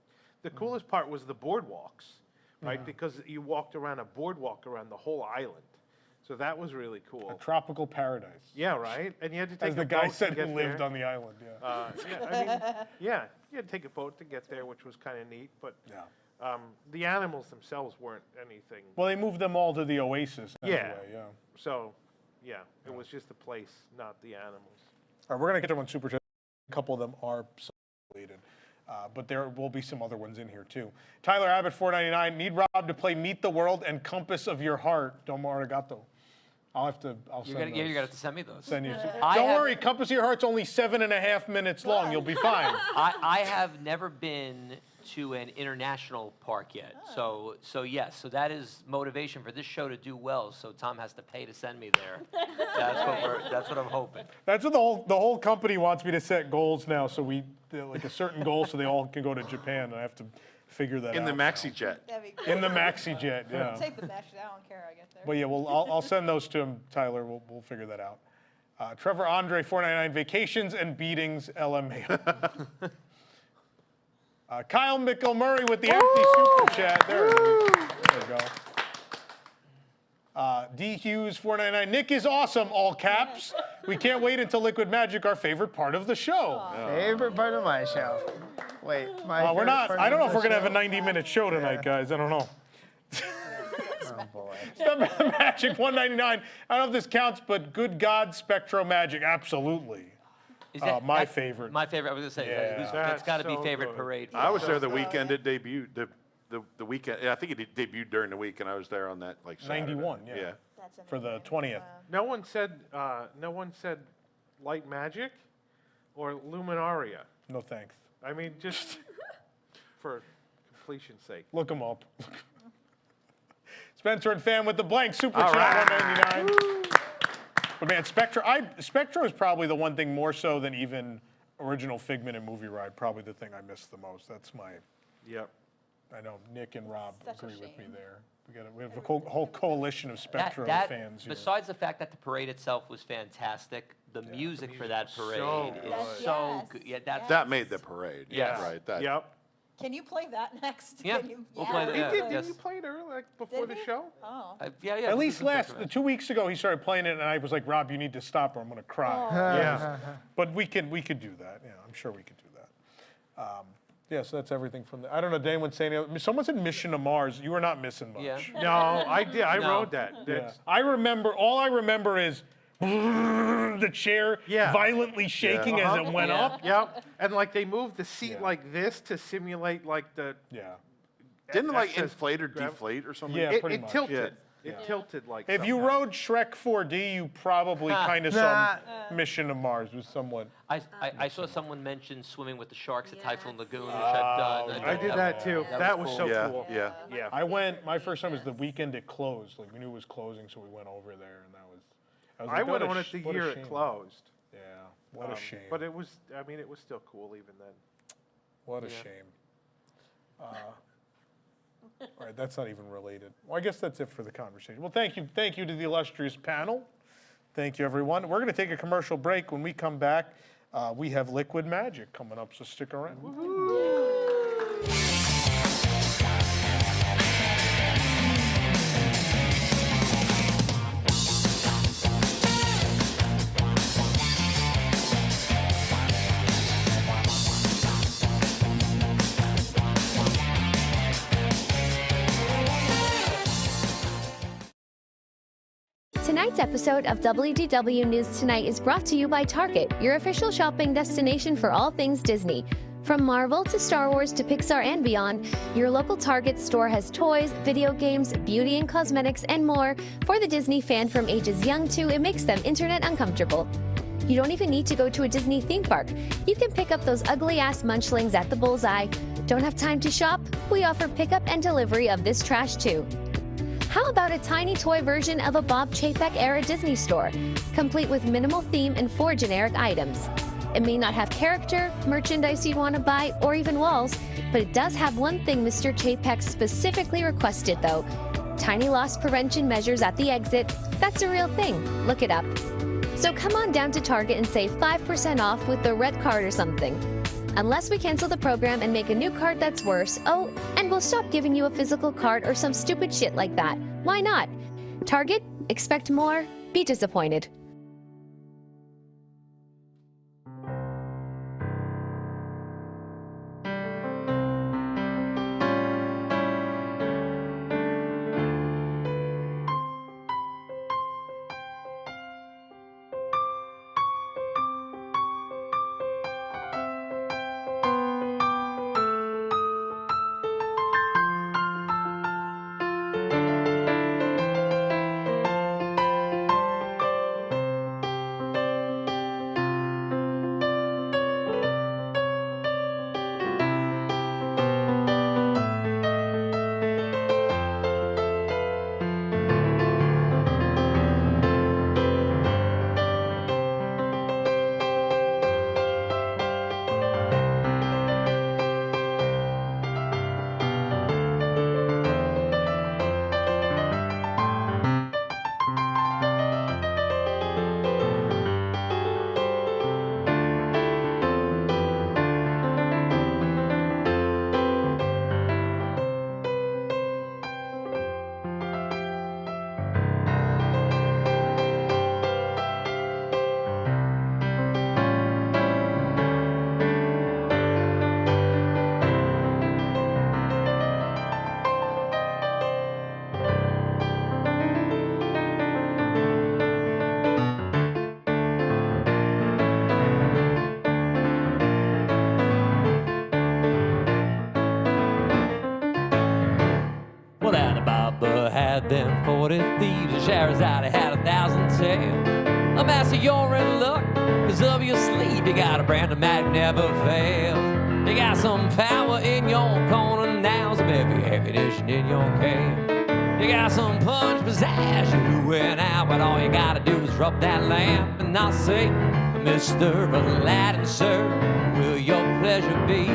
The coolest part was the boardwalks, right? Because you walked around a boardwalk around the whole island. So that was really A cool. tropical paradise. Yeah, right. And you had to take As a the guy boat to said who get lived there. on the island, yeah. Yeah, I mean, yeah, you had to take a boat to get there, which was kind of neat. But Yeah. the animals themselves weren't anything. Well, they moved them all to the Oasis Yeah. anyway, yeah. So, yeah, it was just the place, not the animals. All right, we're going to get to one super chat. A couple of them are related, but there will be some other ones in here too. Tyler Abbott, $4.99. Need Rob to play Meet the World and Compass of Your Heart. Domo Arigato. I'll send You're gonna have to send me those. Send you. I Don't have- worry, Compass of Your Heart's only 7.5 minutes long. You'll be fine. I have never been to an international park yet. So yes, so that is motivation for this show to do well. So Tom has to pay to send me there. That's what I'm hoping. That's what the whole company wants me to set goals now. So like a certain goal, so they all can go to Japan. And I have to figure that out. In the maxi jet. That'd be In the maxi jet, yeah. Take the mesh. I don't care. I get there. But yeah, I'll send those to him, Tyler. We'll figure that out. Trevor Andre, $4.99. Vacations and beatings, LMA. Kyle Mickle Murray with the empty super chat. There we go. D Hughes 499. Nick is awesome, all caps. We can't wait until Liquid Magic, our favorite part of the show. Favorite part of my show. Wait, my We're not. I don't know if we're gonna have a night. 90-minute show tonight, guys. I don't know. Oh boy. Magic 199. I don't know if this counts, but good God, Spectro Magic, absolutely. Is My that's favorite. My favorite. I was gonna say Yeah. it's got to be so favorite good. parade. I was there the weekend it debuted. The weekend. Yeah, I think it debuted during the week, and I was there on that like Saturday. 91, yeah. For the 20th. No one said Light Magic or Luminaria. No thanks. I mean, just for completion's sake. Look them up. Spencer and Fan with the blank super chat 199. But man, Spectro is probably the one thing more so than even original Figment and Movie Ride. Probably the thing I miss the most. That's my. Yep. I know Nick and Rob Such a agree with me shame. there. We have a whole coalition of Spectro fans here. Besides the fact that the parade itself was fantastic, the music for that was parade so is good. so Yes. good. Yeah, that's That made the parade. Yes. Right. That. Yep. Can you play that next? Yeah, Can you, we'll play that, yeah. Didn't Yes. you play it earlier, like before Did the he? show? Oh. yeah. At least 2 weeks ago, he started playing it, and I was like, Rob, you need to stop or I'm going to cry. Yeah. But we could do that. Yeah, I'm sure we could do that. Yeah, so that's everything from there. I don't know, did anyone say anything? Someone said Mission to Mars. You were not missing much. Yeah. No, I did. I No. wrote that. Yeah. That's- All I remember is the chair Yeah. violently shaking as it went Yeah. up. Yep. And like they moved the seat Yeah. like this to simulate like the. Yeah. Didn't it, like excess inflate or grav- deflate or something? Yeah, It, pretty it much. tilted. Yeah. It tilted like. If you somehow. rode Shrek 4D, you probably kind of saw Mission to Mars was somewhat. I saw someone mention swimming with the sharks at Typhoon Lagoon, which Oh, I've done. I did that too. That was so Yeah. cool. Yeah. Yeah. I went. My first time was the weekend it closed. Like we knew it was closing, so we went over there, and that was. I like, went what a on it sh- the what a year it shame. closed. Yeah. What a shame. But it was. I mean, it was still cool even then. What a shame. All right, that's not even related. Well, I guess that's it for the conversation. Well, thank you to the illustrious panel. Thank you, everyone. We're going to take a commercial break. When we come back, we have Liquid Magic coming up, so stick around. Tonight's episode of WDW News Tonight is brought to you by Target, your official shopping destination for all things Disney. From Marvel to Star Wars to Pixar and beyond, your local Target store has toys, video games, beauty and cosmetics, and more for the Disney fan from ages young to it makes them internet uncomfortable. You don't even need to go to a Disney theme park. You can pick up those ugly-ass munchlings at the Bullseye. Don't have time to shop? We offer pickup and delivery of this trash too. How about a tiny toy version of a Bob Chapek-era Disney store, complete with minimal theme and 4 generic items? It may not have character, merchandise you'd want to buy, or even walls, but it does have one thing Mr. Chapek specifically requested though. Tiny loss prevention measures at the exit. That's a real thing. Look it up. So come on down to Target and save 5% off with the red card or something. Unless we cancel the program and make a new card that's worse. Oh, and we'll stop giving you a physical card or some stupid shit like that. Why not? Target, expect more, be disappointed. had them 40 thieves, and Scheherazade had 1,000 tales. A master, you're in luck, 'cause of your sleep, you got a brand of Mac never fails. You got some power in your corner now, some heavy ammunition in your can. You got some punch pizzazz, you went out, but all you gotta do is rub that lamp and I'll say, Mr. Aladdin, sir, will your pleasure be?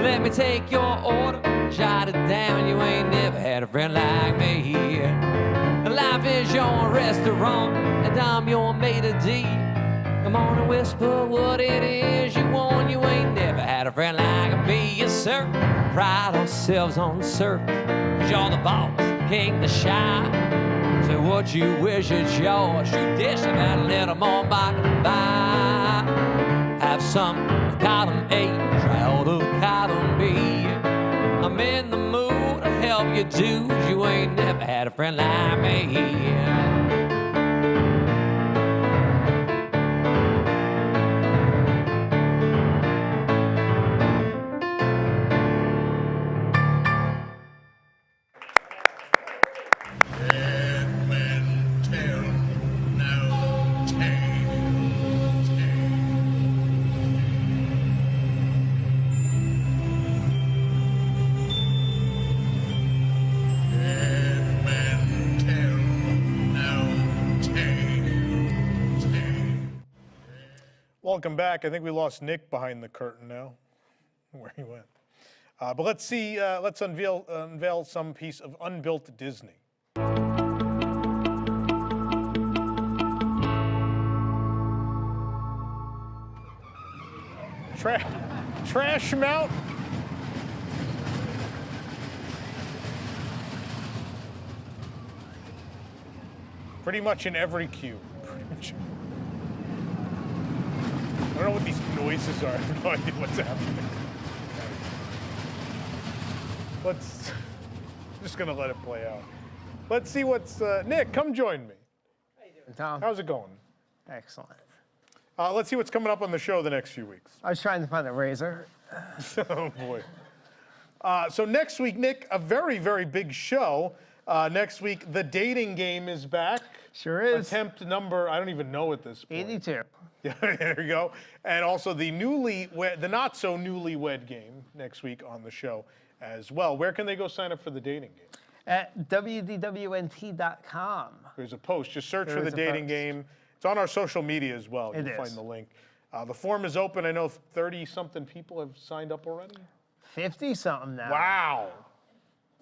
Let me take your order, jot it down, you ain't never had a friend like me. Life is your restaurant, and I'm your maitre d'. Come on and whisper what it is you want, you ain't never had a friend like me. Yes, sir, pride ourselves on the surface, 'cause you're the boss, king, the shy. Say what you wish it's yours. You dish about a little more by the by. Have some of column A, try all of column B. I'm in the mood to help you dudes. You ain't never had a friend like me. Welcome back. I think we lost Nick behind the curtain now, where he went. But let's see. Let's unveil some piece of unbuilt Disney. Trash Mountain. Pretty much in every cube. I don't know what these noises are. I have no idea what's happening. I'm just gonna let it play out. Let's see what's, Nick, come join me. How you doing, Tom? How's it going? Excellent. Let's see what's coming up on the show the next few weeks. I was trying to find a razor. Oh, boy. So next week, Nick, a very, very big show. Next week, The Dating Game is back. Sure is. Attempt number, I don't even know at this point. 82. Yeah, there you go. And also the not so newlywed game next week on the show as well. Where can they go sign up for The Dating Game? At WDWNT.com. There's a post. Just search for The Dating Game. It's on our social media as well. You'll find the link. The form is open. I know 30-something people have signed up already. 50-something now. Wow.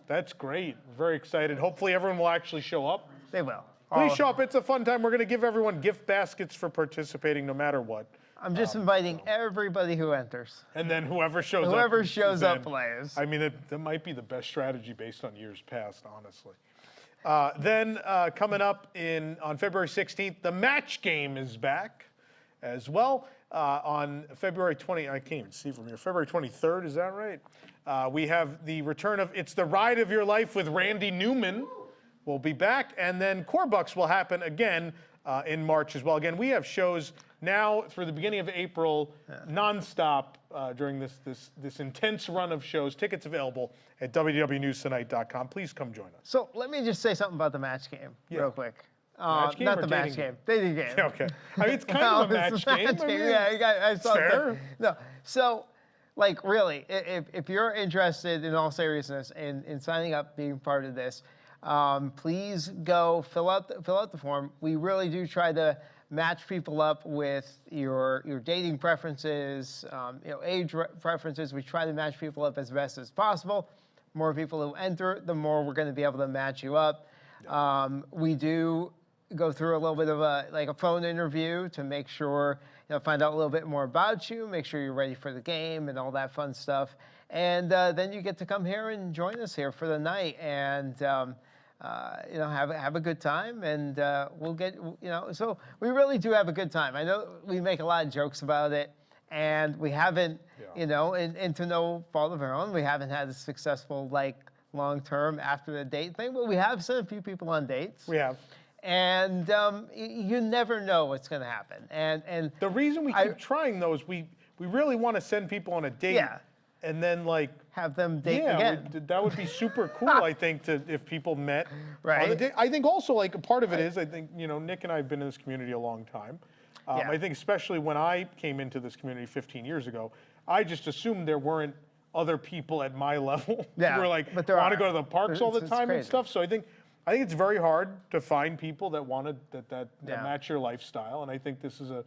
That's great. Very excited. Hopefully everyone will actually show up. They will. Please show up. It's a fun time. We're going to give everyone gift baskets for participating no matter what. I'm just inviting everybody who enters. And then whoever shows up plays. I mean, that might be the best strategy based on years past, honestly. Then coming up on February 16th, the match game is back as well. On February 20th, I can't even see from here, February 23rd, is that right? We have the return of It's the Ride of Your Life with Randy Newman. We'll be back. And then Core Bucks will happen again in March as well. Again, we have shows now through the beginning of April, nonstop during this intense run of shows. Tickets available at WDWNewsTonight.com. Please come join us. So let me just say something about the match game real quick. Match game not or the match game. Dating game. Yeah, okay. I mean, it's kind of a match game. Yeah, I saw fair. No, so like really, if you're interested in all seriousness in signing up, being part of this, please go fill out the form. We really do try to match people up with your dating preferences, age preferences. We try to match people up as best as possible. The more people who enter, the more we're going to be able to match you up. We do go through a little bit of a phone interview to make sure, find out a little bit more about you, make sure you're ready for the game and all that fun stuff. And then you get to come here and join us here for the night and have a good time, and we'll get, so we really do have a good time. I know we make a lot of jokes about it, and we haven't, and to no fault of our own, we haven't had a successful, long-term after the date thing, but we have sent a few people on dates. We have. And you never know what's going to happen. And the reason we keep trying those, we really want to send people on a date and then like have them date yeah, again. that would be super cool. I think if people met. Right. On a date. I think also like a part of it is I think Nick and I have been in this community a long time. Yeah. I think especially when I came into this community 15 years ago, I just assumed there weren't other people at my level Yeah, who were like but there want to are. go to the parks all the It's time and crazy. stuff. So I think it's very hard to find people that want to that Yeah. match your lifestyle, and I think this is a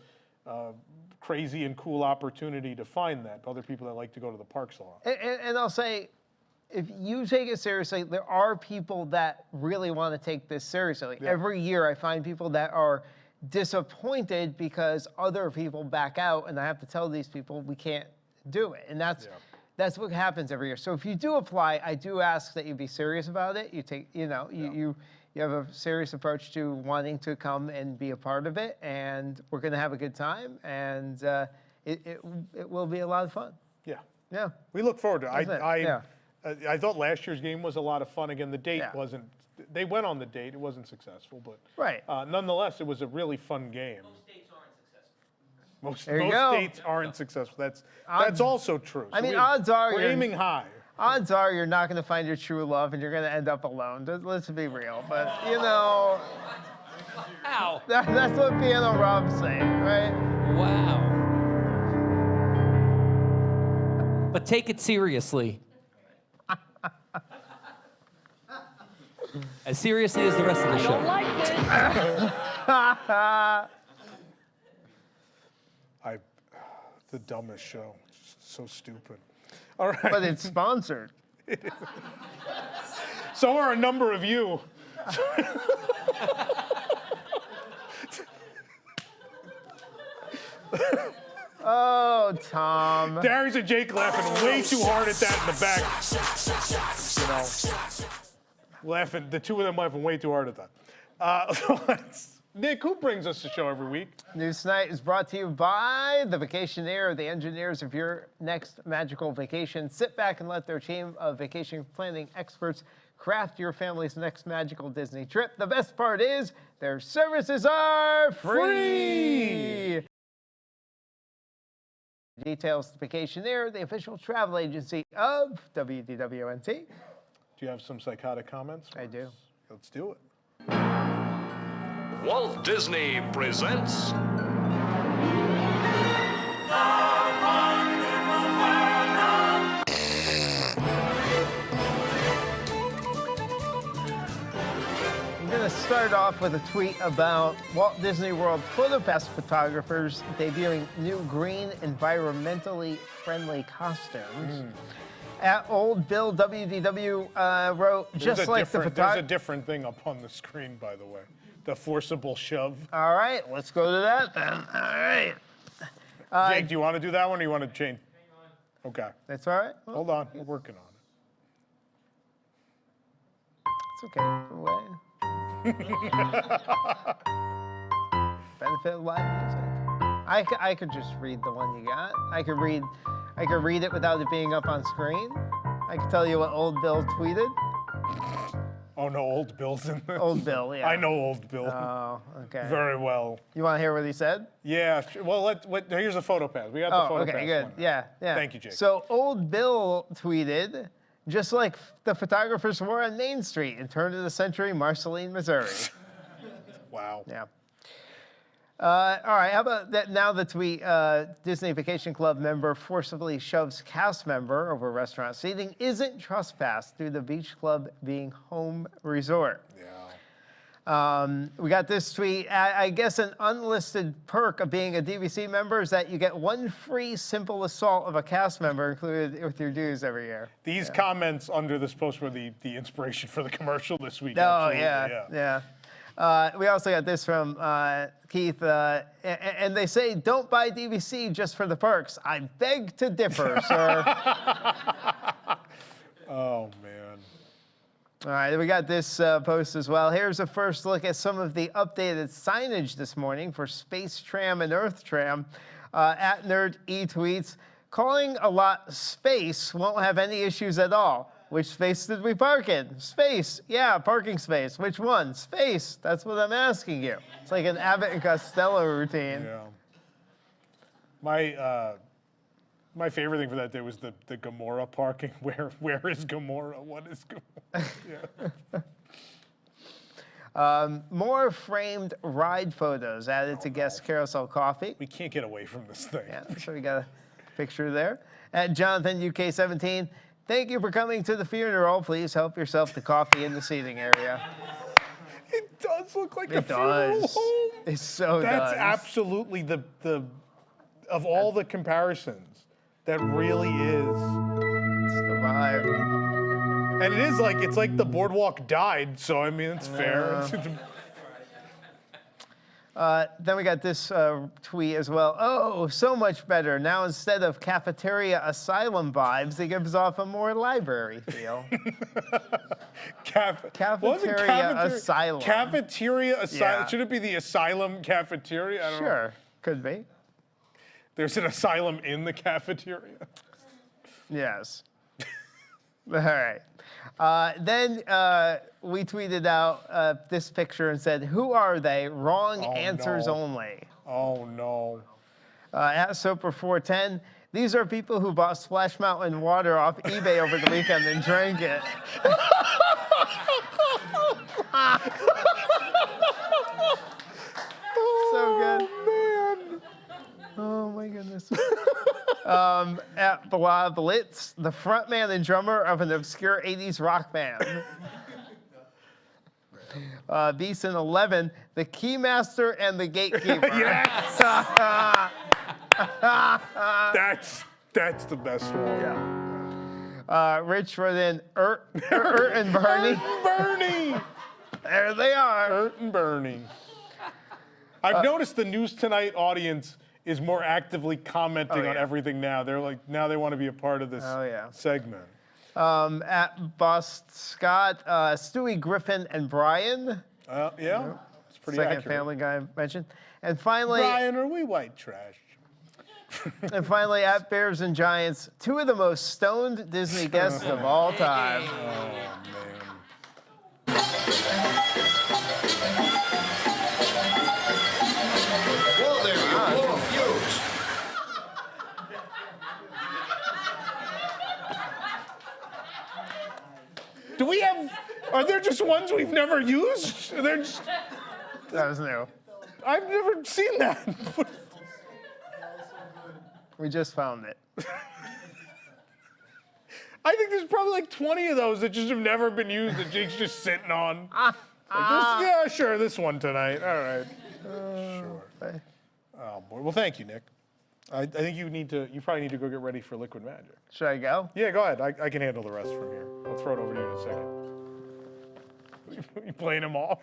crazy and cool opportunity to find that other people that like to go to the parks a lot. And I'll say, if you take it seriously, there are people that really want to take this seriously. Yeah. Every year I find people that are disappointed because other people back out, and I have to tell these people we can't do it. And that's what happens every year. So if you do apply, I do ask that you be serious about it. You take, you have a serious approach to wanting to come and be a part of it, and we're going to have a good time, and it will be a lot of fun. Yeah. Yeah. We look forward to it. That's it. I thought last year's game was a lot of fun. Again, the date Yeah. wasn't. They went on the date. It wasn't successful, but Right. Nonetheless, it was a really fun game. Most There you most go. dates aren't successful. That's Odds- also true. I mean, odds are we're you're- aiming high. Odds are you're not going to find your true love, and you're going to end up alone. Let's be real. But Ow. that's what Piano Rob's saying, right? Wow. But take it seriously. As seriously as the rest of the show. Don't like this. The dumbest show. So stupid. All right. But it's sponsored. So are a number of you. Oh, Tom. Darius and Jake laughing way too hard at that in the back. Laughing, the two of them laughing way too hard at that. Nick, who brings us the show every week? News Tonight is brought to you by the Vacationeer, the engineers of your next magical vacation. Sit back and let their team of vacation planning experts craft your family's next magical Disney trip. The best part is their services are free. Details to Vacationeer, the official travel agency of WDWNT. Do you have some psychotic comments? I do. Let's do it. Walt Disney presents I'm going to start off with a tweet about Walt Disney World PhotoPass photographers debuting new green, environmentally friendly costumes. At Old Bill WDW wrote, just like the There's a photographer. different thing up on the screen, by the way. The forcible shove. All right, let's go to that then. All right. Jake, do you want to do that one or you want to change? Okay. That's all right? Hold on. We're working on It's okay. Go away. Benefit of live music. I could just read the one you got. I could read it without it being up on screen. I could tell you what Old Bill tweeted. Oh, no, Old Bill's in there. Old Bill, yeah. I know Old Bill. Oh, okay. Very well. You want to hear what he said? Yeah. Well, here's a photo pass. We got the photo pass. Okay, good. one. Yeah. Thank you, Jake. So Old Bill tweeted, just like the photographers were on Main Street in turn of the century, Marceline, Missouri. Wow. Yeah. All right, how about that? Now the tweet, Disney Vacation Club member forcibly shoves cast member over restaurant seating isn't trespass due to the beach club being home resort. Yeah. We got this tweet. I guess an unlisted perk of being a DVC member is that you get one free simple assault of a cast member included with your dues every year. These comments under this post were the inspiration for the commercial this week. Oh, Absolutely, yeah. We also got this from Keith, and they say, don't buy DVC just for the perks. I beg to differ, sir. Oh, man. All right, we got this post as well. Here's a first look at some of the updated signage this morning for Space Tram and Earth Tram. At Nerd E tweets, calling a lot space won't have any issues at all. Which space did we park in? Space. Yeah, parking space. Which one? Space. That's what I'm asking you. It's like an Abbott and Costello routine. Yeah. My My favorite thing for that day was the Gamora parking. Where is Gamora? What is Gamora? Yeah. More framed ride photos added to guest carousel coffee. We can't get away from this thing. Yeah, so we got a picture there. At Jonathan UK17, thank you for coming to the funeral. Please help yourself to coffee in the seating area. It does look like a It funeral does. home. It so That's does. absolutely the of all the comparisons, that really is. It's the vibe. And it is like, it's like the boardwalk died, so I mean, it's fair. Then we got this tweet as well. Oh, so much better. Now instead of cafeteria asylum vibes, it gives off a more library feel. Cafeteria asylum. Cafeteria asylum. Yeah. Should it be the asylum cafeteria? I don't know. Sure, could be. There's an asylum in the cafeteria. Yes. All right. Then we tweeted out this picture and said, who are they? Wrong answers no. only. Oh, no. At Soper410, these are people who bought Splash Mountain water off eBay over the weekend and drank it. So good. Man. Oh my goodness. At Blah Blitz, the frontman and drummer of an obscure 80s rock band. Beeson 11, the keymaster and the gatekeeper. Yes! That's the best one. Yeah. Rich wrote in Ert and Bernie. Bernie! There they are. Ert and Bernie. I've noticed the News Tonight audience is more actively commenting on everything now. They're like, now they want to be a part of this segment. At Bust Scott, Stewie Griffin and Brian. Yeah, it's pretty Second accurate. Family Guy mentioned. And finally, Brian, are we white trash? and finally, at Bears and Giants, two of the most stoned Disney guests of all time. Oh, man. Whoa there, you blow a fuse. Do we have, are there just ones we've never used? They're just, That was new. I've never seen that. We just found it. I think there's probably like 20 of those that just have never been used that Jake's just sitting on. Like this, yeah, sure, this one tonight. All right. Sure. Oh, boy. Well, thank you, Nick. I think you probably need to go get ready for Liquid Magic. Should I go? Yeah, go ahead. I can handle the rest from here. I'll throw it over to you in a second. You playing him off?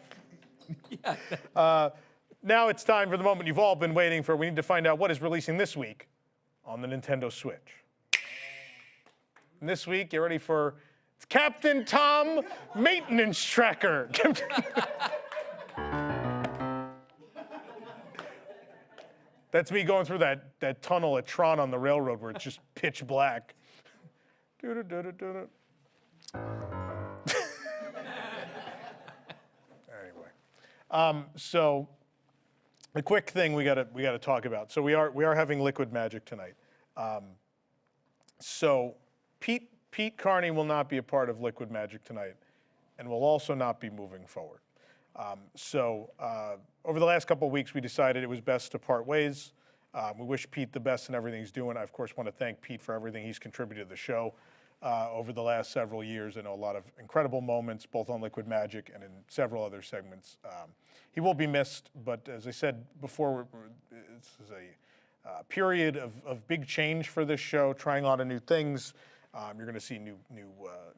Yeah. Now it's time for the moment you've all been waiting for. We need to find out what is releasing this week on the Nintendo Switch. And this week, get ready for Captain Tom Maintenance Tracker. That's me going through that tunnel at Tron on the railroad where it's just pitch black. Anyway. So the quick thing we gotta talk about. So we are having Liquid Magic tonight. So Pete Carney will not be a part of Liquid Magic tonight, and will also not be moving forward. Over the last couple of weeks, we decided it was best to part ways. We wish Pete the best in everything he's doing. I, of course, want to thank Pete for everything he's contributed to the show over the last several years. I know a lot of incredible moments, both on Liquid Magic and in several other segments. He will be missed, but as I said before, this is a period of big change for this show, trying a lot of new things. You're going to see new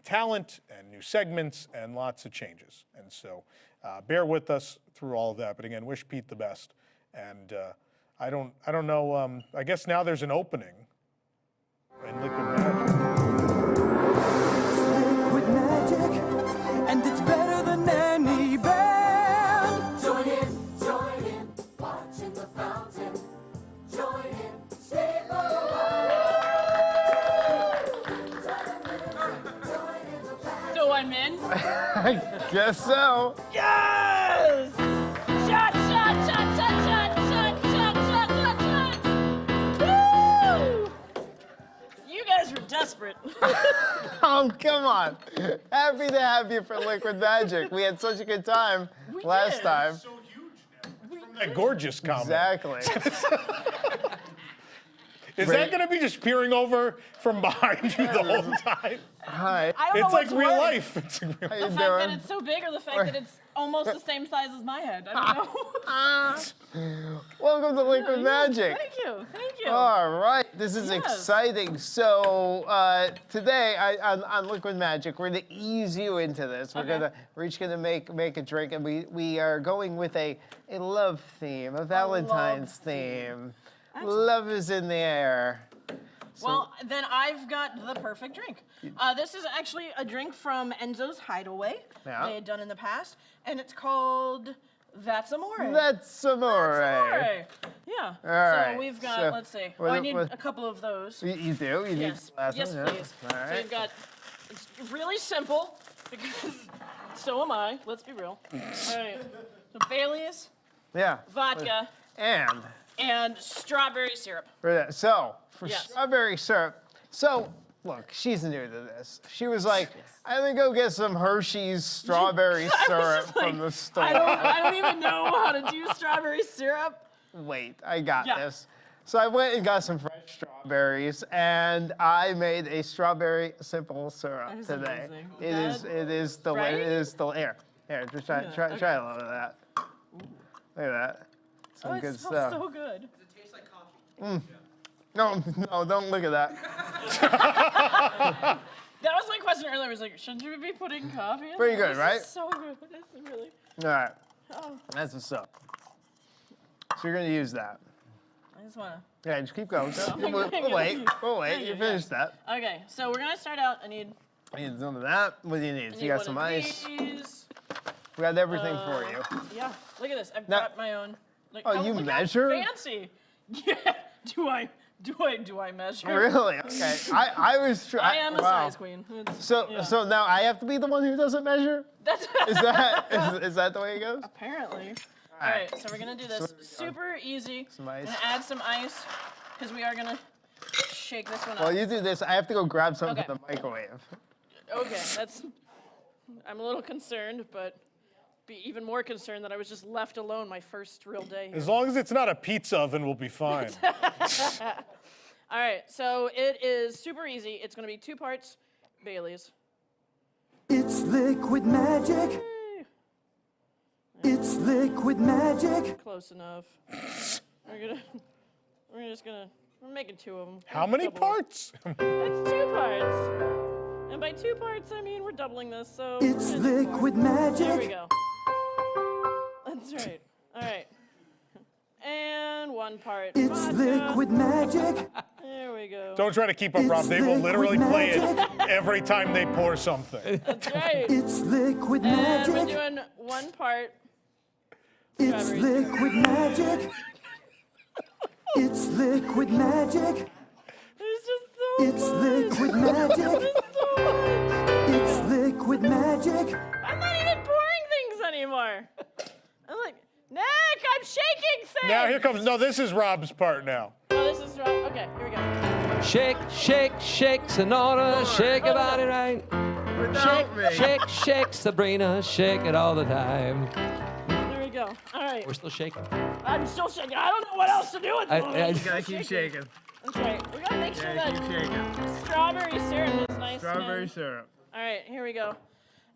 talent and new segments and lots of changes. And so bear with us through all of that. But again, wish Pete the best. And I don't know. I guess now there's an opening in Liquid Magic. Liquid Magic, and it's better than any band. Join in, watching the fountain. Join in, stay for a while. So I'm in? I guess so. Yes! Shot, shot, shot, shot, shot, shot, shot, shot, shot, shot! Woo! desperate. Oh, come on. Happy to have you for Liquid Magic. We had such a good time last time. So huge now. From that gorgeous comment. Exactly. Is that going to be just peering over from behind you the whole time? Hi. I don't know It's like what's real worse. life. It's like real How you The fact that doing? it's so big or the fact that it's almost the same size as my head. I don't know. Welcome to Liquid Magic. Thank you. Thank you. All right, this is Yes. exciting. So today on Liquid Magic, we're gonna ease you into this. We're each gonna make a drink, and we are going with a love theme, a Valentine's theme. Love is in the air. Well, then I've got the perfect drink. This is actually a drink from Enzo's Hideaway. Yeah. They had done in the past, and it's called That's Amore. That's amore. Amore. Yeah. All right, So we've got, so let's see. what- I need what- a couple of those. You do? You Yes. need glasses? Yes, Yeah. please. All So right. you've got, it's really simple, because so am I. Let's be real. All right. So Bailey's, Yeah. vodka, and strawberry syrup. So, for Yes. strawberry syrup, so look, she's new to this. She was like, I'm gonna go get some Hershey's strawberry syrup from the store. I don't even know how to do strawberry syrup. Wait, I got Yeah. this. So I went and got some fresh strawberries, and I made a strawberry simple syrup That is today. amazing. It is right? it is the here. Just try Yeah, try a little of that. Look at that. Some It good smells stuff. so good. Does it taste like coffee? No, don't look at that. That was my question earlier. I was like, shouldn't you be putting coffee in Pretty there? good, This right? is so good. This is really. All right, Oh, that's what's up. So you're gonna use that. I just wanna. Yeah, just keep going. We'll wait. Thank You you, finished that. Okay, so we're gonna start out. I need. I need some of that. What do you need? I So need you got one some of ice. these. We got everything for you. Yeah, look at this. I've Now- brought my own. Like, Oh, you look measure? How fancy. Yeah. Do I measure? Really? Okay. I was. I am a wow. size queen. It's- So yeah. so now I have to be the one who doesn't measure. That's Is that the way it goes? apparently. All right, so we're gonna do this super easy. Some ice. Gonna add some ice because we are gonna shake this one up. Well, you do this. I have to go grab something Okay. from the microwave. Okay, that's. I'm a little concerned, but be even more concerned that I was just left alone my first real day. As long as it's not a pizza oven, we'll be fine. All right, so it is super easy. It's gonna be 2 parts Bailey's. It's liquid magic. Yay. It's liquid magic. Close enough. We're making 2 of them. How many parts? It's 2 parts. And by 2 parts, I mean we're doubling this, so. It's we're gonna do 4. liquid There we magic. go. That's right. All right. And 1 part. It's vodka. liquid magic. There we go. Don't try to keep up, Rob. They will literally play it every time they pour something. That's right. It's liquid And we're magic. doing 1 part. It's strawberry liquid magic. It's liquid magic. There's just so It's much. liquid magic. There's so much. It's liquid magic. I'm not even pouring things anymore. I'm like, Nick, I'm shaking things. Now here comes. No, this is Rob's part now. Oh, this is wrong. Okay, here we go. Shake, shake, shake, Sonora, shake your body right. Without me. Shake, shake, Sabrina, shake it all the time. There we go. All right. We're still shaking. I'm still shaking. I don't know what else to do with this. You gotta keep shaking. That's right. We gotta make sure Yeah, that keep shaking. strawberry syrup is nice. Strawberry and, syrup. All right, here we go.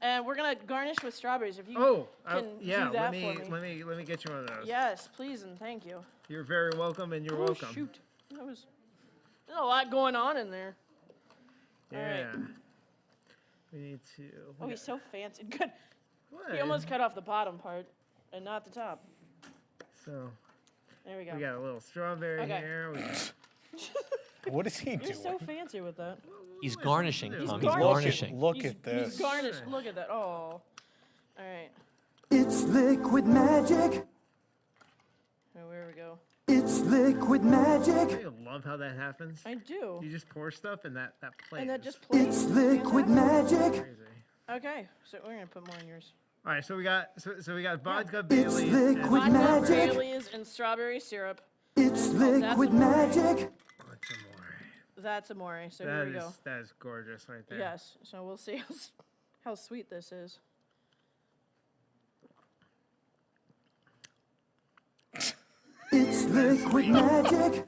And we're gonna garnish with strawberries. If you can yeah. do that Let me get you one of those. Yes, please and thank you. You're very welcome, and you're Oh, welcome. shoot. There's a lot going on in there. All right. Yeah. We need to. Oh, he's so fancy. Good. What? He almost cut off the bottom part and not the top. So There we go. we got a little strawberry Okay. here. We got- What is he You're doing? so fancy with that. He's garnishing, Tom. He's garnishing. garnishing. Look He's- at this. He's garnished. Look at that. Oh. All right. It's liquid magic. Oh, where we go. It's liquid magic. I love how that happens. I do. You just pour stuff and that plays. And that just plays. It's liquid magic. Crazy. Okay, so we're gonna put more in yours. All right, so we got vodka, It's Bailey's, liquid and Vodka, magic. Bailey's, and strawberry syrup. It's called liquid That's Amore. magic. what's some more? That's amore. So here we go. That is gorgeous right there. Yes. So we'll see how sweet this is. It's liquid magic.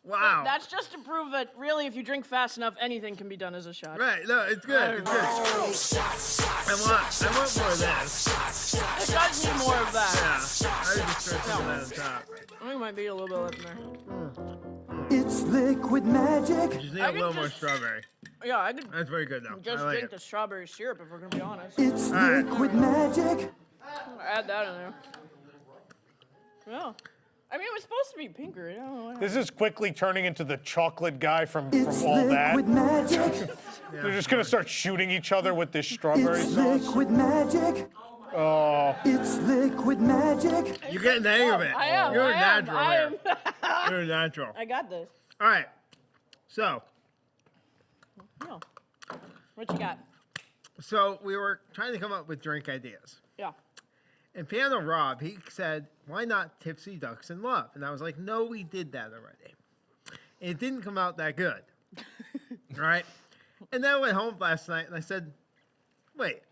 Wow. That's just to prove that really, if you drink fast enough, anything can be done as a shot. Right. No, it's good. It's good. I want more of this. It does need more of that. Yeah. I would just throw some of that on top. I think it might be a little bit left in there. It's liquid magic. You just need a little more strawberry. Yeah, I could That's very good though. just I like drink it. the strawberry syrup if we're gonna be honest. It's liquid magic. Add that in there. Yeah. I mean, it was supposed to be pinker. I don't know what This is quickly turning into the chocolate guy from It's All That. liquid magic. They're just gonna start shooting each other with this strawberry It's sauce. liquid magic. Oh. It's liquid magic. You're getting the hang of it. I am. You're I am, natural I here. am. You're natural. I got this. All right. So, Oh. What you got? so we were trying to come up with drink ideas. Yeah. And Piano Rob, he said, why not Tipsy Ducks in Love? And I was like, no, we did that already. And it didn't come out that good. Right? And then I went home last night and I said, wait,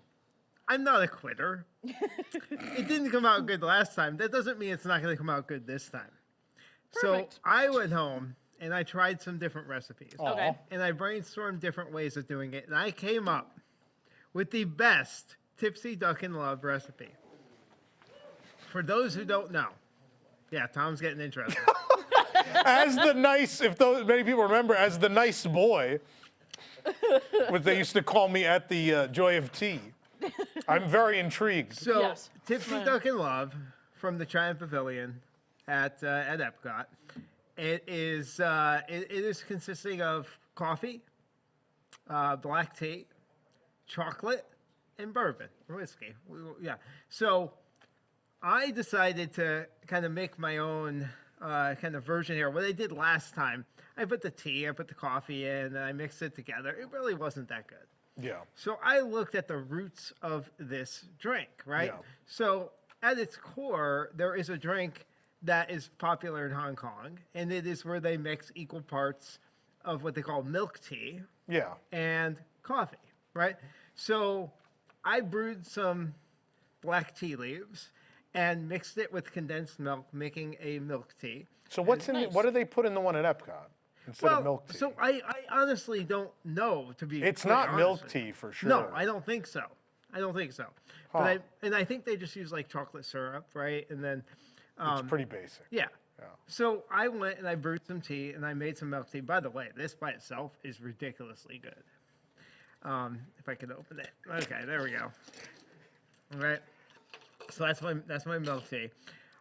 I'm not a quitter. It didn't come out good last time. That doesn't mean it's not going to come out good this time. Perfect. So I went home and I tried some different recipes. Okay. And I brainstormed different ways of doing it. And I came up with the best Tipsy Duck in Love recipe. For those who don't know. Yeah, Tom's getting interested. As the nice, if those many people remember, as the nice boy, what they used to call me at the Joy of Tea. I'm very intrigued. So, Yes. Tipsy Duck in Love from the Triumph Pavilion at Epcot. It is consisting of coffee, black tea, chocolate, and bourbon or whiskey. Yeah. So I decided to kind of make my own kind of version here. What I did last time, I put the tea, I put the coffee in, and I mixed it together. It really wasn't that good. Yeah. So I looked at the roots of this drink, right? Yeah. So at its core, there is a drink that is popular in Hong Kong, and it is where they mix equal parts of what they call milk tea Yeah. and coffee, right? So I brewed some black tea leaves and mixed it with condensed milk, making a milk tea. So what's in? What do they put in the one at Epcot instead of milk tea? So I honestly don't know, to be It's completely not honest milk with you. tea for sure. No, I don't think so. I don't think so. Huh. But I think they just use like chocolate syrup, right? And then It's pretty basic. yeah. Yeah. So I went and I brewed some tea and I made some milk tea. By the way, this by itself is ridiculously good. If I could open it. Okay, there we go. All right. So that's my milk tea.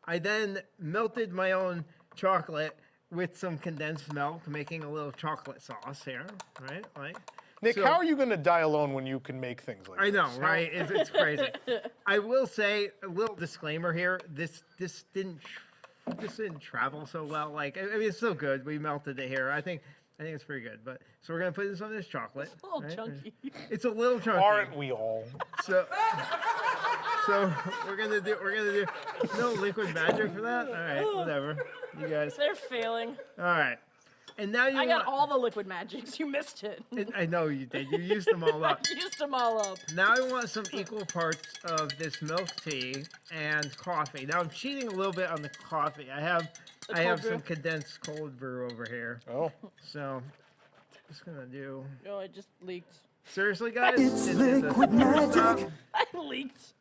I then melted my own chocolate with some condensed milk, making a little chocolate sauce here, right? Like, Nick, so- how are you going to die alone when you can make things like I know, this? right? It's crazy. I will say a little disclaimer here. This didn't travel so well. Like, I mean, it's still good. We melted it here. I think it's pretty good. But so we're gonna put in some of this chocolate. It's a little right? chunky. It's a little chunky. Aren't we all? So we're gonna do no liquid magic for that. All right, whatever. You guys. They're failing. All right. And now you I got want- all the liquid magics. You missed it. I know you did. You used them all up. I used them all up. Now I want some equal parts of this milk tea and coffee. Now I'm cheating a little bit on the coffee. I have cold some brew? condensed cold brew over here. Oh. So just gonna do. No, it just leaked. Seriously, guys? It's Is liquid magic. I leaked.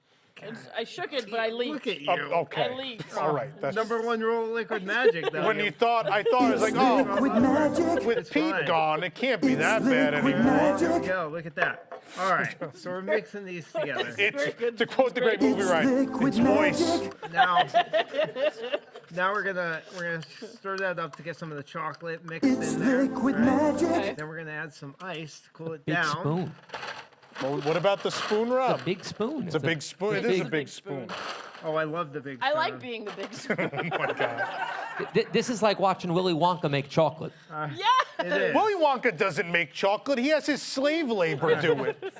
I shook it, but I leaked. Look at you. Okay. I leaked. All right. That's Number one rule of liquid magic, though. when I thought it was like, oh, Liquid magic. with It's Pete fine. gone, it can't be that Liquid bad anymore. magic. There we go. Look at that. All right. So we're mixing these together. It's to quote the great movie, It's right? liquid It's moist. magic. Now we're gonna stir that up to get some of the chocolate mixed It's in there. liquid right? magic. Then we're gonna add some ice to cool it Big down. spoon. Well, what about the spoon rub? It's a big spoon. It's a big spoon. It is a big spoon. Oh, I love the big I spoon. like being the big spoon. Oh my God. This is like watching Willy Wonka make chocolate. Yeah. It is. Willy Wonka doesn't make chocolate. He has his slave labor do it.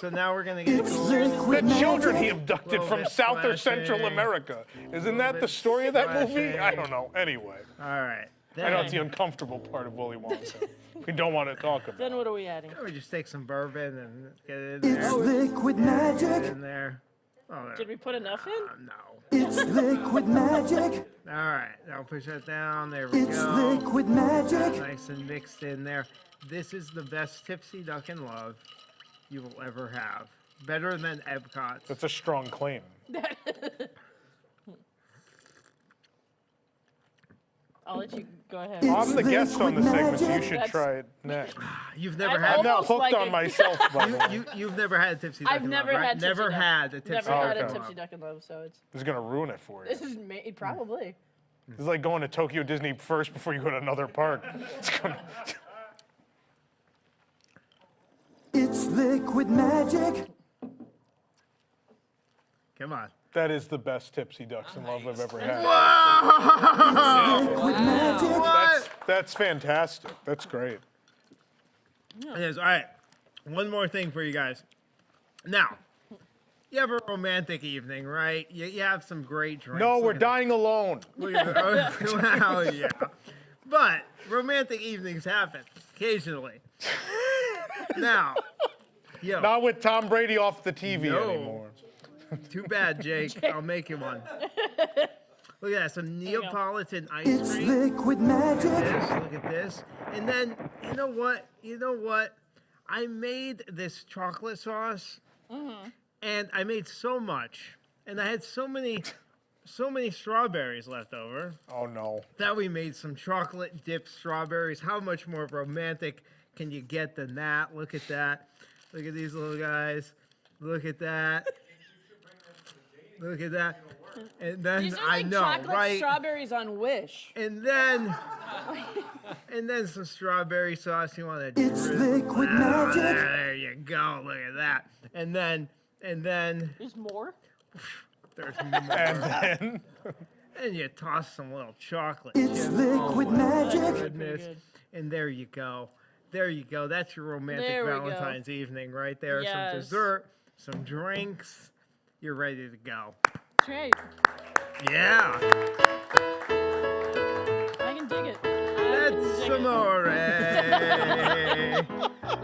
So now we're gonna get The children he abducted from South or Central America. Isn't that the story of that movie? I don't know. Anyway. All right. I know it's the uncomfortable part of Willy Wonka. We don't want to talk about. Then what are we adding? We just take some bourbon and get it in there. It's liquid magic. In there. Oh, Did we put enough in? no. It's liquid magic. All right, now push that down. There we It's go. liquid magic. Nice and mixed in there. This is the best tipsy duck in love you will ever have. Better than Epcot's. That's a strong claim. I'll let you go ahead. I'm the guest on the segment, so you should That's- try it next. You've never I've had. I'm not almost hooked like on it. myself, by the way. You've never had a tipsy duck I've in never love, right? had tipsy Never duck. had a tipsy Never duck had in a love. tipsy duck in love, so it's. This is gonna ruin it for you. This is probably. This is like going to Tokyo Disney first before you go to another park. It's gonna... It's liquid magic. Come on. That is the best tipsy ducks in love I've ever had. Liquid magic. That's fantastic. That's great. It is. All right. One more thing for you guys. Now, you have a romantic evening, right? You have some great drinks. No, we're Look at- dying alone. look at- well, yeah. But romantic evenings happen occasionally. Now, yo. Not with Tom Brady off the TV No. anymore. Too bad, Jake. I'll make you one. Look at that. Some Neapolitan ice It's cream. liquid magic. Look at this. And then, you know what? I made this chocolate sauce, and I made so much, and I had so many strawberries left over Oh no. that we made some chocolate dipped strawberries. How much more romantic can you get than that? Look at that. Look at these little guys. Look at that. Look at that. And then These are I like know, chocolate right? strawberries on Wish. And then some strawberry sauce. You want to It's liquid magic. There you go. Look at that. And then There's more. there's more. And then And you toss some little chocolate. It's chips. liquid Oh, my magic. goodness. And there you go. There you go. That's your romantic There we go. Valentine's evening right there. Yes. Some dessert, some drinks. You're ready to go. That's right. Yeah. I can dig it. That's amore. We have that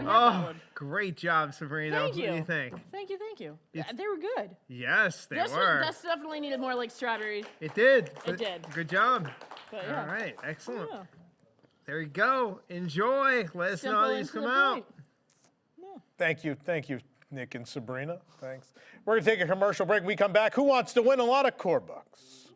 Oh, one. great job, Sabrina. Thank What you. do you think? Thank you. Thank you. It's- They were good. Yes, they This were. one, this definitely needed more like strawberries. It did. It did. Good job. But yeah. All right, excellent. Yeah. There you go. Enjoy. Let us know Simple how and these to come the out. point. thank you, Nick and Sabrina. Thanks. We're gonna take a commercial break. When we come back. Who wants to win a lot of core bucks?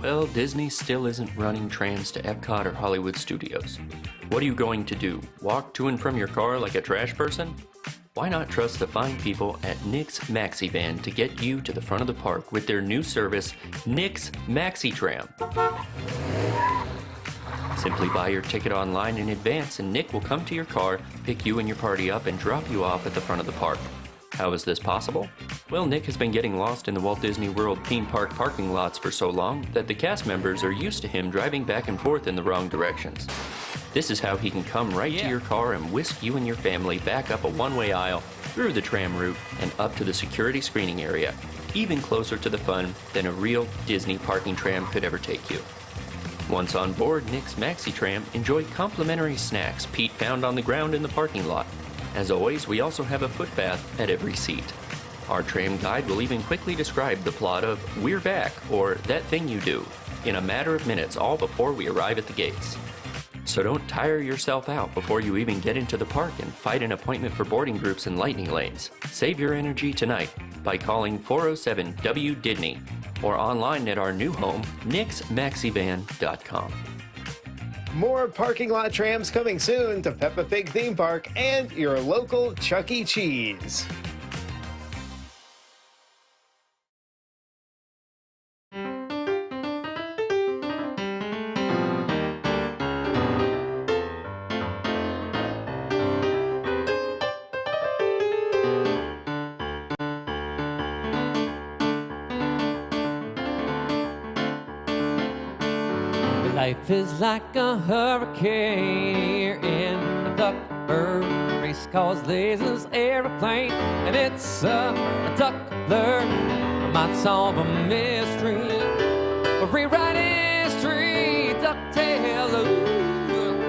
Well, Disney still isn't running trams to Epcot or Hollywood Studios. What are you going to do? Walk to and from your car like a trash person? Why not trust the fine people at Nick's Maxi Van to get you to the front of the park with their new service, Nick's Maxi Tram? Simply buy your ticket online in advance and Nick will come to your car, pick you and your party up, and drop you off at the front of the park. How is this possible? Well, Nick has been getting lost in the Walt Disney World theme park parking lots for so long that the cast members are used to him driving back and forth in the wrong directions. This is how he can come right to your car and whisk you and your family back up a one-way aisle, through the tram route, and up to the security screening area, even closer to the fun than a real Disney parking tram could ever take you. Once on board Nick's Maxi Tram, enjoy complimentary snacks Pete found on the ground in the parking lot. As always, we also have a footbath at every seat. Our tram guide will even quickly describe the plot of We're Back, or That Thing You Do, in a matter of minutes, all before we arrive at the gates. So don't tire yourself out before you even get into the park and fight an appointment for boarding groups and lightning lanes. Save your energy tonight by calling 407-WDWNT or online at our new home, nixmaxivan.com. More parking lot trams coming soon to Peppa Pig Theme Park and your local Chuck E. Cheese. Life is like a hurricane here in the Duckburg. Race cars, lasers, airplane, and it's a duckler. Might solve a mystery, or rewrite history. Ducktail, ooh.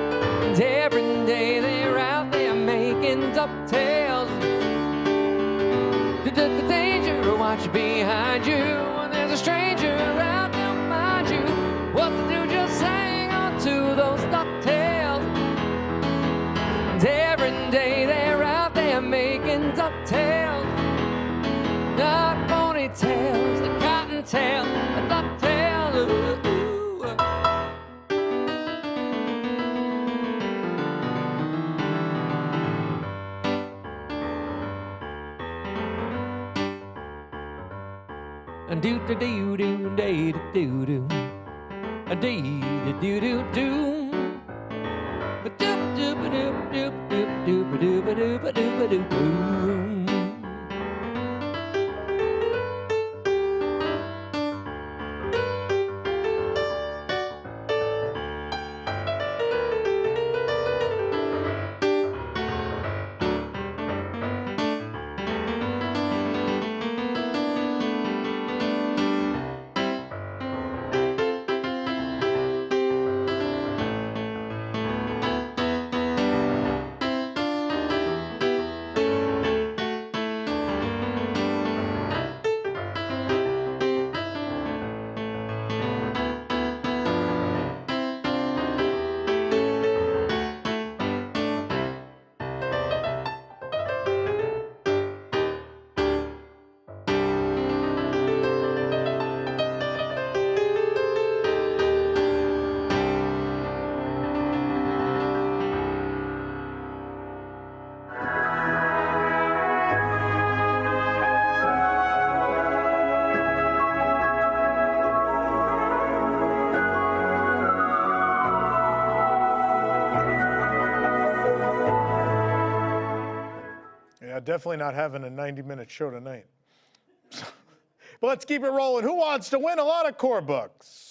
And every day they're out there making ducktails. The danger, watch behind you. When there's a stranger out there behind you, what to do? Just hang on to those ducktails. And every day they're out there making ducktails. Not ponytails, the cottontail, the ducktails. Ooh, ooh. And do do do do do do do, a do do do do, ba doop doop doop doop doop doop doop doop doop doop. Definitely not having a 90-minute show tonight. But let's keep it rolling. Who wants to win a lot of core books?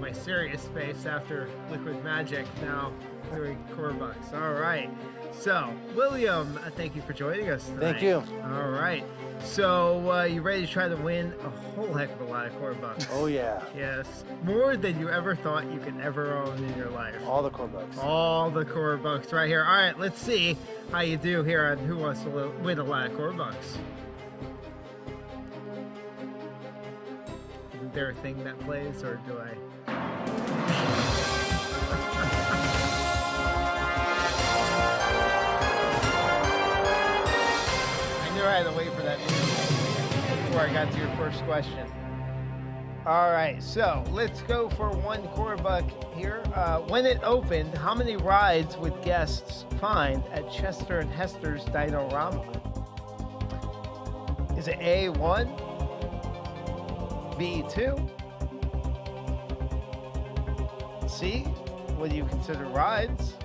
My serious space after Liquid Magic, now doing core bucks. All right, so William, thank you for joining us tonight. Thank you. All right, so you ready to try to win a whole heck of a lot of core bucks? Oh yeah. Yes, more than you ever thought you could ever own in your life. All the core bucks. All the core bucks right here. All right, let's see how you do here on Who Wants to Win a Lot of Core Bucks. Isn't there a thing that plays, or do I? I knew I had to wait for that music before I got to your first question. All right, so let's go for one core buck here. When it opened, how many rides would guests find at Chester and Hester's Dino-Rama? Is it A, 1, B, 2, C, what do you consider rides,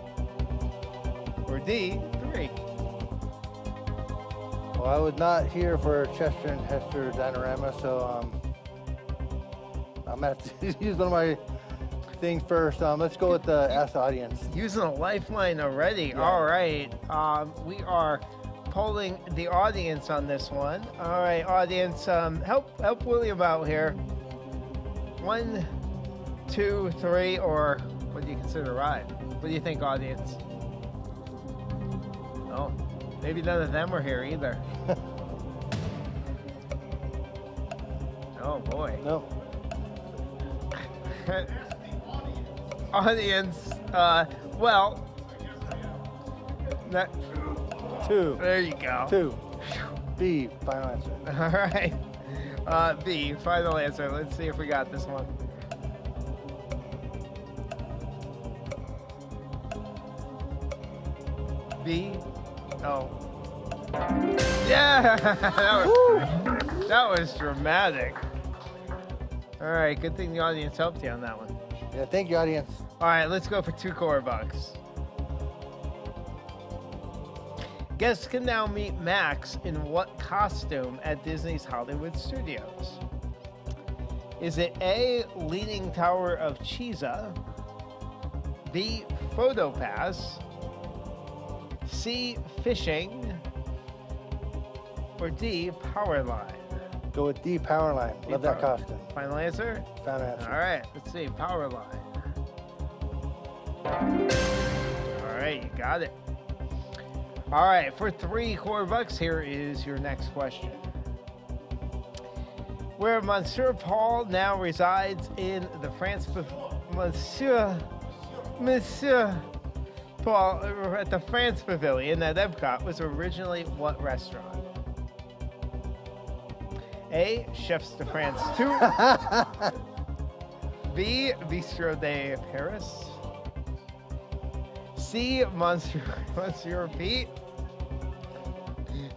or D, 3? Well, I was not here for Chester and Hester Dinorama, so I'm gonna have to use one of my things first. Let's go with the Ask the Audience. Using a lifeline already. Yeah. All right. We are polling the audience on this one. All right, audience, help William out here. 1, 2, 3, or what do you consider a ride? What do you think, audience? Oh, maybe none of them were here either. Oh boy. No. Audience, well, that, 2. There you go. 2. B, final answer. All right. B, final answer. Let's see if we got this one. B. Oh. Yeah, that was dramatic. All right, good thing the audience helped you on that one. Yeah, thank you, audience. All right, let's go for $2. Guests can now meet Max in what costume at Disney's Hollywood Studios? Is it A, Leaning Tower of Cheesa, B, Photo Pass, C, Fishing, or D, Powerline? Go with D, Powerline. Love that costume. Final answer? Final answer. All right, let's see, Powerline. All right, you got it. All right, for $3, here is your next question. Where Monsieur Paul now resides in the Monsieur Paul at the France Pavilion at Epcot was originally what restaurant? A, Chefs de France 2. B, Bistro de Paris. C, Monsieur Pete.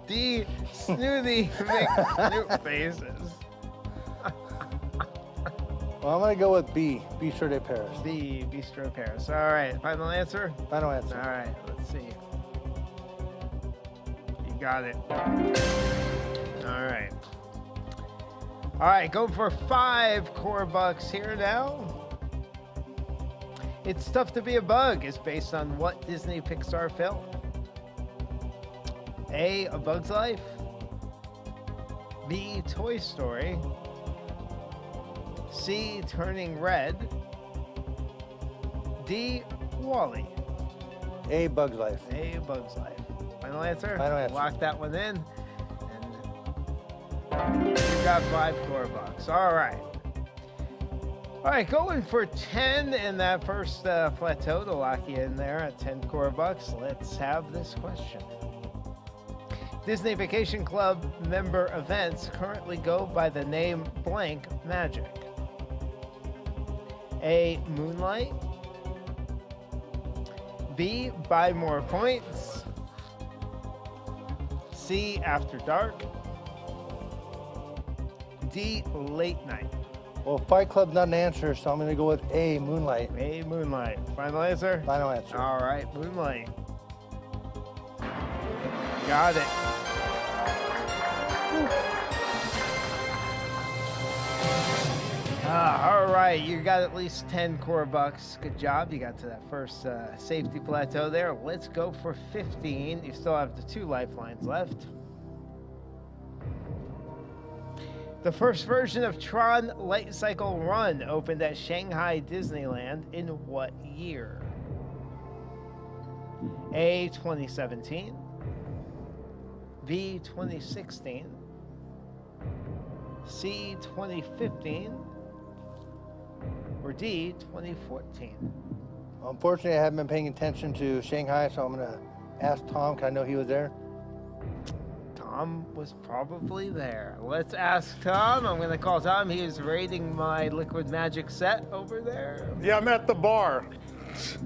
D, Snooty McSnoot Faces. Well, I'm going to go with B, Bistro de Paris. B, Bistro de Paris. All right, final answer? Final answer. All right, let's see. You got it. All right. All right, go for $5 here now. It's Tough to Be a Bug is based on what Disney Pixar film? A, A Bug's Life. B, Toy Story. C, Turning Red. D, Wall-E. A, Bug's Life. A, Bug's Life. Final answer? Final answer. Lock that one in. And you got $5. All right. All right, going for 10 in that first plateau to lock you in there at $10. Let's have this question. Disney Vacation Club member events currently go by the name blank magic. A, Moonlight. B, Buy More Points. C, After Dark. D, Late Night. Well, Fight Club's not an answer, so I'm going to go with A, Moonlight. A, Moonlight. Final answer? Final answer. All right, Moonlight. Got it. All right, you got at least 10 $. Good job. You got to that first safety plateau there. Let's go for 15. You still have the 2 lifelines left. The first version of Tron Light Cycle Run opened at Shanghai Disneyland in what year? A, 2017. B, 2016. C, 2015. Or D, 2014. Unfortunately, I haven't been paying attention to Shanghai, so I'm going to ask Tom, because I know he was there. Tom was probably there. Let's ask Tom. I'm going to call Tom. He is rating my liquid magic set over there. Yeah, I'm at the bar.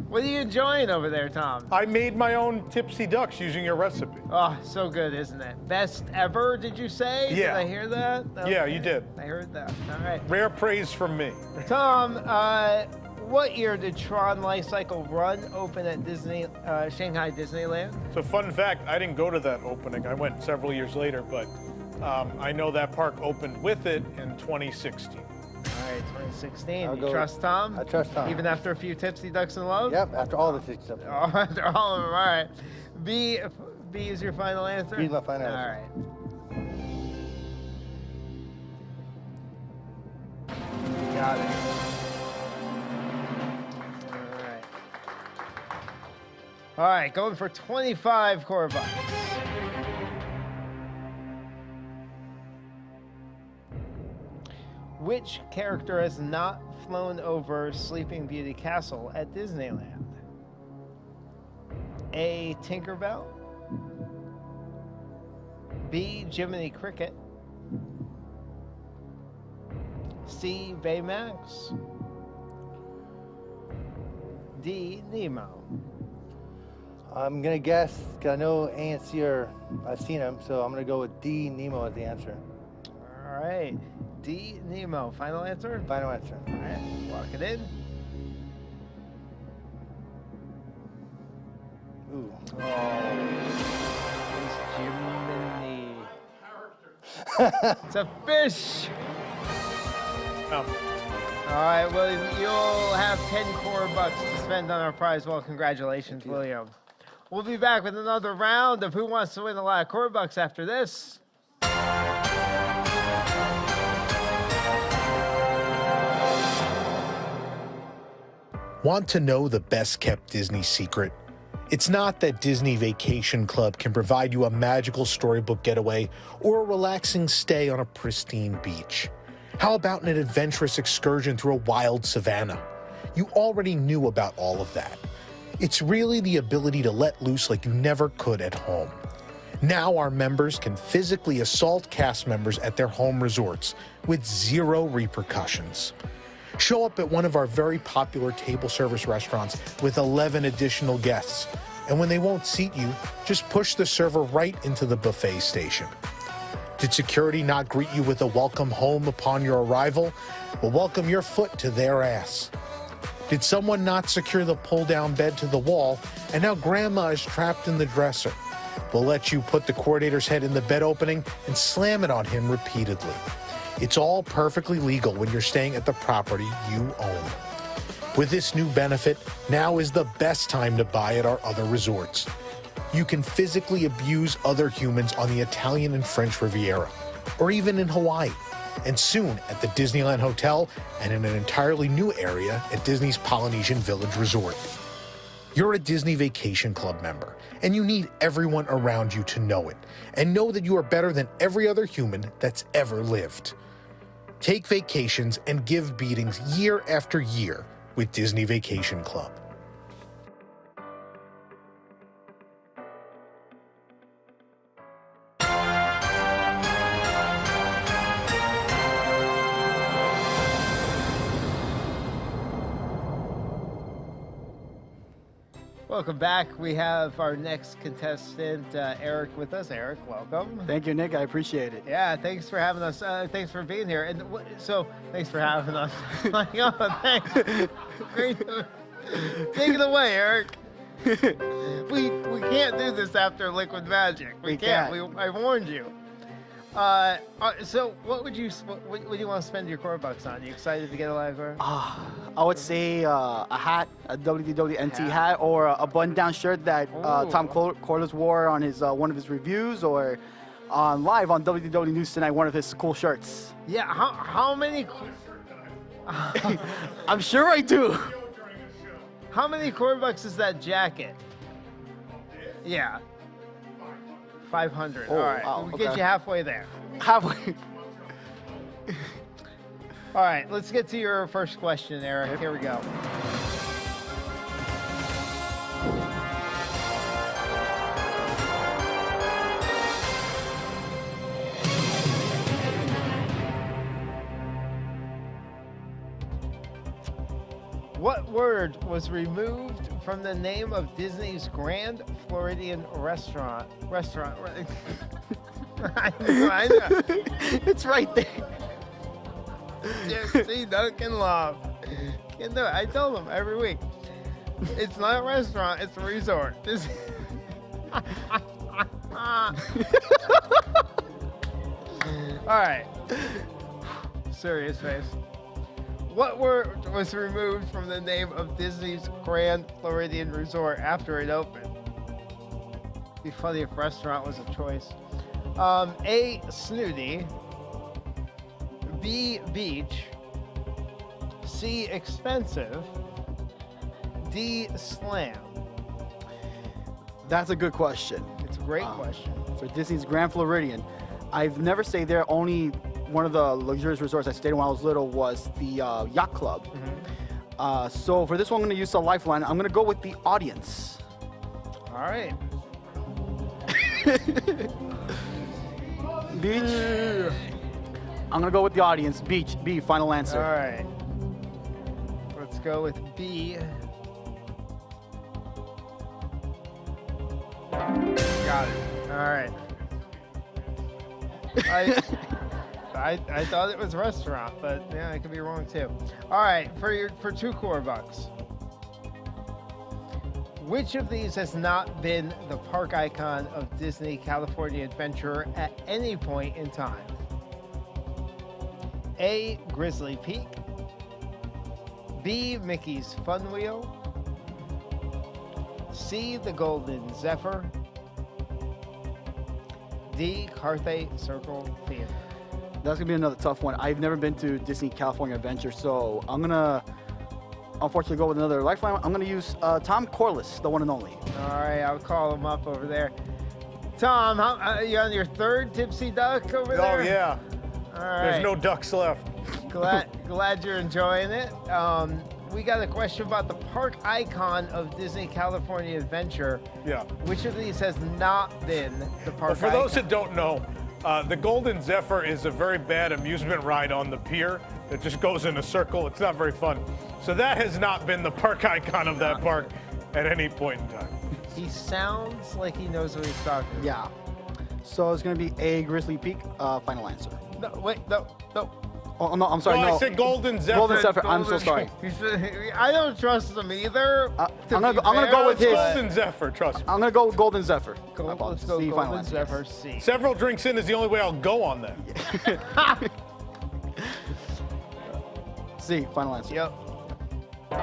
What are you enjoying over there, Tom? I made my own tipsy ducks using your recipe. Oh, so good, isn't it? Best ever, did you say? Yeah. Did I hear that? Okay. Yeah, you did. I heard that. All right. Rare praise from me. Tom, what year did Tron Light Cycle Run open at Shanghai Disneyland? So fun fact, I didn't go to that opening. I went several years later, but I know that park opened with it in 2016. All right, 2016. You trust Tom? I trust Tom. Even after a few tipsy ducks in love? Yep, after all the tipsy ducks. After all of them, all right. B is your final answer? B is my final answer. All right. Got it. All right, going for 25 $. Which character has not flown over Sleeping Beauty Castle at Disneyland? A, Tinkerbell. B, Jiminy Cricket. C, Baymax. D, Nemo. I'm gonna guess, 'cause I know A and C are, I've seen them, so I'm gonna go with D, Nemo as the answer. All right. D, Nemo. Final answer? Final answer. All right. Lock it in. Ooh. Jiminy. It's a fish. Oh. All right, William, you'll have 10 core bucks to spend on our prize. Well, congratulations, William. We'll be back with another round of Who Wants to Win a Lot of Core Bucks after this. Want to know the best kept Disney secret? It's not that Disney Vacation Club can provide you a magical storybook getaway or a relaxing stay on a pristine beach. How about an adventurous excursion through a wild savanna? You already knew about all of that. It's really the ability to let loose like you never could at home. Now our members can physically assault cast members at their home resorts with zero repercussions. Show up at one of our very popular table service restaurants with 11 additional guests, and when they won't seat you, just push the server right into the buffet station. Did security not greet you with a welcome home upon your arrival? Well, welcome your foot to their ass. Did someone not secure the pull-down bed to the wall, and now grandma is trapped in the dresser? We'll let you put the coordinator's head in the bed opening and slam it on him repeatedly. It's all perfectly legal when you're staying at the property you own. With this new benefit, now is the best time to buy at our other resorts. You can physically abuse other humans on the Italian and French Riviera, or even in Hawaii, and soon at the Disneyland Hotel and in an entirely new area at Disney's Polynesian Village Resort. You're a Disney Vacation Club member, and you need everyone around you to know it, and know that you are better than every other human that's ever lived. Take vacations and give beatings year after year with Disney Vacation Club. Welcome back. We have our next contestant, Eric, with us. Eric, welcome. Thank you, Nick. I appreciate it. Yeah, thanks for having us. Thanks for being here. And thanks for having us. Like, oh, thanks. Great. Take it away, Eric. we can't do this after Liquid Magic. We can't. I warned you. So what would you want to spend your core bucks on? You excited to get a live core? I would say a hat, a WDWNT hat, or a button-down shirt that Tom Corless wore on his one of his reviews, or on live on WDW News Tonight, one of his cool shirts. Yeah. How many? I'm sure I do. How many core bucks is that jacket? Yeah. 500. Oh, all right. wow, We'll okay. get you halfway there. Halfway. All right. Let's get to your first question, Eric. Here we go. What word was removed from the name of Disney's Grand Floridian restaurant? I know. It's right there. See, Duncan Love. Can't do it. I told him every week. It's not a restaurant, it's a resort. This All right. Serious face. What word was removed from the name of Disney's Grand Floridian Resort after it opened? It'd be funny if restaurant was a choice. A, snooty. B, beach. C, expensive. D, slam. That's a good question. It's a great question. For Disney's Grand Floridian, I've never stayed there. Only one of the luxurious resorts I stayed in when I was little was the Yacht Club. Mm-hmm. So for this one, I'm going to use a lifeline. I'm going to go with the audience. All right. Beach. I'm going to go with the audience. Beach. B, final answer. All right. Let's go with B. Got it. All right. I thought it was a restaurant, but yeah, I could be wrong too. All right, for 2 core bucks. Which of these has not been the park icon of Disney California Adventure at any point in time? A. Grizzly Peak. B. Mickey's Fun Wheel. C. The Golden Zephyr. D. Carthay Circle Theater. That's gonna be another tough one. I've never been to Disney California Adventure, so I'm gonna unfortunately go with another lifeline. I'm gonna use Tom Corless, the one and only. All right, I'll call him up over there. Tom, you on your 3rd Tipsy Duck over there? Oh yeah. All right. There's no ducks left. Glad you're enjoying it. We got a question about the park icon of Disney California Adventure. Yeah. Which of these has not been the park Well, for icon? those that don't know, the Golden Zephyr is a very bad amusement ride on the pier that just goes in a circle. It's not very fun. So that has not been the park icon of that park at any point in time. He sounds like he knows what he's talking about. Yeah. So it's gonna be A. Grizzly Peak. Final answer. No, wait, no. Oh no, I'm sorry. No, No, I said Golden Zephyr. Golden Zephyr. I'm so sorry. I don't trust him either. I'm gonna go with his. Golden Zephyr, trust me. I'm gonna go with Golden Zephyr. Let's go C, final Golden answer. Zephyr C. Several drinks in is the only way I'll go on that. C, final answer. Yep. You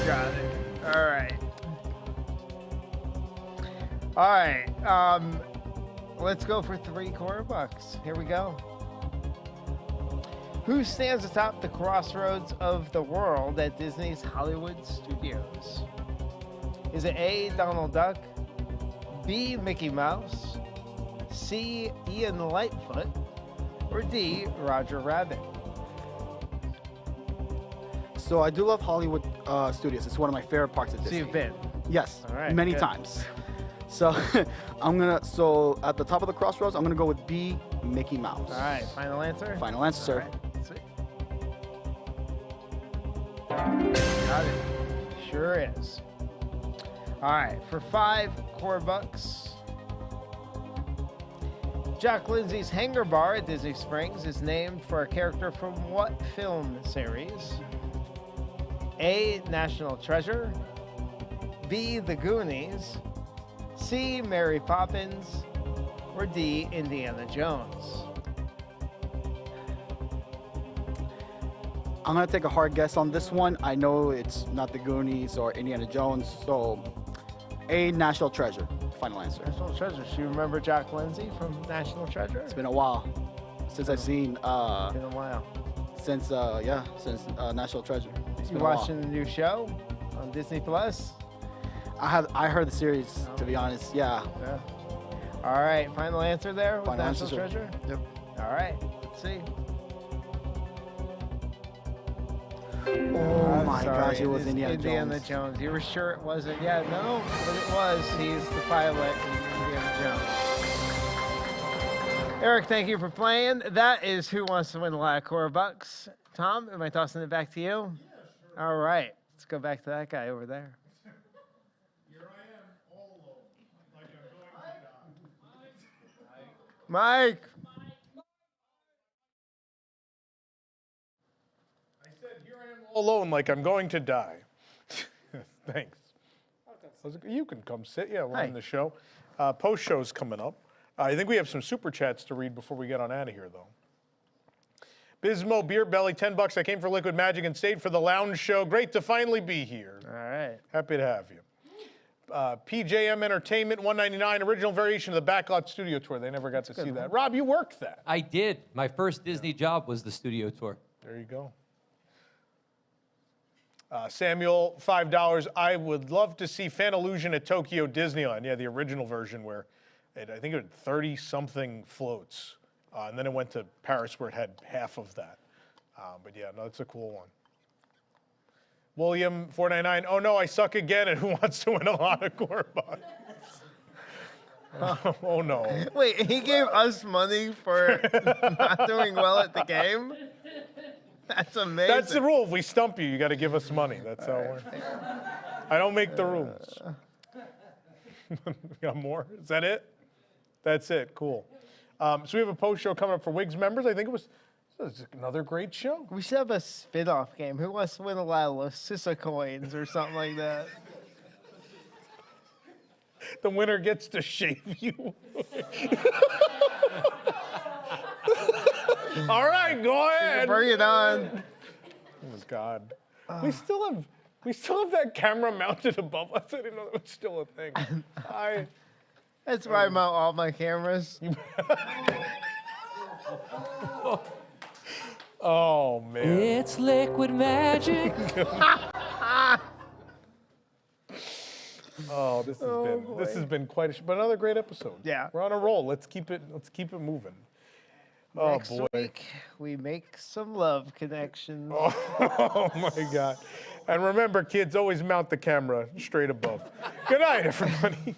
got it. All right. All right. Let's go for 3 core bucks. Here we go. Who stands atop the crossroads of the world at Disney's Hollywood Studios? Is it A. Donald Duck, B. Mickey Mouse, C. Ian Lightfoot, or D. Roger Rabbit? So I do love Hollywood Studios. It's one of my favorite parks at Disney. So you've been? Yes, All right, many good. times. So so at the top of the crossroads, I'm gonna go with B, Mickey Mouse. All right, final answer? Final answer, sir. All right, sweet. Got it. Sure is. All right, for 5 core bucks. Jack Lindsay's Hangar Bar at Disney Springs is named for a character from what film series? A. National Treasure. B. The Goonies. C. Mary Poppins. Or D. Indiana Jones. I'm gonna take a hard guess on this one. I know it's not the Goonies or Indiana Jones, so A. National Treasure. Final answer. National Treasure. Do you remember Jack Lindsay from National Treasure? It's been a while since I've seen. Been a while. Since National Treasure. It's You been a while. watching the new show on Disney Plus? I heard the series, to be honest. Yeah. Yeah. All right, final answer there with Final National answer, sir. Treasure? Yep. All right, let's see. Oh my gosh, it was is Indiana Indiana Jones. Jones. You were sure it wasn't? Yeah, no, but it was. He's the pilot in Indiana Jones. Eric, thank you for playing. That is Who Wants to Win a Lot of Core Bucks. Tom, am I tossing it back to you? Yeah, sure. All right, let's go back to that guy over there. Mike. I said, here I am all alone like I'm going to die. Thanks. You can come sit. Yeah, we're on the show. Post show's coming up. I think we have some super chats to read before we get on out of here, though. Bismo Beer Belly, $10. I came for Liquid Magic and stayed for the lounge show. Great to finally be here. All right. Happy to have you. PJM Entertainment, $199, original variation of the Backlot Studio Tour. They never got to see that. Rob, you worked that. I did. My first Disney job was the studio tour. There you go. Samuel, $5. I would love to see Fan Illusion at Tokyo Disneyland. Yeah, the original version where I think it had 30-something floats. And then it went to Paris where it had half of that. But yeah, no, it's a cool one. William, $4.99. Oh no, I suck again, and Who Wants to Win a Lot of Core Bucks? Oh no. Wait, he gave us money for not doing well at the game? That's amazing. That's the rule. If we stump you, you got to give us money. That's how it works. I don't make the rules. We got more? Is that it? That's it. Cool. So we have a post show coming up for Wigs members. I think it was another great show. We should have a spin-off game. Who wants to win a lot of LoCicero coins or something like that? The winner gets to shave you. All right, go ahead. Bring it on. Oh my God. We still have that camera mounted above us. I didn't know that was still a thing. That's where I mount all my cameras. Oh man. It's liquid magic. Oh, this has been quite but another great episode. Yeah. We're on a roll. Let's keep it moving. Oh Next boy. week, we make some love connections. Oh my God. And remember, kids, always mount the camera straight above. Good night, everybody.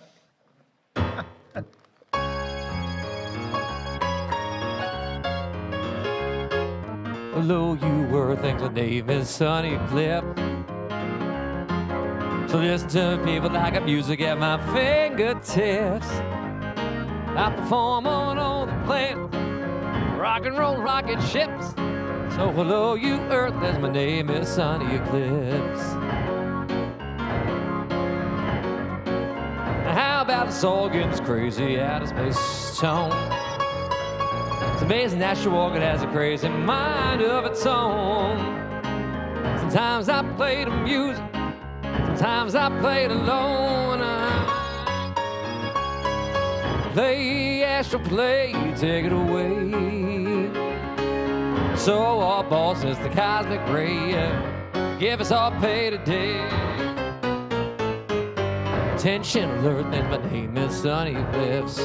Hello, you were things. My name is Sonny Eclipse. So listen to people that got music at my fingertips. I perform on all the planets, rock and roll rocket ships. So hello, you earthlings. My name is Sonny Eclipse. How about this organ's crazy outer space tone? It's amazing that your organ has a crazy mind of its own. Sometimes I play the music, sometimes I play it alone. Play, astral play, take it away. So our boss is the cosmic ray. Give us all pay today. Attention alert, and my name is Sonny Eclipse.